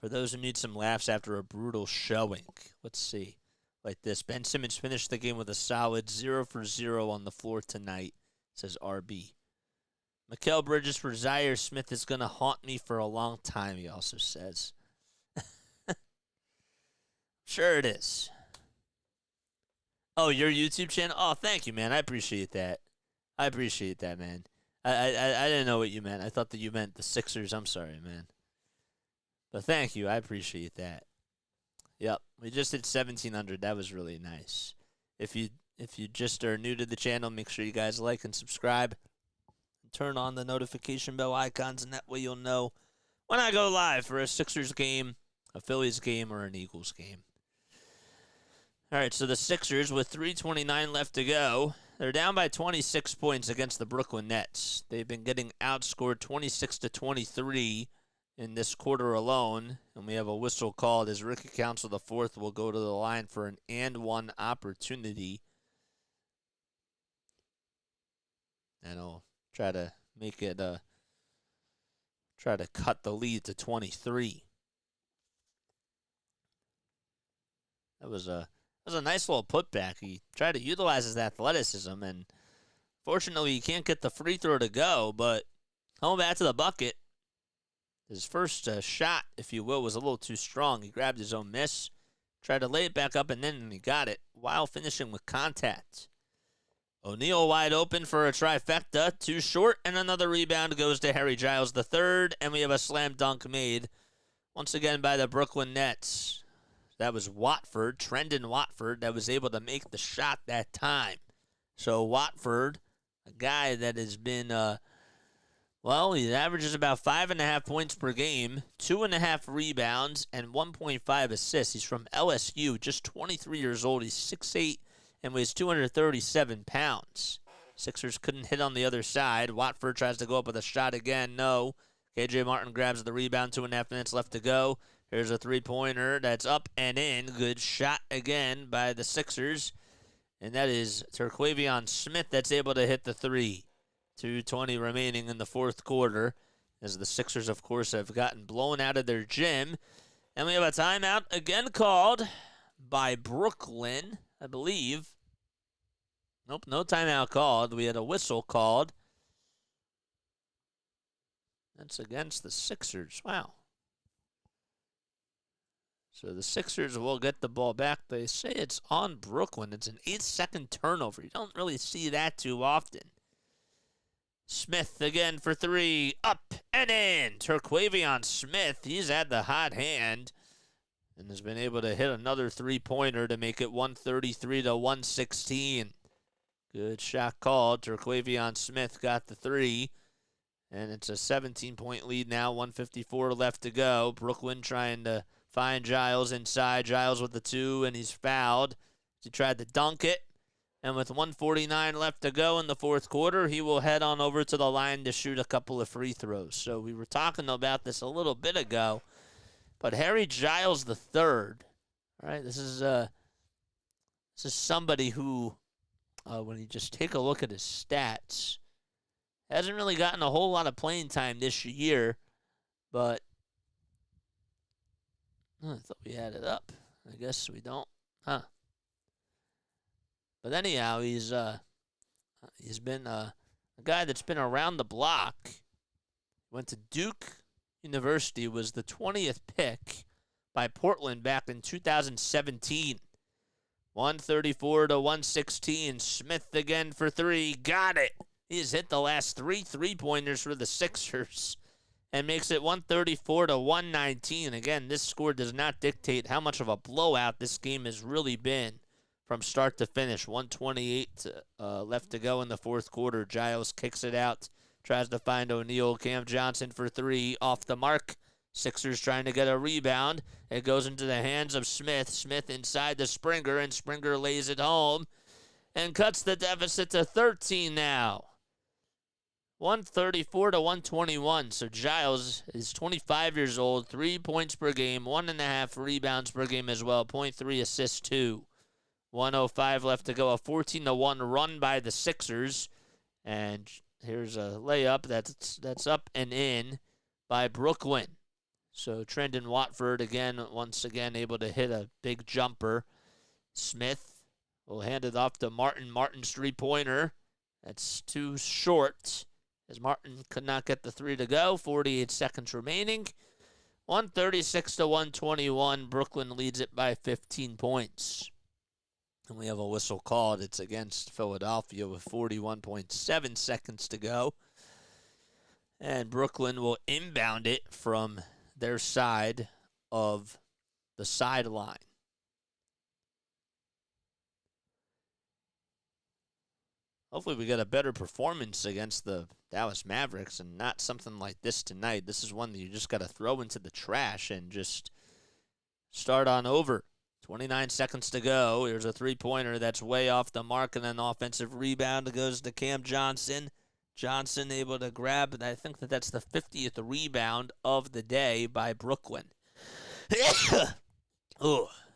For those who need some laughs after a brutal showing, let's see. Like this, Ben Simmons finished the game with a solid 0 for 0 on the floor tonight, says RB. Mikal Bridges for Zaire Smith is going to haunt me for a long time, he also says. Sure it is. Oh, your YouTube channel? Oh, thank you, man. I appreciate that. I appreciate that, man. I didn't know what you meant. I thought that you meant the Sixers. I'm sorry, man. But thank you. I appreciate that. Yep. We just hit 1,700. That was really nice. If you just are new to the channel, make sure you guys like and subscribe. Turn on the notification bell icons, and that way you'll know when I go live for a Sixers game, a Phillies game, or an Eagles game. All right, so the Sixers, with 3:29 left to go, they're down by 26 points against the Brooklyn Nets. They've been getting outscored 26-23 in this quarter alone, and we have a whistle called as Ricky Council IV will go to the line for an and-one opportunity. And I'll try to make it, try to cut the lead to 23. That was a nice little putback. He tried to utilize his athleticism, and fortunately he can't get the free throw to go, but coming back to the bucket, his first shot, if you will, was a little too strong. He grabbed his own miss, tried to lay it back up, and then he got it while finishing with contact. O'Neal wide open for a trifecta, too short, and another rebound goes to Harry Giles III, and we have a slam dunk made once again by the Brooklyn Nets. That was Watford, Trendon Watford, that was able to make the shot that time. So Watford, a guy that has been, he averages about 5.5 points per game, 2.5 rebounds, and 1.5 assists. He's from LSU, just 23 years old. He's 6'8", and weighs 237 pounds. Sixers couldn't hit on the other side. Watford tries to go up with a shot again. No. KJ Martin grabs the rebound. 2.5 minutes left to go. Here's a three-pointer that's up and in. Good shot again by the Sixers. And that is Terquavion Smith that's able to hit the three. 2:20 remaining in the fourth quarter, as the Sixers, of course, have gotten blown out of their gym. And we have a timeout again called by Brooklyn, I believe. Nope, no timeout called. We had a whistle called. That's against the Sixers. Wow. So the Sixers will get the ball back. They say it's on Brooklyn. It's an 8-second turnover. You don't really see that too often. Smith again for three. Up and in. Terquavion Smith, he's had the hot hand and has been able to hit another three-pointer to make it 133-116. Good shot called. Terquavion Smith got the three. And it's a 17-point lead now. 1:54 left to go. Brooklyn trying to find Giles inside. Giles with the two, and he's fouled. He tried to dunk it. And with 1:49 left to go in the fourth quarter, he will head on over to the line to shoot a couple of free throws. So we were talking about this a little bit ago. But Harry Giles III, all right, this is somebody who, when you just take a look at his stats, hasn't really gotten a whole lot of playing time this year, but I thought we had it up. I guess we don't, huh? But anyhow, he's been a guy that's been around the block. Went to Duke University, was the 20th pick by Portland back in 2017. 134-116. Smith again for three. Got it. He has hit the last three-pointers for the Sixers and makes it 134-119. Again, this score does not dictate how much of a blowout this game has really been from start to finish. 1:28 left to go in the fourth quarter. Giles kicks it out, tries to find O'Neal. Cam Johnson for three, off the mark. Sixers trying to get a rebound. It goes into the hands of Smith. Smith inside the Springer, and Springer lays it home and cuts the deficit to 13 now. 134-121. So Giles is 25 years old, 3 points per game, 1.5 rebounds per game as well, 0.3 assists too. 1:05 left to go. A 14-1 run by the Sixers, and here's a layup that's up and in by Brooklyn. So Trendon Watford once again able to hit a big jumper. Smith will hand it off to Martin. Martin's three-pointer, that's too short, as Martin could not get the three to go. 48 seconds remaining. 136-121. Brooklyn leads it by 15 points. And we have a whistle called. It's against Philadelphia with 41.7 seconds to go. And Brooklyn will inbound it from their side of the sideline. Hopefully we get a better performance against the Dallas Mavericks and not something like this tonight. This is one that you just got to throw into the trash and just start on over. 29 seconds to go. Here's a three-pointer that's way off the mark, and an offensive rebound goes to Cam Johnson. Johnson able to grab, and I think that's the 50th rebound of the day by Brooklyn.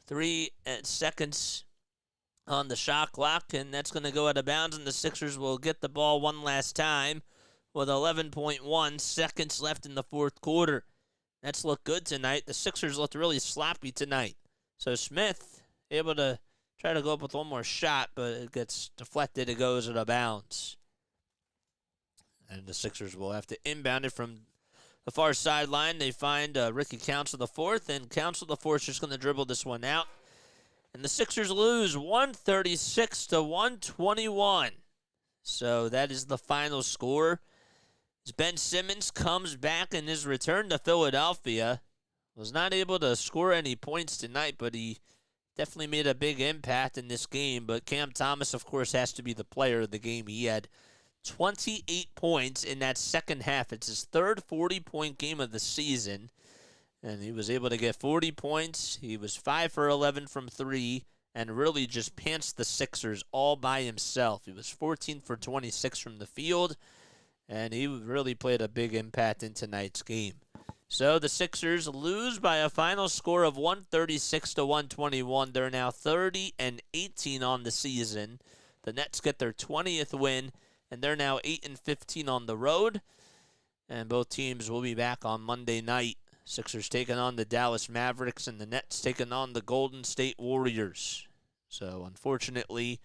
3 seconds on the shot clock, and that's going to go out of bounds, and the Sixers will get the ball one last time with 11.1 seconds left in the fourth quarter. That's looked good tonight. The Sixers looked really sloppy tonight. So Smith able to try to go up with one more shot, but it gets deflected. It goes out of bounds. And the Sixers will have to inbound it from the far sideline. They find Ricky Council the fourth, and Council the fourth is just going to dribble this one out. And the Sixers lose 136-121. So that is the final score. As Ben Simmons comes back in his return to Philadelphia. Was not able to score any points tonight, but he definitely made a big impact in this game. But Cam Thomas, of course, has to be the player of the game. He had 28 points in that second half. It's his third 40-point game of the season. And he was able to get 40 points. He was 5 for 11 from 3 and really just pantsed the Sixers all by himself. He was 14 for 26 from the field, and he really played a big impact in tonight's game. So the Sixers lose by a final score of 136-121. They're now 30-18 on the season. The Nets get their 20th win, and they're now 8-15 on the road. And both teams will be back on Monday night. Sixers taking on the Dallas Mavericks, and the Nets taking on the Golden State Warriors. So unfortunately,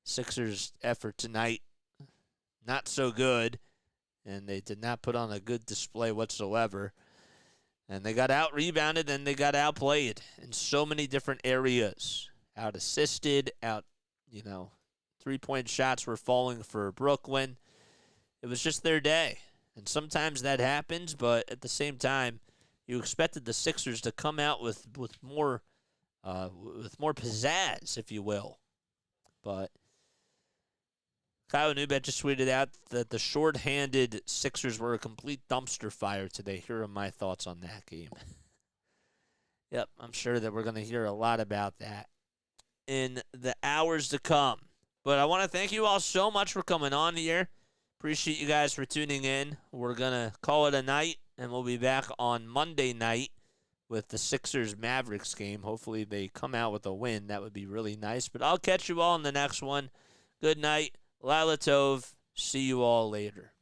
Sixers' effort tonight not so good, and they did not put on a good display whatsoever. And they got out-rebounded, and they got outplayed in so many different areas. Out-assisted, three-point shots were falling for Brooklyn. It was just their day. And sometimes that happens, but at the same time, you expected the Sixers to come out with more pizzazz, if you will. But Kyle Newbert just tweeted out that the short-handed Sixers were a complete dumpster fire today. Here are my thoughts on that game. Yep, I'm sure that we're going to hear a lot about that in the hours to come. But I want to thank you all so much for coming on here. Appreciate you guys for tuning in. We're going to call it a night, and we'll be back on Monday night with the Sixers-Mavericks game. Hopefully they come out with a win. That would be really nice. But I'll catch you all in the next one. Good night. Lila Tov. See you all later.